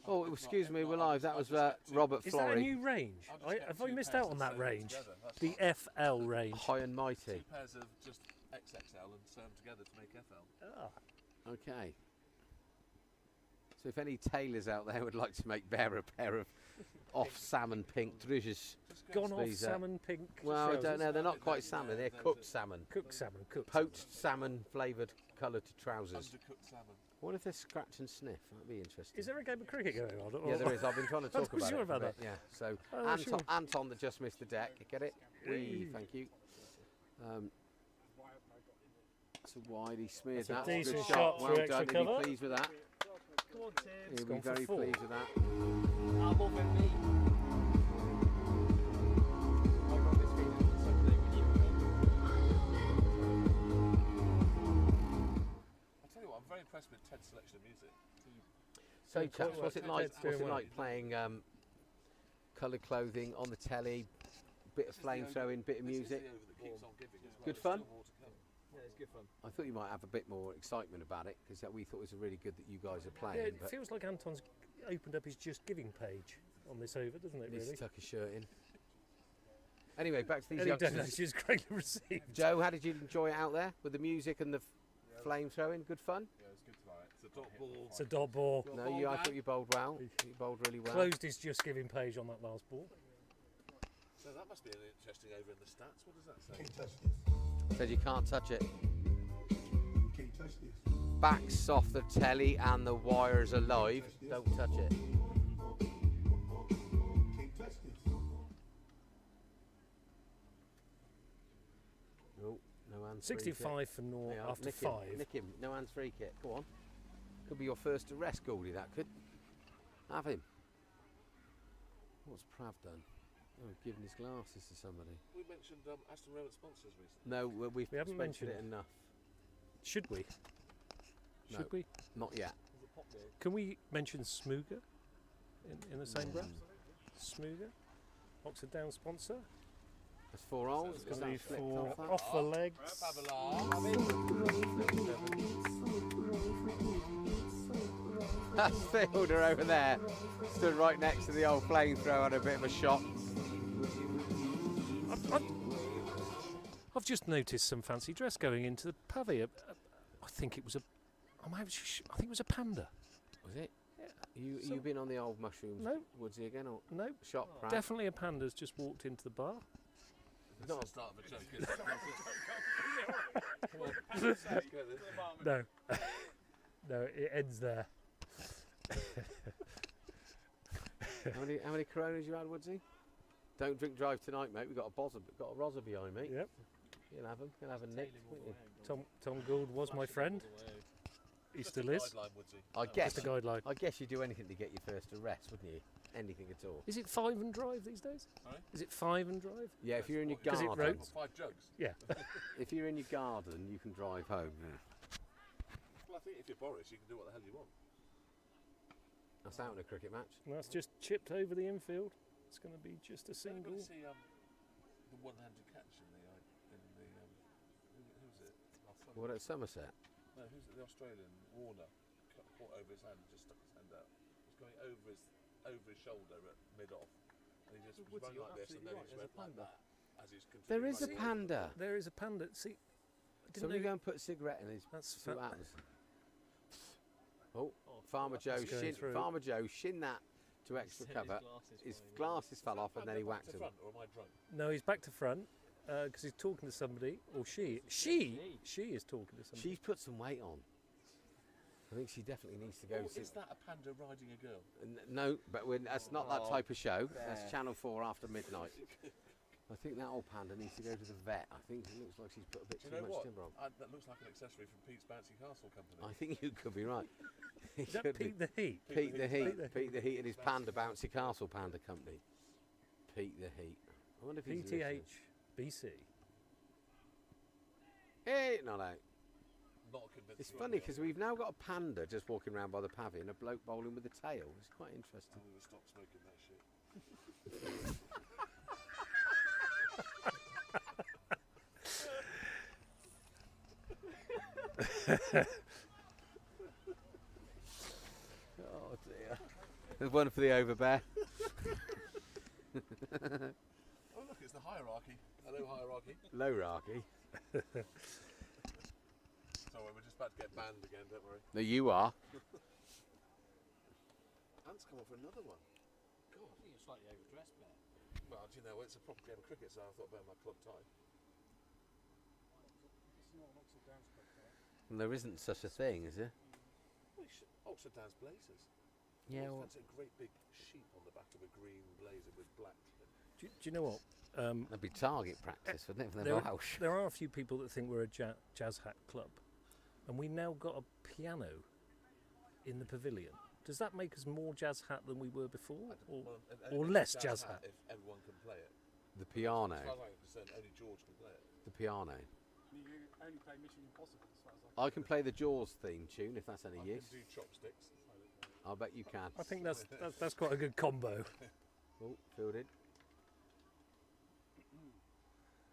Oh, excuse me, we're live. That was Robert Is that a Flory. new range? I've just kept Have I two missed pairs out on of that the same range? together. That's The fine. FL range. High and mighty. Two pairs of just XXL and sew them together to make FL. Ah. Okay. So if any tailors out there would like to make Bear a pair of off salmon pink trousers, Gone off These, salmon pink. well, I don't trousers. know, they're not quite salmon, they're cooked salmon. Cooked salmon. Cooked. Poached salmon flavoured coloured trousers. Undercooked salmon. What if they scratch and sniff? That'd be interesting. Is there a game of cricket going on? Yeah, there is. I've been trying to I'm talk not about sure it. about for a bit, that. Yeah. So Oh, Anton, sure. Anton that just missed the deck. Get it? Wee, thank you. It's a wide. He smeared That's a that. Good decent shot. shot Well through done. extra He'll be cover. pleased with that. Come on, Tim. He'll be gone for very 4. pleased with that. I'm over me. I got this feeling on Sunday when you were I tell you what, I'm very impressed with Ted's selection of music. So, Quite chaps, well. what's it like? Ted's doing What's it well. like playing coloured clothing on the telly? Bit of flame throwing, bit of This is music. the over that keeps on giving as well. Good There's fun? still more to come. Yeah, it's good fun. I thought you might have a bit more excitement about it because we thought it was really good that you guys are playing. Yeah, it but feels like Anton's opened up his Just Giving page on this over, doesn't it, needs really? to tuck his shirt in. Anyway, back to these Any youngsters. donations greatly received. Joe, how did you enjoy it out there with the music and the flame throwing? Good fun? Yeah, it's good tonight. It's a dot ball. It's a dot ball. No, I thought you bowled well. You bowled really well. Closed his Just Giving page on that last ball. So that must be an interesting over in the stats. What does that say? Can't touch this. Said you can't touch it. You can't touch this. Back's off the telly and the wires are live. Don't touch it. Can't touch this. No, no hands. 65 for naught after nick 5. Him, nick him. No hands free kick. Go on. Could be your first arrest, Goldie. That could. Have him. What's Prav done? Oh, giving his glasses to somebody. We mentioned Aston Rowant sponsors recently. No, we haven't mentioned it enough. Should we? No. Should we? Not yet. Can we mention Smooger in the same breath? Smooger, Oxford Down sponsor. That's 4 holes. It's going to be for off the legs. Have a laugh. That's Fielder over there. Stood right next to the old flamethrower and a bit of a shot. I've just noticed some fancy dress going into the pavy. I think it was a. I think it was a panda. Was it? Yeah. You been on the old mushrooms? No. Woodsy again or No. shot? Prav? Definitely a panda's just walked into the bar. It's not the start of a joke, is it? No. No, it ends there. How many Coronas you had, Woodsy? Don't drink drive tonight, mate. We've got a Rosa behind me. Yep. You'll have him. You'll have a nick. won't you? Tom Gould was my friend. He still is. I guess. Just a guideline. I guess you'd do anything to get your first arrest, wouldn't you? Anything at all. Is it 5 and drive these days? Sorry? Is it 5 and drive? Yeah, if you're in your Because it garden. rotates. 5 jugs. Yeah. If you're in your garden, you can drive home. Yeah. Well, I think if you're Boris, you can do what the hell you want. That's out in a cricket match. And that's just chipped over the infield. It's going to be just a Did single. anybody see the one-handed catch in the who's it? What at Somerset? No, who's it? The Australian Warner caught over his hand and just stuck his hand out. It was going over his shoulder at mid-off, and he just was running like this, and then he just went like that as he's continuing. There is a running. panda. There is a panda. See, I didn't Somebody know. go and put a cigarette in his. That's See what fa- happens. Oh, Farmer Joe that's going through. Farmer Joe shin that to extra cover. His glasses fell off and then he whacked to him. front, or am I drunk? No, he's back to front because he's talking to somebody, or she is talking to somebody. She's put some weight on. I think she definitely needs to go. Oh, see. is that a panda riding a girl? No, but that's not that type of show. That's Channel 4 after midnight. I think that old panda needs to go to the vet. I think it looks like she's put a bit Do too you know much what? timber on. That looks like an accessory from Pete's Bouncy Castle Company. I think you could be right. It Is that could be. Pete the Heat? Pete the Heat. Pete the Pete the Heat and his Panda Bouncy Castle Panda Company. Pete the Heat. I wonder if he's listening. PTH BC. Hey, not out. Not convinced. It's funny because we've now got a panda just walking around by the pavy and a bloke bowling with a tail. It's quite interesting. I'm going to stop smoking that shit. Oh dear. There's one for the overbear. Oh look, it's the hierarchy. Hello hierarchy. Low Rocky. Sorry, we're just about to get banned again, don't worry. No, you are. Ant's come on for another one. God. You're slightly overdressed there. Well, do you know, it's a proper game of cricket, so I thought about my club tie. It's not an Oxford Downs club, right? And there isn't such a thing, is there? Oxford Downs Blazers. Yeah. That's a great big sheep on the back of a green blazer with black. Do you know what? That'd be target practice, wouldn't it, for the There- Welsh? There are a few people that think we're a jazz hat club, and we now got a piano in the pavilion. Does that make us more jazz hat than we were before, or less jazz hat? If everyone can play it. The piano. As far as I'm concerned, only George can play it. The piano. You only play Mission Impossible as far as I can play the Jaws theme tune if that's any I use. can do chopsticks. I'll bet you can. I think that's quite a good combo. Oh, fielded.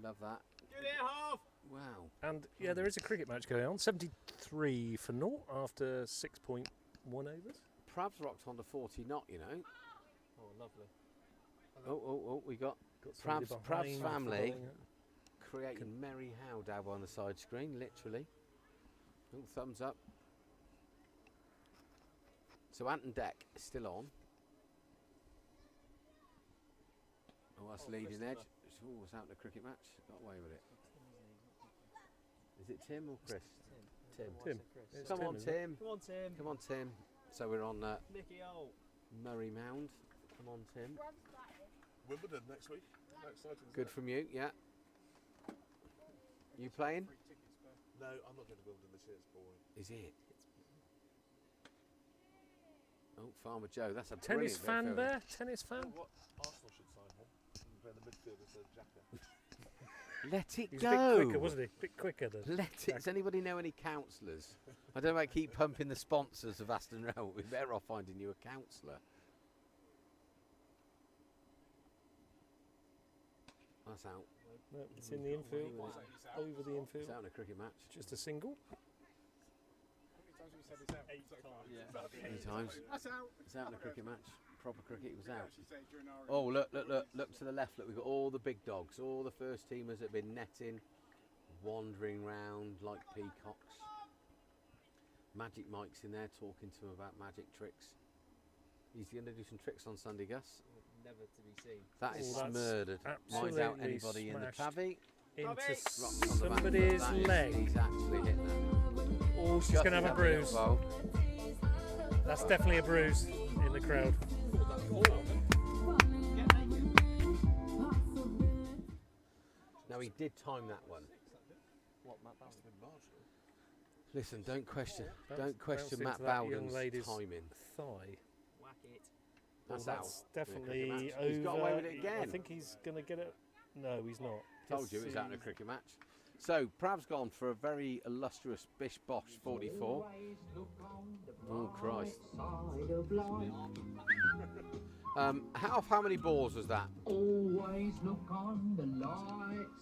Love that. Get it half! Wow. And yeah, there is a cricket match going on. 73 for naught after 6.1 overs. Prav's rocked on to 40 knot, you know. Oh, lovely. Oh, we got somebody Prav's behind family following it. creating merry how dab on the side screen, literally. Oh, thumbs up. So Ant and Deck is still on. Oh, What's leading edge? Oh, was out in a cricket match. Got away with it. Is it Tim or Chris? Tim. It's Come Tim, on, isn't it? Tim. Come on, Tim. Come on, Tim. So we're on Nicky O. Murray Mound. Come on, Tim. Wimbledon next week. How exciting is Good that? from you, yeah. You playing? Free tickets, but No, I'm not going to Wimbledon this year. It's boring. Is it? Oh, Farmer Joe. That's a Tennis brilliant fan midfielder. there? Tennis fan? What? Arsenal should sign him. And play in the midfield as a jacker. Let it He's go. a bit quicker, wasn't he? A bit quicker than. Let it. Does anybody know any counsellors? I don't know about keep pumping the sponsors of Aston Rowant. We're better off finding you a counsellor. That's out. No, it's in the infield. Over the It's infield. out in a cricket match. Just a single. how many times have we said it's out? 8 times. Yeah. Many times. That's out. It's out in a cricket match. Proper cricket, it was We out. actually say during our Oh, look to the left. Look, we've got all the big dogs, all the first teamers that have been netting, wandering round like peacocks. Magic Mike's in there talking to him about magic tricks. He's going to do some tricks on Sunday, Gus. Never to be seen. That is Oh, that's smurdered. Mind absolutely out anybody in the smashed pavy. Into Rocks on the back foot. somebody's That is- leg. He's actually hitting that. Oh, she's going to have a bruise. Well, That's definitely a bruise in the crowd. now he did time that one. What, Matt Must have been marginal. Listen, don't question Bounced into Matt that young Bowden's lady's timing. thigh. Whack it. That's Well, out. that's in a cricket definitely match. over. He's got away with it I again. think he's going to get it. No, he's not. Told you it was out in a cricket match. So Prav's gone for a very illustrious Bish Bosh 44. Oh Christ! How many balls was that?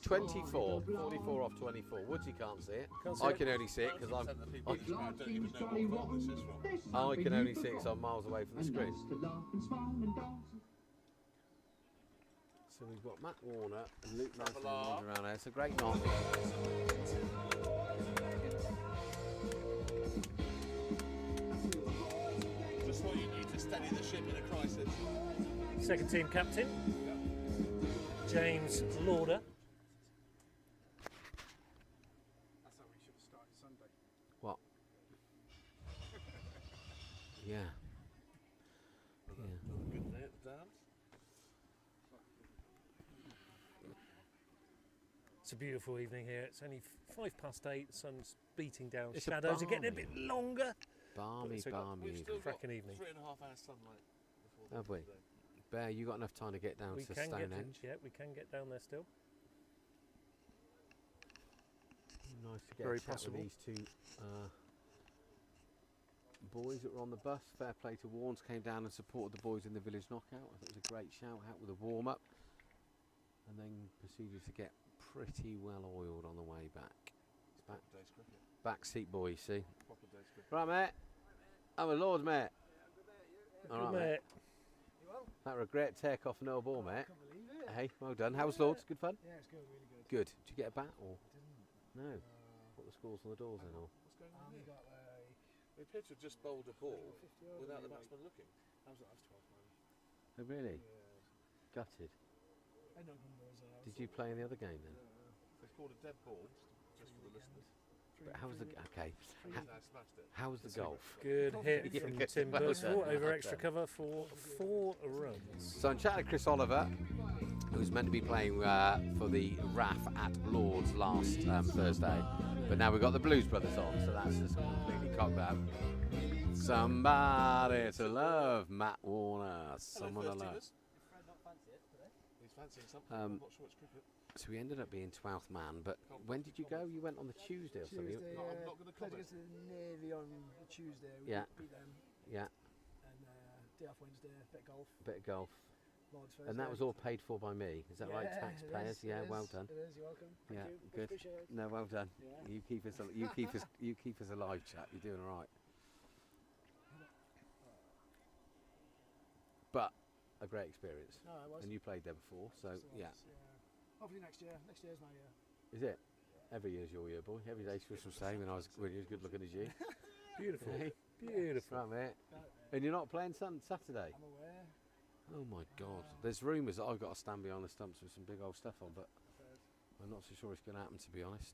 24. 44 off 24. Woodsy can't see it. Can't see I it. can only see it because I'm. Send the people who don't even know what film this is from. I can only see it because I'm miles away from the screen. So we've got Matt Warner and Luke Nelson wandering around there. It's a great knock. Just what you need to steady the ship in a crisis. Second team captain, James Lauder. That's how we should have started Sunday. What? Yeah. Another good day at the dance. It's a beautiful evening here. It's only 8:05. The sun's beating down. It's a Shadows are getting a balmy. bit longer. Balmy, So balmy. We've still got Cracking evening. 3.5 hours sunlight before the Have we? end of the day. Bear, you got enough time to get down We to can get Stonehenge. we can get down there still. Nice to get Very a chat possible. with these two boys that were on the bus. Fair play to Warnes, came down and supported the boys in the village knockout. I thought it was a great shout out with a warm up, and then proceeded to get pretty well oiled on the way back. Proper day's cricket. Back seat boy, you see. Proper day's cricket. Right, mate. I'm a Lord, mate. All right, Good mate. mate. That were a great take off, no ball, mate. Can't believe it. Hey, well done. How was Lords? Good fun? Yeah, it's good, really good. Good. Did you get a bat or? Didn't. No. What were the scores on the doors then? Or? What's going on We here? got like They appear to have just bowled a ball 50 over. without the like, batsman looking. that was 12 man. Oh, really? Yeah. Gutted. I know numbers. Did you play in the other game then? They scored a dead ball, just for the listeners. But how was the okay? And How, I smashed it. how was the golf? Good hit Yeah, from good. Tim Well Bursful done. over Well extra done. cover for 4 runs. So I'm chatting to Chris Oliver, who's meant to be playing for the RAF at Lords last Thursday, but now we've got the Blues Brothers on, so that's just completely cocked out. Somebody to love, Matt Warner. Someone to Hello, love. first teamers. He's fancying something. I'm not sure it's cricket. So we ended up being 12th man, but when did you go? You went on the Tuesday or something? Tuesday, No, I'm not gonna played comment. against the Navy on the Tuesday. We Yeah. beat them. Yeah, And day off Wednesday, bit of golf. bit of golf. Lords Thursday. And that was all paid for by me. Is that right, Yeah, taxpayers? it is, Yeah, it well is, done. It is, you're welcome. Thank Yeah, you. Much good. appreciated. No, well done. Yeah. You keep us, you keep us alive, chap. You're doing all right. But a great experience, No, it was. and you played there before, so It was, yeah. Hopefully next year. Next year's my year. Is it? Every year's your year, boy. Every day's Christmas Day when you're as good looking as you. Beautiful. Hey? Beautiful. Right, mate. Right, And you're not playing Saturday? I'm aware. Oh my God! There's rumours that I've got to stand behind the stumps with some big old stuff on, but I'm not so sure it's going to happen, to be honest.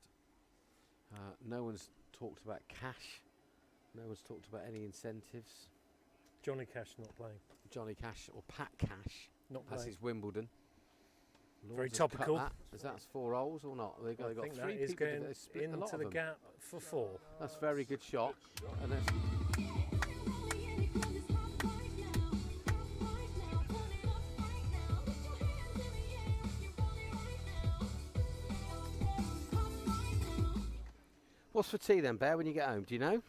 No one's talked about cash. No one's talked about any incentives. Johnny Cash not playing. Johnny Cash or Pat Cash, Not as playing. is Wimbledon. Very Lords has cut topical. that. Is that 4 holes or not? They got, I they got think 3 that is people. going They split a lot into of the them. gap for 4. That's a very good shot. And that's what's for tea then, Bear, when you get home? Do you know?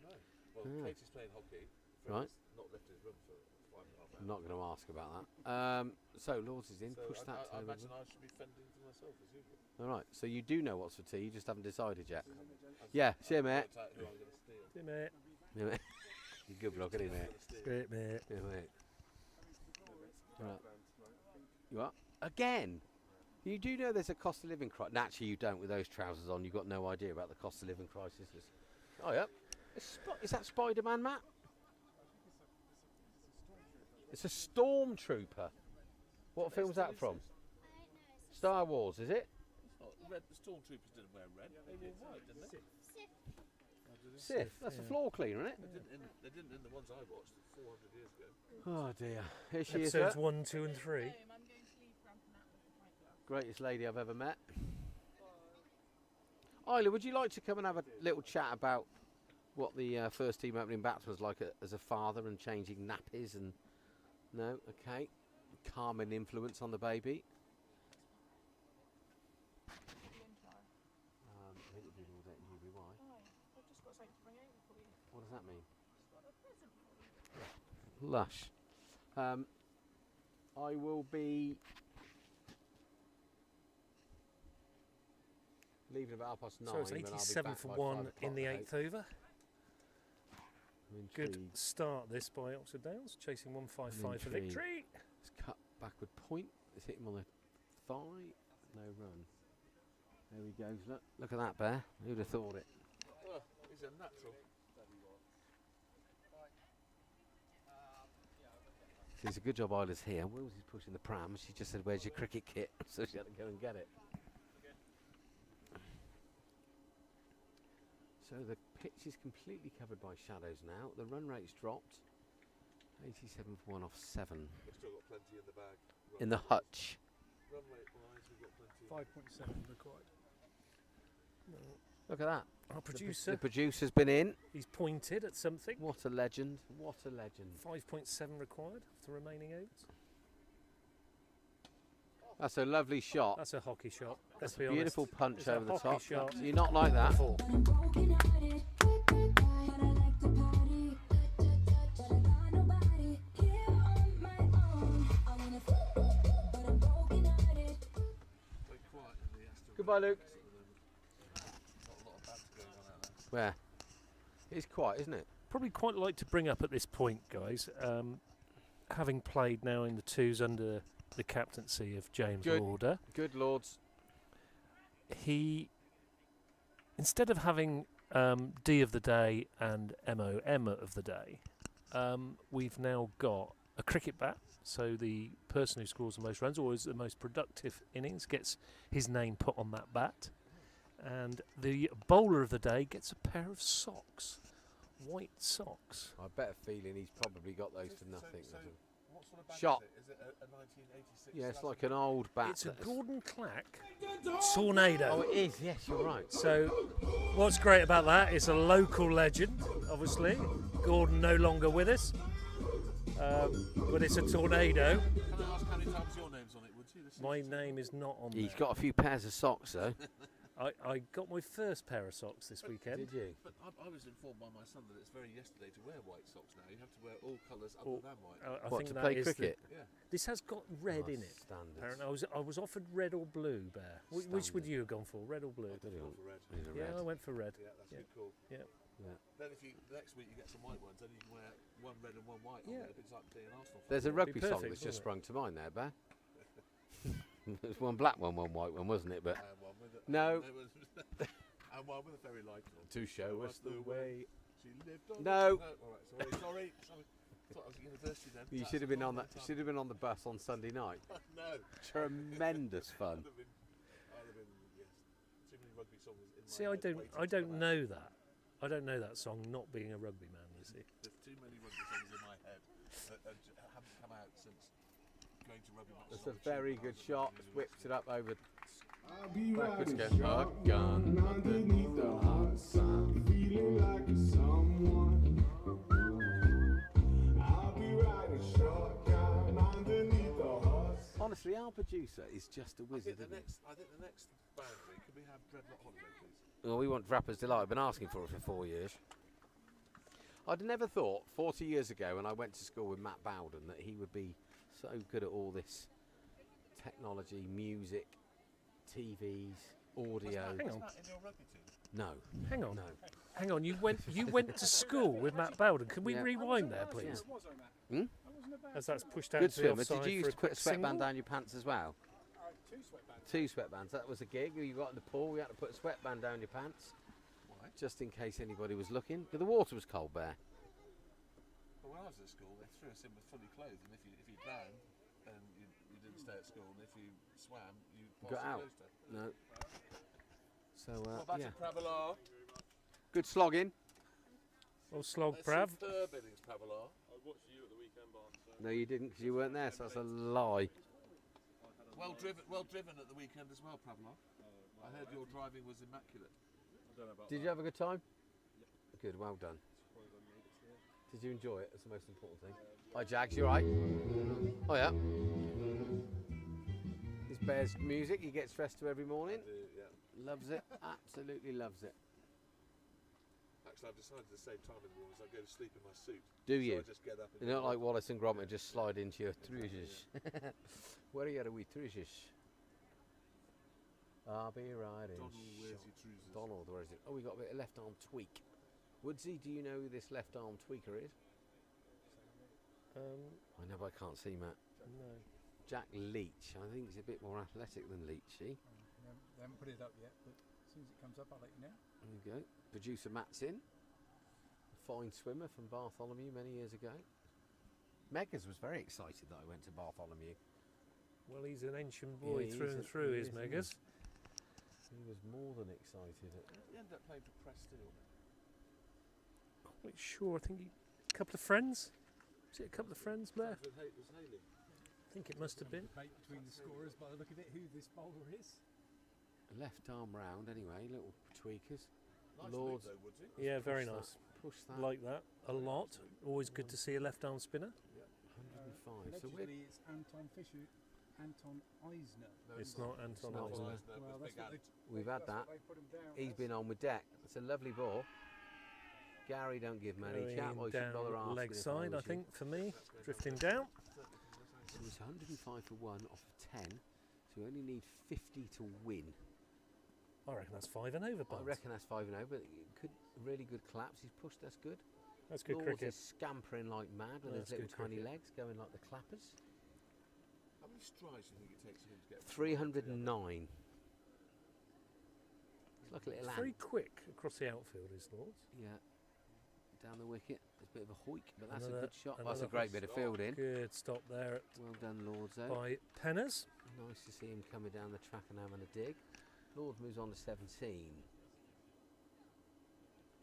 No. Well, Ah. Katie's playing hockey. Right. Fred's not left his room for 5.5 hours. I'm not going to ask about that. So, Lords is in. So Push that I over. imagine I should be fending for myself as usual. All right. So you do know what's for tea. You just haven't decided yet. Yeah. See you, mate. Worked out who I'm going to steal. See, mate. Yeah, mate. You're good bloke, isn't he, mate? Great, mate. Yeah, mate. Right. You are? Again? You do know there's a cost of living crisis. Naturally, you don't with those trousers on. You've got no idea about the cost of living crisis. Oh, yeah. Is that Spider-Man, Matt? It's a stormtrooper. What film's that from? Star Wars, is it? Oh, red, the stormtroopers didn't wear red. They wore white, didn't they? Sith. That's a floor cleaner, isn't it? They didn't in the ones I watched 400 years ago. Oh, dear. Here she is. Episodes 1, 2 and 3. Greatest lady I've ever met. Isla, would you like to come and have a little chat about what the first team opening batsman's like as a father and changing nappies and... No? Okay. Calming influence on the baby. Interviewed all day at UBY. What does that mean? Lush. I will be leaving about 9:30. So it's 87 for 1 in the 8th over. Good start this by Oxford Dales, chasing 155 for victory. It's cut backward point. It's hit him on the thigh. No run. There he goes. Look at that, Bear. Who'd have thought it? Oh, he's a natural. So it's a good job Isla's here. Wills is pushing the pram. She just said, "Where's your cricket kit?" So she had to go and get it. So the pitch is completely covered by shadows now. The run rate's dropped. 87 for 1 off 7. We've still got plenty in the bag. In the hutch. Run rate wise, we've got plenty. 5.7 required. Look at that. Our producer, The producer's been in. he's pointed at something. What a legend. What a legend. 5.7 required for the remaining overs. That's a lovely shot. That's a hockey shot. Let's That's be a honest. beautiful punch It's a over the hockey top. shot. You're not like that. Full. Very quiet in the Aston. Goodbye, Luke. Not a lot of banter going on out there. Where? It's quiet, isn't it? Probably quite like to bring up at this point, guys, having played now in the twos under the captaincy of James Good. Lauder, Good Lords. he, instead of having D of the day and MOM of the day, we've now got a cricket bat. So the person who scores the most runs or is the most productive innings gets his name put on that bat. And the bowler of the day gets a pair of socks. White socks. I bet a feeling he's probably got those for nothing. So what sort of bat Shot. is it? Is it a 1986? Yeah, it's like an old bat. It's a that's- Gordon Clack Tornado. Oh, it is. Yes, you're right. So what's great about that is a local legend, obviously. Gordon no longer with us. But it's a tornado. Can I ask how many times your name's on it, would you? My name is not on He's there. got a few pairs of socks, though. I got my first pair of socks this weekend. Did you? But I was informed by my son that it's very yesterday to wear white socks now. You have to wear all colours other All- than white. I What, think to that play is the- cricket? Yeah. This has got red Oh, in it. standards. Apparently, I was offered red or blue, Bear. Which would Standard. you have gone for, red or blue? Did he? Go for red. He's a Yeah, red. I went for red. Yeah, that's Yeah. good call. Yeah. Yeah. Then if you next week you get some white ones, then you can wear one red and one white. Yeah. On it. It's like being an Arsenal fan. There's a It'd be rugby song perfect, that's just wouldn't sprung to mind there, Bear. There's one black one, one white one, wasn't it? But And one with a, No. and one with a very light one. to show us the way. She lived on No. All right, sorry. thought I was at university then. You should have been on that. Should have been on the bus on Sunday night. No. Tremendous fun. I'd have been, yes. Too many rugby songs in my See, head waiting I to don't come out. know that. I don't know that song. Not being a rugby man, you see. There's too many rugby songs in my head that haven't come out since going to rugby matches. That's a very good shot. Whips it up over. I'll be Backwards riding again. shotgun underneath the hot sun, feeling like a someone. I'll be riding shotgun underneath the hot sun. Honestly, our producer is just a I wizard. think the Isn't he? next boundary, could we have Dreadlock Holiday, please? Well, we want Rapper's Delight. I've been asking for it for 4 years. I'd never thought 40 years ago when I went to school with Matt Bowden that he would be so good at all this technology, music, TVs, audio. Hang on. Was that in your rugby team? No. Hang on. No. Hang on. You went to school with Matt Bowden. Can we Yeah. rewind there, please? Was I, Matt? Hmm? I wasn't a bad As that's pushed out Good to the swimmer. offside Did you for used to put a quick single? sweatband down your pants as well? two sweatbands. 2 sweatbands. That was a gig. You got in the pool. We had to put a sweatband down your pants, Why? just in case anybody was looking. 'Cause the water was cold there. Well, when I was at school, they threw us in with fully clothed, and if you drowned, then you didn't stay at school, and if you swam, you passed Got the out. clothes test. No. So Well, that's yeah, a Pravelar. good slogging. Oh, slog, That's Prav. superb innings, Pravelar. No, you didn't because you weren't there. So that's a lie. Well driven at the weekend as well, Pravelar. I heard your driving was immaculate. Did you have a good time? Good, well done. Did you enjoy it? That's the most important thing. Hi, Jags, you alright? Oh, yeah. This Bear's music he gets dressed to every morning. Loves it, absolutely loves it. Actually, I've decided to save time in the mornings. I go to sleep in my suit. Do So you? I just get up. And You're not like Wallace and Gromit, just slide into your trousers. Where are you at a wee trousers? I'll be riding. Donald, where's your trousers? Donald, where is it? Oh, we got a bit of left arm tweak. Woodsy, do you know who this left arm tweaker is? I know, but I can't see, Matt. No. Jack Leach. I think he's a bit more athletic than Leachy. They haven't put it up yet, but as soon as it comes up, I'll let you know. There you go. Producer Matt's in. A fine swimmer from Bartholomew many years ago. Megas was very excited that I went to Bartholomew. Well, he's an ancient boy Yeah, through and through, he is is, isn't Megas. He was more than excited. You ended up playing for Preston. Quite sure. I think a couple of friends. Was it a couple of friends there? Was Haley? I think it must have been. Debate between the scorers by the look of it, who this bowler is. Left arm round anyway, little tweakers. Nice Lords. lead though, Woodsy. Yeah, very Push that, nice. Push that. Like that a lot. Always good to see a left arm spinner. 105. So we're Allegedly, it's Anton Fisher, Anton Eisner. It's not Anton not Eisner. Eisner. Well, that's what they, We've had that's that. what they put him down He's as. been on with deck. It's a lovely ball. Gary don't give many. Chat, Going I shouldn't bother down asking leg if side, I was you. think, for me. Drifting down. So it's 105 for 1 off of 10. So we only need 50 to win. I reckon that's 5 and over, I Bart. reckon that's 5-0, but it could really good claps. He's pushed us good. That's good Lords cricket. is scampering like mad with That's his little good tiny cricket. legs going like the clappers. How many strides do you think it takes for him to get? 309. It's like a little It's ant. very quick across the outfield, is Lords. Yeah. Down the wicket. It's a bit of a hoik, but that's a Another- good shot. That's a another great bit of fielding. Good stop there Well done, Lords, though. by Penners. Nice to see him coming down the track and having a dig. Lords moves on to 17.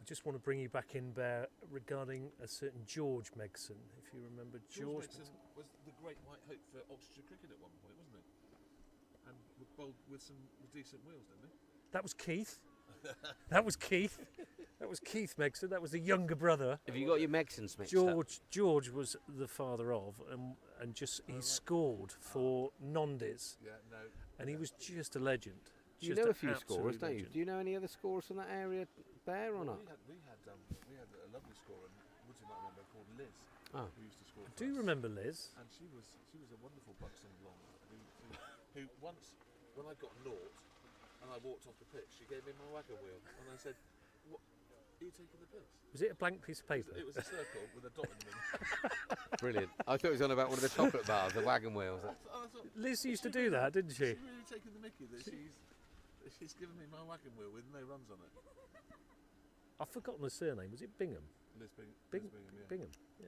I just want to bring you back in, Bear, regarding a certain George Megson, if you remember George Megson was the great white hope for Oxfordshire cricket at one point, wasn't he? And bowled with some decent wheels, didn't he? That was Keith. That was Keith. That was Keith Megson. That was the younger brother. Have you got your Megsons mixed up? George was the father of, and just he scored for Nondies, Yeah, no. and he was just a legend. You Just know an a few scorers, absolute don't you? legend. Do you know any other scorers from that area, Bear, or not? We had a lovely scorer, Woodsy might remember, called Liz, Oh. who used to score. I for do us. remember Liz. And she was a wonderful buxom blonde who once, when I got naught and I walked off the pitch, she gave me my wagon wheel and I said, "What? Are you taking the piss?" Was it a blank piece of paper? It was a circle with a dot in the middle. Brilliant. I thought it was on about one of the chocolate bars, the wagon wheels. I thought, Liz used to do that, didn't is she? she really taking the mickey that she's given me my wagon wheel with no runs on it? I've forgotten the surname. Was it Bingham? Liz Bingham. Bingham, yeah. Bingham. Yeah.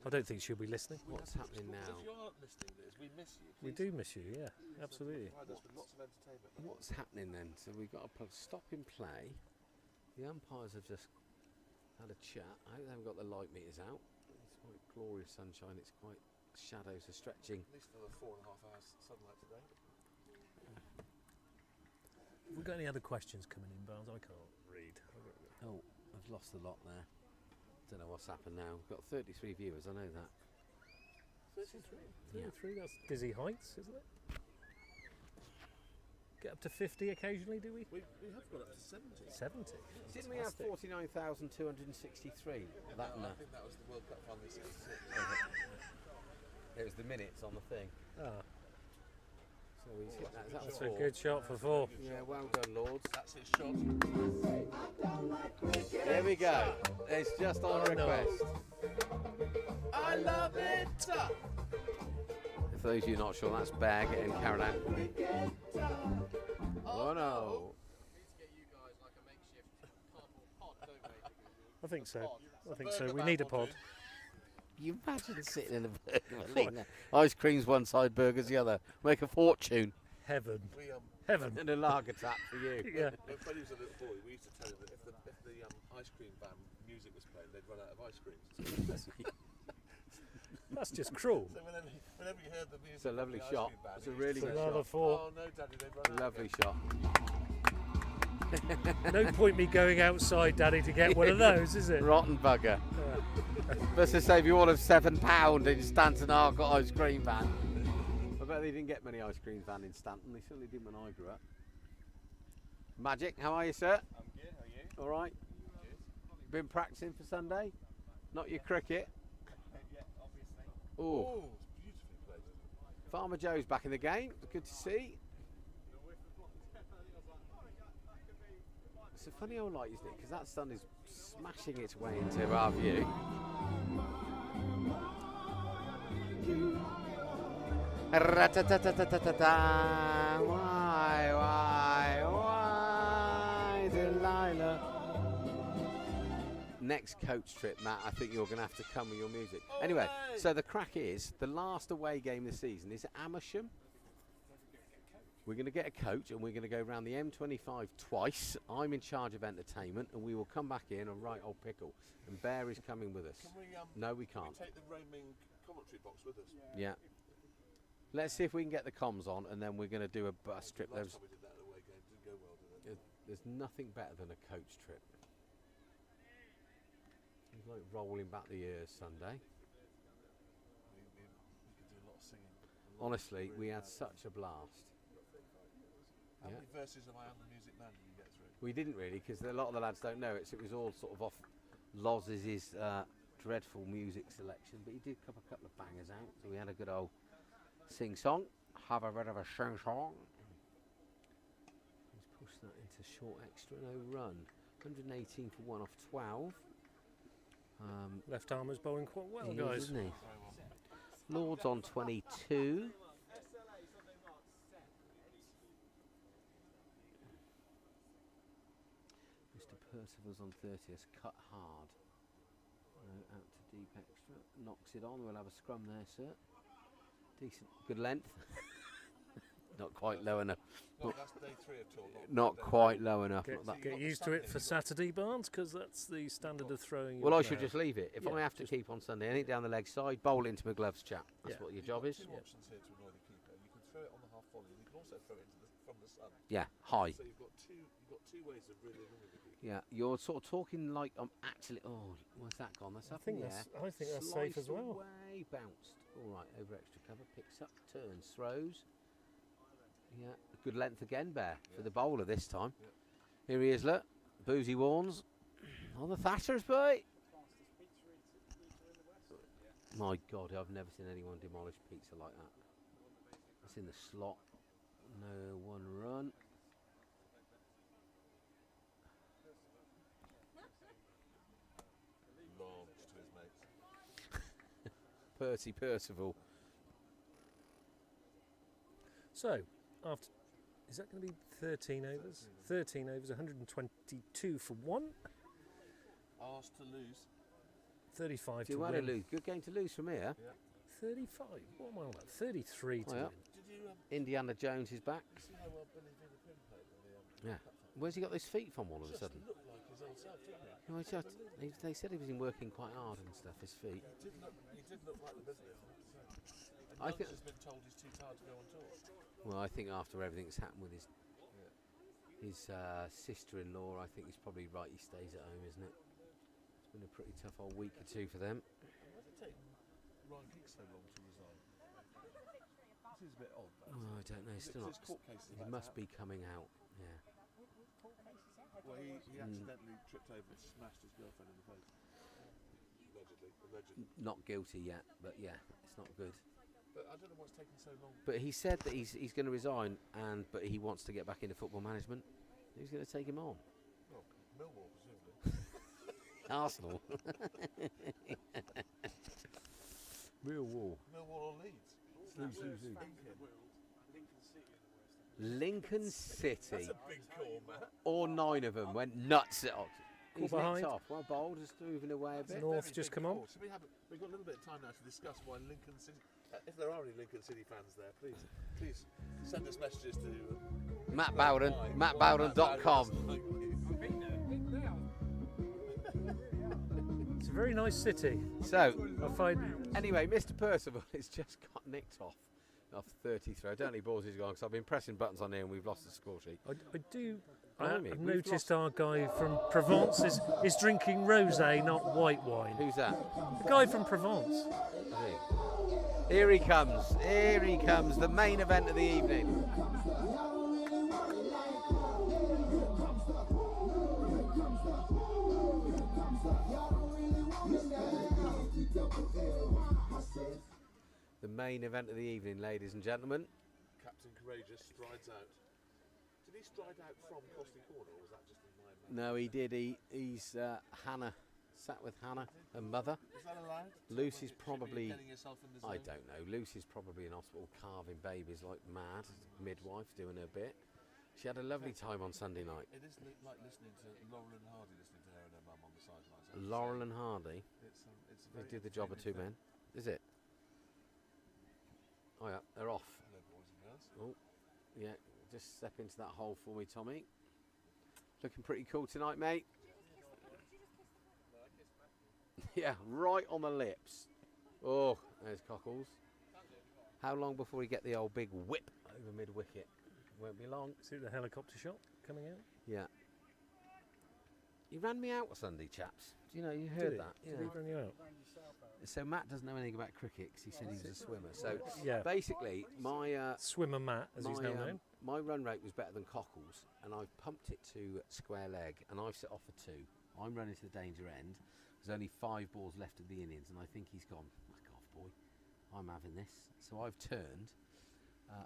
I don't think she'll be listening. What's happening If now? you are listening to this, we miss you. We do miss you, yeah, absolutely. Provide us with lots of entertainment. What's happening then? So we've got to stop in play. The umpires have just had a chat. I hope they haven't got the light meters out. It's quite glorious sunshine. It's quite shadows are stretching. At least for the 4.5 hours sunlight today. Have we got any other questions coming in, Barnes? I can't read. Oh, I've lost a lot there. Don't know what's happened now. We've got 33 viewers. I know that. 33, that's dizzy heights, isn't it? Get up to 50 occasionally, do we? We have got up to 70. 70. Didn't we have Fantastic. 49,263? That I think that was the World Cup final. 66. It was the minutes on the thing. Ah, So he's hit that. Is that that's four? a good shot for 4. Yeah, well done, Lords. That's his shot. There we go. It's just on Oh, no. request. I love it. For those of you not sure, that's Bear getting carried out. Oh no. I think so. I think so. We need a pod. You imagine sitting in a burger thing. Ice cream's one side, burgers the other. Make a fortune. Heaven. We Heaven. And a lager tap for you. Yeah. when Freddie was a little boy, we used to tell him that if the ice cream van music was playing, they'd run out of ice cream. That's just cruel. So whenever you heard the music, It's a lovely from the ice shot. cream band, It's a he really used to good say, Another shot. 4. Oh no, Daddy, they've run out. Lovely again." shot. No point me going outside, Daddy, to get one of those, is it? Rotten bugger. Let's just save you all of £7 in Stanton Arcot ice cream van. I bet they didn't get many ice cream van in Stanton. They certainly didn't when I grew up. Magic, how are you, sir? I'm good, how are you? All right. Been practicing for Sunday? Not your cricket? Yeah, obviously. Oh, Oh, it's beautifully played. Farmer Joe's back in the game. Good to see. It's a funny old light, isn't it? Because that sun is smashing its way into our view. Ra-ta-ta-ta-ta-ta-ta. Why, Delilah? Next coach trip, Matt, I think you're going to have to come with your music. Anyway, so the crack is, the last away game this season is at Amersham. We're going to get a coach and we're going to go around the M25 twice. I'm in charge of entertainment and we will come back in a right old pickle. And Bear is coming with us. Can we, No, we can can't. we take the roaming commentary box with us? Yeah. Let's see if we can get the comms on and then we're going to do a bus trip. Last time we did that away game, didn't go well, did it? There's nothing better than a coach trip. It's like rolling back the years Sunday. We could do a lot of singing. Honestly, we had such a blast. How Yeah. many verses of I Am the Music Man did you get through? We didn't really, because a lot of the lads don't know it, so it was all sort of off Loz's dreadful music selection, but he did a couple of bangers out, so we had a good old sing-song. Have a bit of a sing-song. Let's push that into short extra, no run. 118 for 1 off 12. Left armer's bowling quite well, He is, guys. isn't he? Lord's on 22. Mr. Percival's on 30. Has cut hard. Out to deep extra. Knocks it on. We'll have a scrum there, sir. Decent. Good length. Not quite low enough. Well, that's day 3 of tour. Not quite low enough. Get, Not that. get used to it for Saturday, Barnes, because that's the standard of throwing. Well, I your should player. just leave it. If Yeah, I have to keep on Sunday, anything down the leg side, bowl into my gloves, chap. That's Yeah. what your job is. Two options here to annoy the keeper. You can throw it on the half volley, and you can also throw it from the sun. Yeah, high. So you've got two ways of really annoying the keeper. Yeah, you're sort of talking like I'm actually. Oh, where's that gone? That's up in the air. I think that's safe as Sliced well. Away, bounced. All right, over extra cover, picks up, turns, throws. Yeah, good length again, Bear, for the bowler this time. Yeah. Here he is, look. Boozy Warns on the Thatchers, boy. My God, I've never seen anyone demolish pizza like that. It's in the slot. No one run. Launched to his mates. Percy Percival. So, after is that going to be 13 overs? 13 overs, 122 for 1. Asked to lose. 35 Do you to want to win. lose? Good game to lose from here. 35? What am I on about? 33 to Oh, yeah. win. Did you Indiana Jones is back. see how well Billy Villa played in the Yeah. Where's he got those feet from all of a Just sudden? looked like his old self, didn't he? No, they said he was working quite hard and stuff, his feet. He did look like the business. And I Young's think- has been told he's too tired to go on tour. Well, I think after everything that's happened with his sister-in-law, I think he's probably right he stays at home, isn't it? It's been a pretty tough old week or two for them. Why did it take Ryan Giggs so long to resign? This is a bit odd. That, Oh, I don't know. Is it Still 'cause not. his court case is He about to must happen? be coming out. Yeah. Well, he accidentally tripped over and smashed his girlfriend in the face. Allegedly. Not guilty yet, but yeah, it's not good. But I don't know what's taking so long. But he said that he's going to resign, but he wants to get back into football management. Who's going to take him on? Well, Millwall, presumably. Arsenal. Real war. Millwall or Leeds? Lincoln City. That's a big call, Matt. All 9 of them went nuts at Oxford. He's behind. nicked off. Well bowled, just moving away a bit. North Very just big come on. call. So we've got a little bit of time now to discuss why Lincoln City. If there are any Lincoln City fans there, please send us messages to Matt Bowden, mattbowden.com. It's a very nice city. So, I find anyway, Mr. Percival has just got nicked off 33. I don't think balls is gone because I've been pressing buttons on here and we've lost the score sheet. Blimey, I've we've noticed our guy from Provence is drinking rosé, not white wine. Who's that? The guy from Provence. Here he comes. Here he comes. The main event of the evening. The main event of the evening, ladies and gentlemen. Captain Courageous strides out. Did he stride out from Costley Corner, or was that just in my imagination? No, he did. He's Hannah. Sat with Hannah, her mother. Is that allowed? Lucy's Should be probably. getting yourself in the I zone? don't know. Lucy's probably in hospital carving babies like mad. Midwife doing her bit. She had a lovely time on Sunday night. It is like listening to Laurel and Hardy, listening to her and her mum on the sidelines. I have to Laurel say. and Hardy. It's a They very do the job of two entertaining men. Is it? Oh yeah, they're off. thing. Hello, boys and girls. Oh, yeah. Just step into that hole for me, Tommy. Looking pretty cool tonight, mate. Yeah, right on the lips. Oh, there's Cockles. How long before we get the old big whip over mid-wicket? Won't be long. See the helicopter shot coming out? Yeah. You ran me out Sunday, chaps. Do you know, you Did heard he? that? Did he run you out? So Matt doesn't know anything about cricket because he said he was a swimmer. So Yeah. basically, my Swimmer Matt, as he's now known. my run rate was better than Cockles, and I've pumped it to square leg, and I've set off for 2. I'm running to the danger end. There's only 5 balls left of the innings, and I think he's gone, whack off, boy. I'm having this. So I've turned,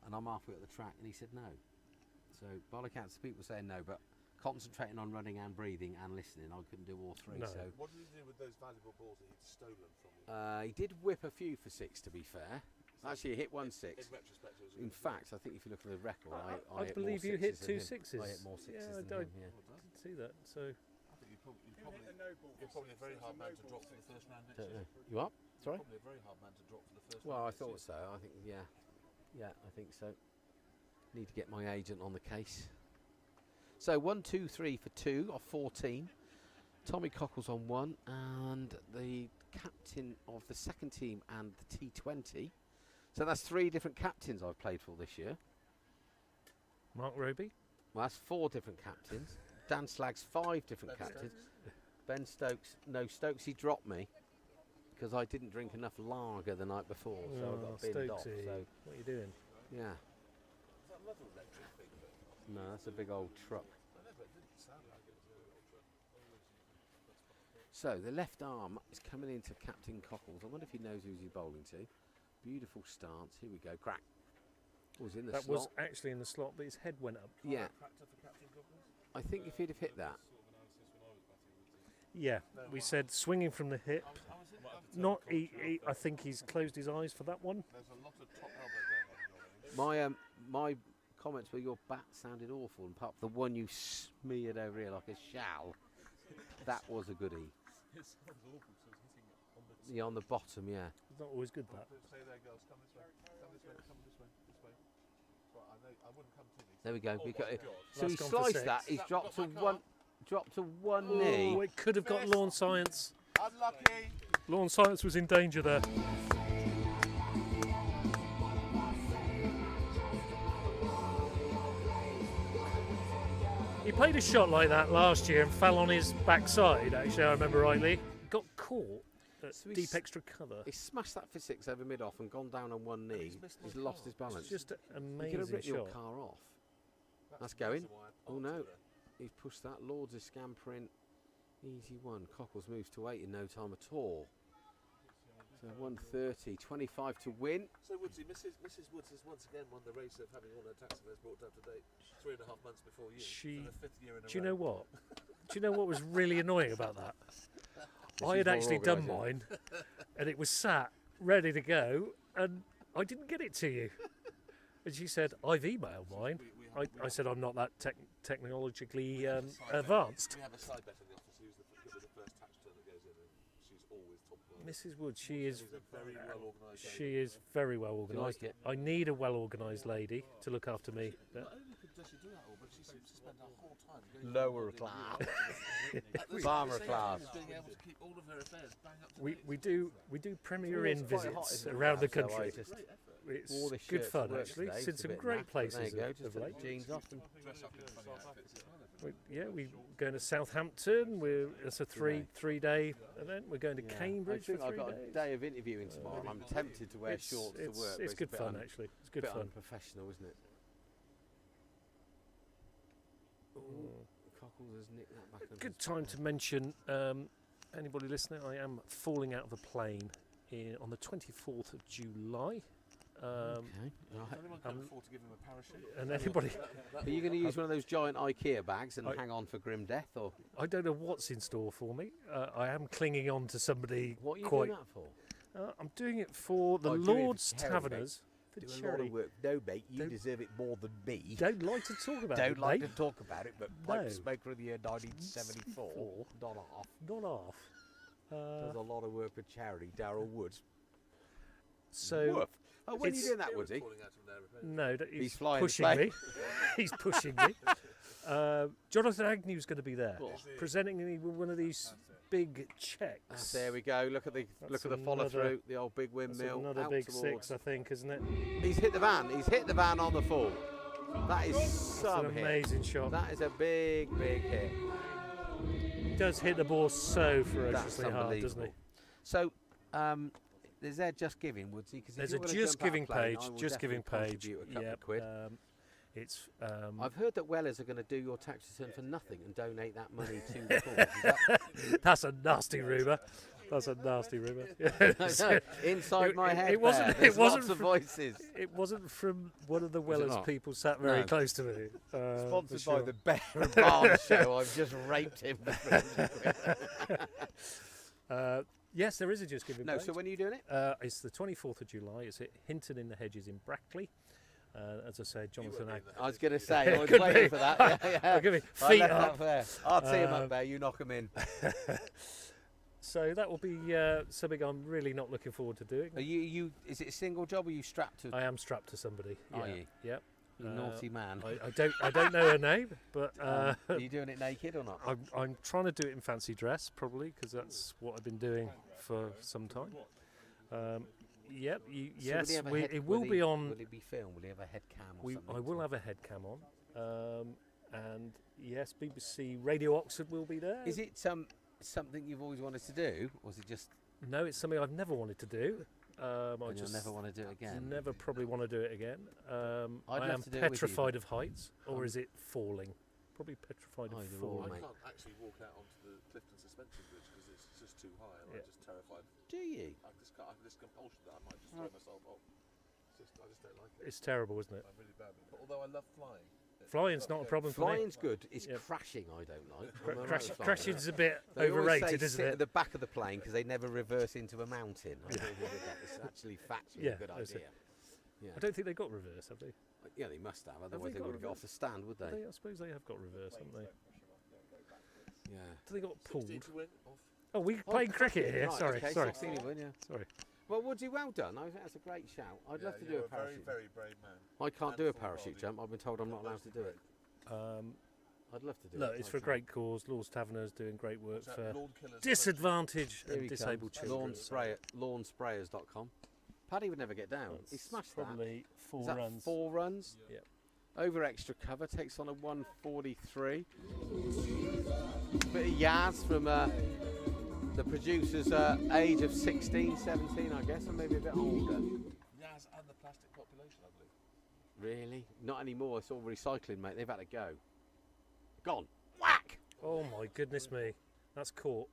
and I'm halfway up the track, and he said no. So by all accounts, people saying no, but concentrating on running and breathing and listening, I couldn't do all 3. No. So What did he do with those valuable balls that he'd stolen from you? he did whip a few for 6, to be fair. Actually, he hit 1 6. In retrospect, it was a In good fact, I think if you look at the record, I I hit believe more you hit 2 sixes than him. sixes. I hit more 6s Yeah, than him, yeah. didn't see that. So I think you're probably a very hard man to drop for the first round next Don't year. know. You up? Sorry? Probably a very hard man to drop for the first Well, I round next thought year. so. I think, yeah, I think so. Need to get my agent on the case. So 1, 2, 3 for 2 of 14. Tommy Cockles on 1, and the captain of the second team and the T20. So that's 3 different captains I've played for this year. Mark Roby. Well, that's 4 different captains. Dan Slagg's 5 different Ben captains. Ben Stokes, no, Stokes, he dropped me because I didn't drink enough lager the night before, so I got binned off. Stokesy, So what are you doing? yeah, Is that another electric thing? no, that's a big old truck. I know, but it didn't sound like it was an ultra. So the left arm is coming into Captain Cockles. I wonder if he knows who's he bowling to. Beautiful stance. Here we go. Crack. Was in the That slot. was actually in the slot, but his head went up. Yeah, Chiropractor for Captain Goggles? I think if he'd have hit that, Yeah, we said swinging from the hip. Not, I think he's closed his eyes for that one. There's a lot of top elbow going on in your innings. my comments were your bat sounded awful, and apart from the one you smeared over here like a shell, that was a goodie. It sounds awful, so it's hitting on the Yeah, on the bottom, yeah. It's not always good, that. Stay there, girls. Come this way. Come this way. Come this way. This way. Right, I wouldn't come to me. There we go. Oh We my got it. God. So he That's gone for sliced six. that. He's That dropped to got my one Oh, knee. it could have got lawn science. Unlucky. Lawn science was in danger there. He played a shot like that last year and fell on his backside, actually, I remember rightly. Got caught at So he's- deep extra cover. He smashed that for six over mid-off and gone down on one knee. He's lost his balance. It's just an He could have amazing written your shot. car off. That's the going. reason why I Oh parked no. there. He's pushed that. Lords is scampering. Easy one. Cockles moves to 8 in no time at all. So 130, 25 to win. So Woodsy, Mrs. Woods has once again won the race of having all her tax affairs brought up to date 3.5 months before you. She- for the 5th year in a Do you row. know what? Do you know what was really annoying about that? I She's had more actually done organised, mine, and it was sat ready to go, and I didn't get it to you. And she said, "I've emailed mine." I said, "I'm not that technologically advanced." We have a side bet in the office who's the first tax return that goes in, and she's always top of the Mrs. Wood, she is She's a very well organised lady. she is very well you organised. like it? I need a well organised lady to look after me. Not only does she do that all, but she seems to spend her whole time going Lower to the class. At the Farmer same class. time as being able to keep all of her affairs bang up to We date. we do Premier Well, Inn it's quite hot, visits isn't it, around the so I country. just It's wore this good shirt to fun work actually. today. Seen It's a some bit great naff, but places There you go. of Just put late. the jeans off and Dress up in funny outfits as well. We're going to Southampton. It's a three day event. We're going to yeah. Cambridge I think for 3 I've got days. a day of interviewing tomorrow. and I'm tempted to wear It's- shorts to it's- work. but It's a good bit fun actually. It's good bit fun. unprofessional, isn't it? Ooh, Cockles has nicked that back. under Good his time belt. to mention, anybody listening, I am falling out of a plane on the 24th of July. Okay. Right. Anyone can Um, afford to give him a parachute? And anybody, Are you going to use one of those giant IKEA bags and hang on for grim death, or I don't know what's in store for me. I am clinging on to somebody what are you quite. doing that for? I'm doing it for the Oh, doing it for Lord's charity, mate. Taverners. For Do a lot charity. of work. No, mate, you Don't- deserve it more than me. Don't like to talk about Don't it, like mate. to talk about it, but No. Pipe Smoker of the year 1974, not off. Not half. Does a lot of work for charity. Darryl Woods. So Woof. Oh, when are you it's- doing that, Woodsy? Falling out of there, apparently. no, He's flying the pushing plane. me. He's pushing me. Jonathan Agnew's going to be there, Oh. presenting me with one of these big checks. There we go. Look at the That's follow another- through. The old big That's windmill. another out big towards. six, I think, isn't it? He's hit the van. He's hit the van on the full. That is That's some an hit. amazing shot. That is a big hit. He does hit the ball so That's ferociously hard, doesn't he? unbelievable. So, there's there Just Giving, Woodsy? 'Cause if There's you a wanna Just jump out a Giving plane, I page. will Just Giving definitely page. contribute a couple Yep. of quid. It's I've heard that Wellers are going to do your tax return for nothing and donate that money to the cause. Is that's a nasty rumour. That's a nasty rumour. that no, inside my head. It wasn't. there, there's It wasn't lots of from, voices. It wasn't from one of the Was it Wellers not? people sat very No. close to me. for Sponsored by sure. the Bear and Barn Show. I've just raped him. For 300 quid. Yes, there is a Just Giving No, page. so when are you doing it? It's the 24th of July. It's at Hinton in the Hedges in Brackley. As I said, Jonathan Ag. I was going to say, I was Could waiting be. for that. Yeah, yeah. Give me I feet left up. that there. I'll tee him Um, up there, you knock him in. So that will be something I'm really not looking forward to doing. Are you? Is it a single job or are you strapped to? I am strapped to somebody. Are yeah. you? Yep. You naughty man. I don't know her name, but Are you doing it naked or not? I'm trying to do it in fancy dress probably because that's what I've been doing for some time. Yep. So will he Yes. have a head- It will be on. Will it be filmed? Will he have a head cam or something? I will have a head cam on. And yes, BBC Radio Oxford will be there. Is it something you've always wanted to do, or is it just? No, it's something I've never wanted to do. I And just you'll never want to do it again. never probably want to do it again. I'd I love am to do it with you, petrified but- of heights, or is it falling? Probably petrified of Either or, falling. I mate. can't actually walk out onto the Clifton suspension bridge because it's just too high, and Yeah. I'm just terrified. Do you? I have this compulsion that I might just throw myself off. I just don't like it. It's terrible, isn't it? I'm really bad. But although I love flying, Flying's not a problem for me. Flying's good. It's Yep. crashing I don't like. Cra- I'm a crash- motor flyer. crashing's a bit They always say overrated, isn't sit it? at the back of the plane because they never reverse into a mountain. I don't think that is actually factually Yeah, a good that's it. idea. Yeah. I don't think they got reverse, have they? Yeah, they must have. they Otherwise, they got wouldn't go off reverse? the stand, would they? I suppose they have got reverse, haven't they? Yeah. Do they got 16 pulled? to win off. Oh, we playing cricket here. Right, Sorry, okay, sorry. 16 you win, yeah. Sorry. Well, Woodsy, well done. I think that's a great shout. I'd love to do a You're parachute. very, very brave man. I can't And do a foolhardy. parachute jump. I've been told I'm not allowed to do it. I'd love to do Look, it. it's I for a can't. great cause. Lord's Taverners doing great work What's that, for Lord Killer's disadvantaged Here and he disabled comes. children. Lawnsprayers.com. Paddy would never get down. He That's smashed that. probably four Is that runs. 4 runs? Yeah. Over extra cover, takes on a 143. Bit of Yaz from the producer's age of 16, 17, I guess, or maybe a bit older. Yaz and the plastic population, I believe. Really? Not anymore. It's all recycling, mate. They've had to go. Gone. Whack! Oh my goodness me, that's caught.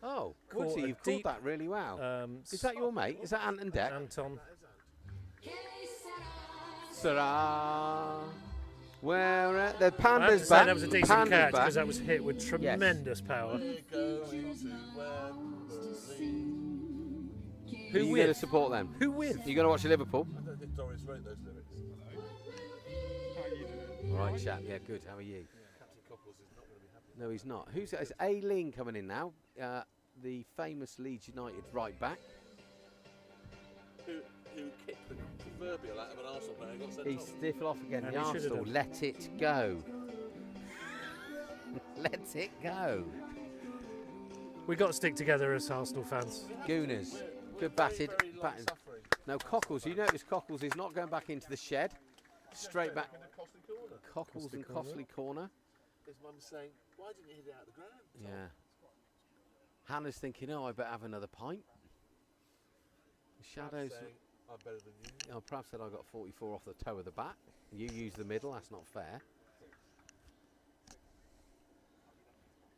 Oh, Caught Woodsy, a you've caught deep, that really well. Is that your mate? Is that Anton Deck? Anton. Sarah. Where the I have to panda's say back. that was a decent Panda's catch back. because that was hit with tremendous power. We're going to Wembley. Who are you going to support them? Who with? You going to watch Liverpool? I don't think Doris wrote those lyrics. How are you doing? All right, chap. Yeah, good. How are you? Captain Couples is not going to be happy. No, he's not. Who's it's Aileen coming in now? The famous Leeds United right back. Who kicked the proverbial out of an Arsenal player and got sent He's off. stiffled off again. And The he should have Arsenal. done. Let it go. Let it go. We got to stick together as Arsenal fans. Gooners. Good batted. Very long batted. suffering. Now Cockles. You notice Cockles is not going back into the shed. Straight back. In a costly corner. Cockles Costly and corner. Costly corner. His mum's saying, why didn't you hit it out of the ground? Tom?" Yeah. Hannah's thinking, oh, I better have another pint. Perhaps Shadows. saying, I'm better than you. Oh, perhaps said I got 44 off the toe of the bat. You use the middle. That's not fair.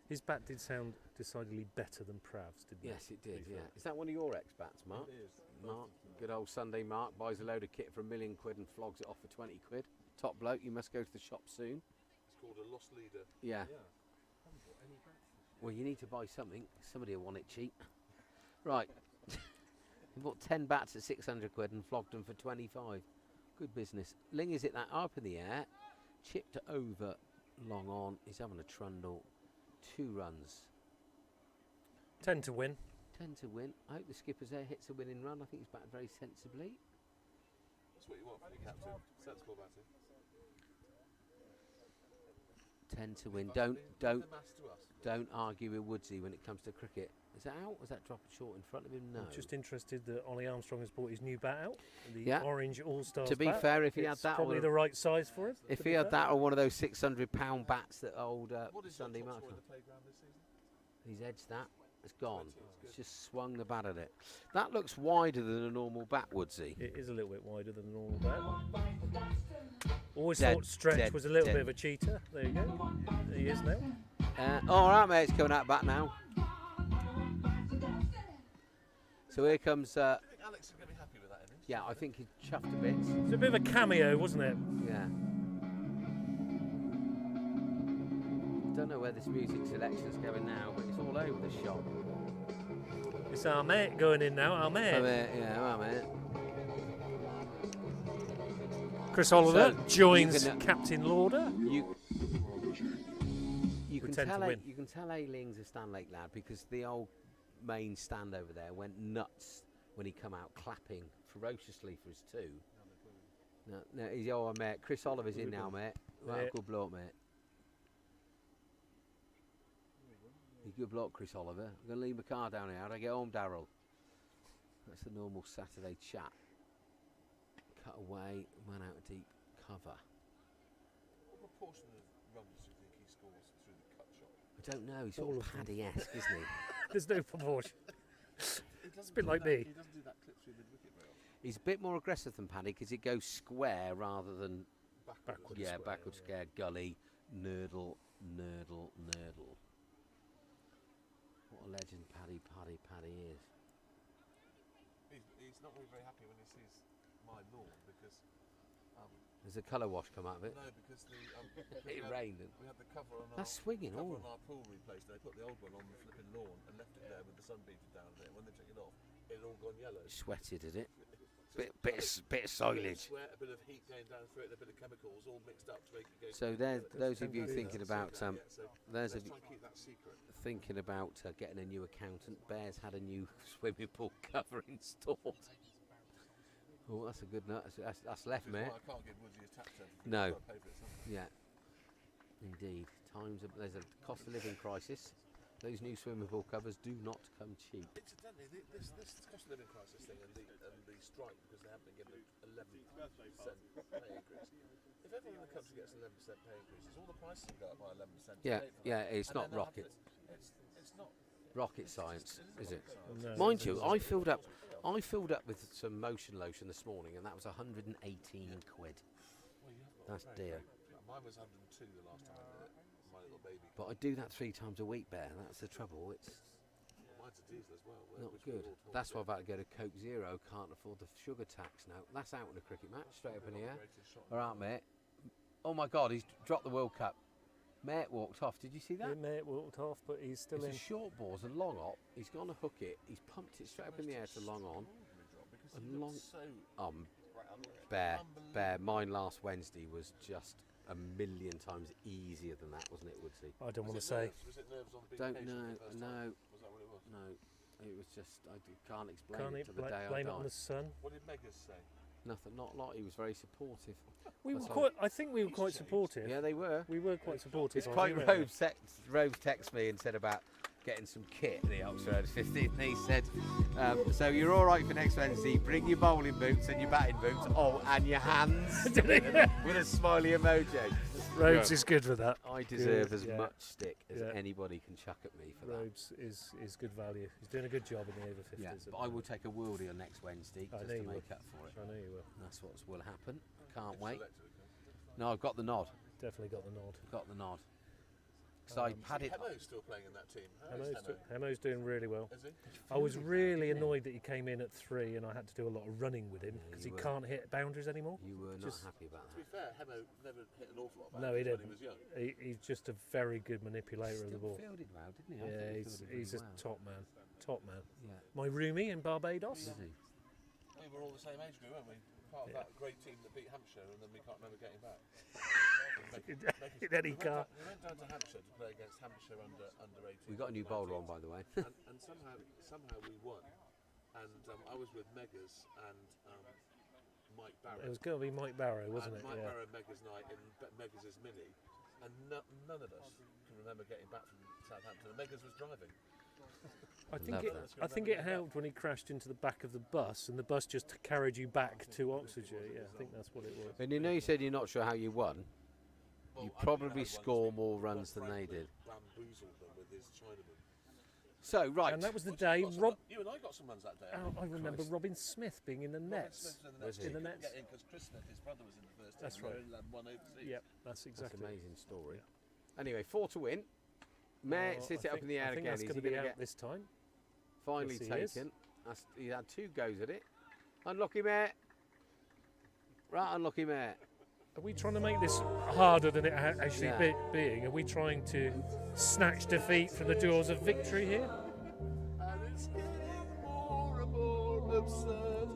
His bat did sound decidedly better than Prav's, didn't Yes, it to be did. Yeah. fair? Is that one of your ex-bats, Mark? It is. Mark, good old Sunday Mark buys a load of kit for £1 million and flogs it off for 20 quid. Top bloke. You must go to the shop soon. It's called a lost leader. Yeah. Well, you need to buy something. Somebody will want it cheap. Right. We bought 10 bats at 600 quid and flogged them for 25. Good business. Ling is it that up in the air. Chipped over long on. He's having a trundle. 2 runs. 10 to win. 10 to win. I hope the skipper's there hits a winning run. I think he's batted very sensibly. That's what you want from your captain. Sensible batting. 10 to win. Leave Don't the mass to us. don't argue with Woodsy when it comes to cricket. Is that out? Was that dropped short in front of him? No. I'm just interested that Ollie Armstrong has brought his new bat out, the Yeah. orange All-Stars To be bat. fair, if he had It's that, probably or the right size for him. if to he be had fair. that or one of those £600 bats that old What is Sunday your top Mark. score in the playground this season? He's edged that. It's gone. 20, that's It's just swung the bat at it. That looks wider than a normal bat, Woodsy. It is a little bit wider than a normal bat. Always Dead, thought Stretch dead, was a little dead. bit of a cheater. There you go. There he is now. All right, mate. It's coming out back now. So here comes. I think Alex is going to be happy with that innings. Yeah, I think he chuffed a bit. It's a bit of a cameo, wasn't it? Yeah. Don't know where this music selection's going now, but it's all over the shop. It's our mate going in now. Our mate. Yeah, well, mate. Chris Oliver So, joins you can, Captain Lauder. You We can tend tell to win. you can tell Ailing's a Stanlake lad because the old main stand over there went nuts when he come out clapping ferociously for his 2. No, he's our mate. Chris Oliver's in now, mate. Right, Yeah. good bloke, mate. He's a good bloke, Chris Oliver. I'm going to leave my car down here. How do I get home, Darryl? That's the normal Saturday chat. Cut away, man out of deep cover. What proportion of runs do you think he scores through the cut shot? I don't know. He's All sort of of them. Paddy-esque, isn't he? There's no proportion. He doesn't a bit do like that- me. He doesn't do that clip through mid-wicket very often. He's a bit more aggressive than Paddy because it goes square rather than Backwards. yeah, square, backward square, gully, nurdle. What a legend Paddy is. He's not really very happy when he sees my lawn because There's a colour wash come out of it. no, because the It rained. And we had the cover on that's swinging. cover Oh, on our pool replaced. They put the old one on the flipping lawn and left it there with the sun beating down on it. When they took it off, it had all gone yellow. sweated, did it? bit of silage. Sweat, a bit of heat going down through it, a bit of chemicals all mixed up to make it go. So there's those of you thinking about so there's let's of try and keep that secret. thinking about getting a new accountant. Bear's had a new swimming pool cover installed. Oh, that's a good nut. That's left, mate. I can't give Woodsy a tap to. No. I've got to pay for it somehow. Yeah, indeed. There's a cost of living crisis. Those new swimming pool covers do not come cheap. Incidentally, this cost of living crisis thing and the strike, because they haven't been given an 11% pay increase. If everyone in the country gets an 11% pay increase, all the prices will go up by 11%. Yeah, it's not rocket. It's not Rocket science, is it? No. Mind you, I filled up with some motion lotion this morning, and that was 118 quid. That's dear. Mine was 102 the last time I did it. My little baby. But I do that 3 times a week, Bear. That's the trouble. It's Mine's a diesel as well. not good. That's why I've had to go to Coke Zero. Can't afford the sugar tax now. That's out in a cricket match, straight up in the air. All right, mate. Oh my God, he's dropped the World Cup. Mate walked off. Did you see that? Yeah, mate walked off, but he's still It's in. a short ball, it's a long op. He's gone to hook it. He's pumped it straight up in the air to long on. And long. Bear. Mine last Wednesday was just a million times easier than that, wasn't it, Woodsy? I don't want to say. Was it nerves on being Don't patient know. the first No. time? Was that what it was? No. It was just can't explain Can't it to the day I blame it on die. the sun? What did Megas say? Nothing. Not a lot. He was very supportive. We were That's quite. I think we were quite supportive. Yeah, they were. We were quite supportive. It's I quite think, Rove texted me and said about getting some kit at the Oxfordshire 15. And he said, so you're all right for next Wednesday. Bring your bowling boots and your batting boots. Oh, and your hands. With a smiley emoji. Rhodes is good with that. I deserve as yeah. much stick as Yeah. anybody can chuck at me for that. Rhodes is good value. He's doing a good job in the over 50s. Yeah, at but the I will moment. take a worldie on next Wednesday I just know to you make will. up for it. I know you will. That's what will happen. Can't wait. No, I've got the nod. Definitely got the nod. Got the nod. Because I had it. Hemo's still playing in that team. How is Hemo? Hemo's doing really well. Is he? I was really annoyed that he came in at 3 and I had to do a lot of running with him because he you were. can't hit boundaries anymore. You were not Just- happy about To be that. fair, Hemo never hit an awful lot of No, he boundaries didn't. when he was young. He's just a very good manipulator of the Still ball. fielded well, didn't he? I Yeah, thought he he's fielded really a well. top man. Top man. Yeah. My roomie in Barbados. Is he? We were all the same age group, weren't we? Part of that great team that beat Hampshire, and then we can't remember getting back. In any car. We went down to Hampshire to play against Hampshire under 18. We got a new bowler on, by the way. and somehow we won. And I was with Megas and Mike Barrow. It was going to be Mike Barrow, wasn't and it? Mike Yeah. Barrow and Megas night in Megas' Mini, and none of us can remember getting back from Southampton. And Megas was driving. I think it helped when he crashed into the back of the bus, and the bus just carried you back to Oxfordshire. Yeah, I think that's what it was. And you know, you said you're not sure how you won. Well, You I probably think that score one more was runs than Franklin they did. Bamboozled them with his Chinaman. So, right. And that was the Woodsy, you day got some Rob. you and I got some runs that day. Oh, I remember Robin Smith being in the nets. Was he? In the nets. Because Chris Smith, his brother, was in the first team. That's right. And won overseas. Yep, that's That's exactly. an amazing story. Anyway, 4 to win. May sit it up in the air I think again. that's Is going he to be going to out get this time. finally Yes, he is. taken? He had 2 goes at it. Unlucky, mate. Right, unlucky, mate. Are we trying to make this harder than it actually Yeah. being? Are we trying to snatch defeat from the jaws of victory here? And it's getting more and more absurd.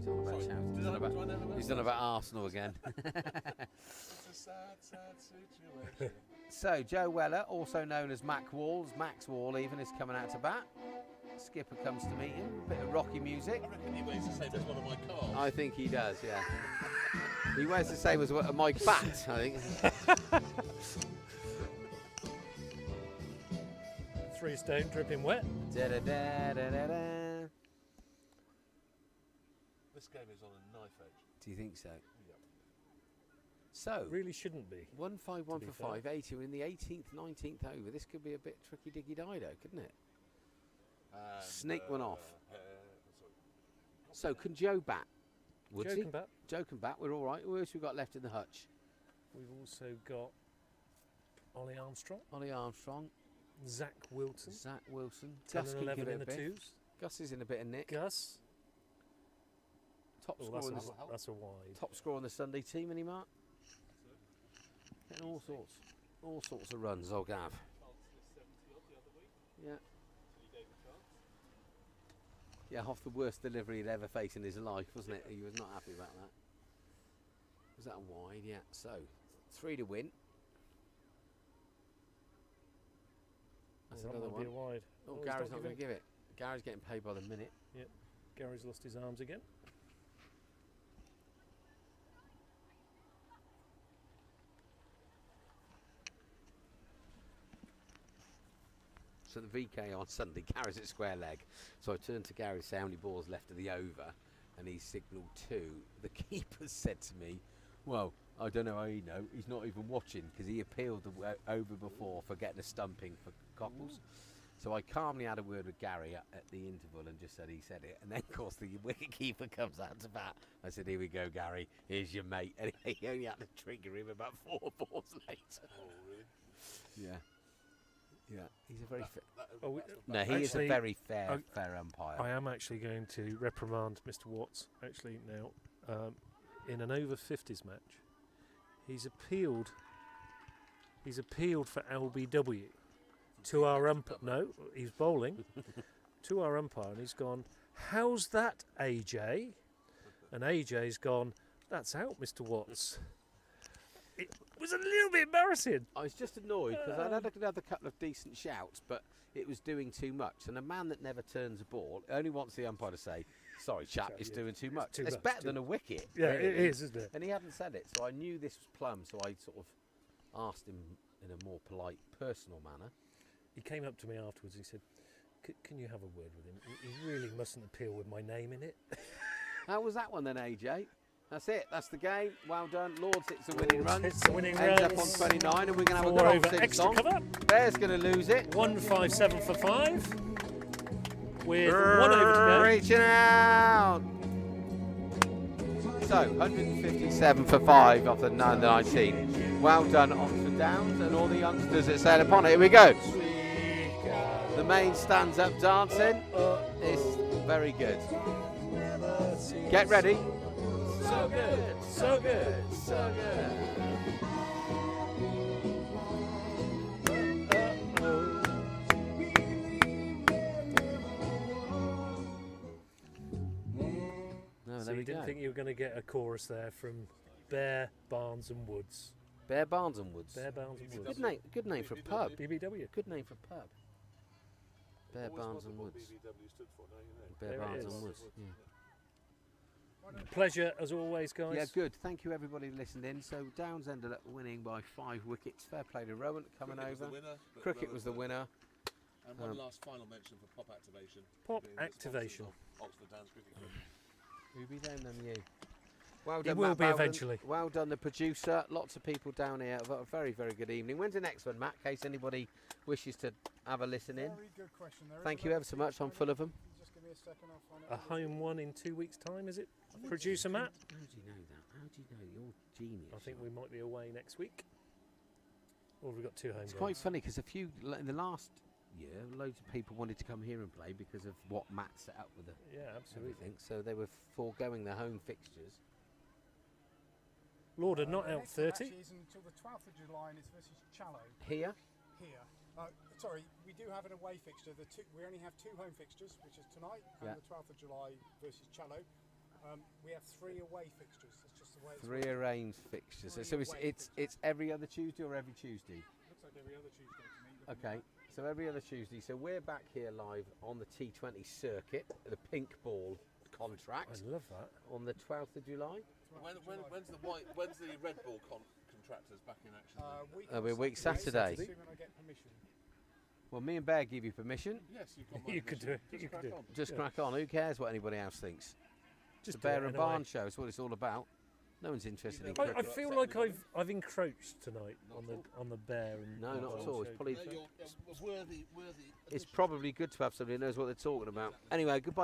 He's on about shouting. He's done about Arsenal again. It's a sad, sad situation. So, Joe Weller, also known as Max Wall even, is coming out to bat. Skipper comes to meet him. Bit of rocky music. I reckon he weighs the same as one of my cars. I think he does, yeah. He wears the same as my bat, I think. 3 stone dripping wet. Da-da-da-da-da-da. This game is on a knife edge. Do you think so? Yep. So, Really shouldn't be. 151 to be for fair. 580. We're in the 18th, 19th over. This could be a bit tricky diggy dido, couldn't it? And, Sneak one off. sorry. So, can Joe bat? Would Joe he? can bat. Joe can bat. We're all right. Who else we got left in the hutch? We've also got Ollie Armstrong, Ollie Armstrong, Zach Wilson, Zach Wilson, 10 Gus and can 11 give it in a the bit. 2s. Gus is in a bit of nick. Gus. Top Oh, scorer in the that's a wide. top scorer on the Sunday team, any Mark? Getting all sorts of runs. Old Gav. Yeah. Yeah, off the worst delivery he'd ever faced in his life, wasn't it? He was not happy about that. Was that a wide? Yeah. So 3 to win. That's That another might be one. a wide. Oh, he's Gary's not not going to giving. give it. Gary's getting paid by the minute. Yep. Gary's lost his arms again. So the VK on Sunday, Gary's at square leg. So I turned to Gary to say how many balls left of the over, and he signalled 2. The keeper said to me, well, I don't know how he know. He's not even watching because he appealed the over before for getting a stumping for Couples. So I calmly had a word with Gary at the interval and just said he said it. And then, of course, the wicket keeper comes out to bat. I said, here we go, Gary. Here's your mate. And he only had to trigger him about 4 balls later. Oh, really? Yeah. Yeah, he's a very No, he is a very fair umpire. I am actually going to reprimand Mr. Watts actually now in an over 50s match. He's appealed for LBW to our umpire. No, he's bowling to our umpire, and he's gone, how's that, AJ? And AJ's gone, that's out, Mr. Watts. It was a little bit embarrassing. I was just annoyed because I'd had another couple of decent shouts, but it was doing too much. And a man that never turns a ball only wants the umpire to say, sorry, chap, it's doing too much. It's better than a wicket. Yeah, really. it is, isn't it? And he hadn't said it, so I knew this was plum, so I sort of asked him in a more polite, personal manner. He came up to me afterwards and he said, can you have a word with him? He really mustn't appeal with my name in it. How was that one then, AJ? That's it. That's the game. Well done. Lords hits the winning run. Hits the winning Ends run. up on 29, and we're going to have a 4 good old over sing extra song. cover. Bear's going to lose it. 157 for 5. With 1 over to go. Reaching out. So 157 for 5 off the 19. Well done, Oxford Downs, and all the youngsters that sail upon it. Here we go. The main stands up dancing. It's very good. Get ready. So good, so good, so good. No, So there you we didn't go. think you were going to get a chorus there from Bear, Barnes and Woods. Bear Barnes and Woods. Bear, Barnes and Woods. Good name for a pub. BBW. Good name for a pub. Bear Barnes and Woods. BBW stood for, now you know. Bear There it Barnes is. and Woods. Yeah. Pleasure as always, guys. Yeah, good. Thank you, everybody, who listened in. So Downs ended up winning by 5 wickets. Fair play to Rowant coming Cricket was over. the winner, but Cricket Rowant was the won. winner. And one last final mention for pop activation. Pop being the sponsors activation. of Oxford Downs Cricket Club. Who be them than you? Well It done, will Matt be Bowden. eventually. Well done, the producer. Lots of people down here. Have a very, very good evening. When's the next one, Matt? In case anybody wishes to have a listen in. Very good question. There Thank is you a ever so much. I'm full of them. Just give me a second, I'll find A out. home one in 2 weeks' time, is it? Producer Matt? How do you know that? How do you know? You're genius. I think we might be away next week. Or have we got 2 home It's games? quite funny because in the last year, loads of people wanted to come here and play because of what Matt set up with Yeah, absolutely. everything. So they were foregoing their home fixtures. Lauder not The out next one 30. actually isn't until the 12th of July, and it's versus Challow Here, here. Sorry, we do have an away fixture. We only have 2 home fixtures, which is tonight and Yeah. the 12th of July versus Challow. We have 3 away fixtures. That's just the way it's 3 arranged fixtures. So Three it's away it's every other Tuesday or every Tuesday. Looks like every other Tuesday to me. looking Okay, at so every other Tuesday. So we're back here live on the T20 circuit, the pink ball contract I love that. on the 12th of July. When's the Red Bull contractors back in action? It'll be a week Saturday. Assuming I get permission. Well, me and Bear give you permission. Yes, you've got my You could do it. Just You could crack do it. on. Just Yeah. crack on. Who cares what anybody else thinks? Just the Bear do it and anyway. Barn show is what it's all about. No one's interested in I cricket. feel like I've encroached tonight on the Bear and No, not at all. It's probably No, you're worthy. it's probably good to have somebody who knows what they're talking about. Anyway, goodbye.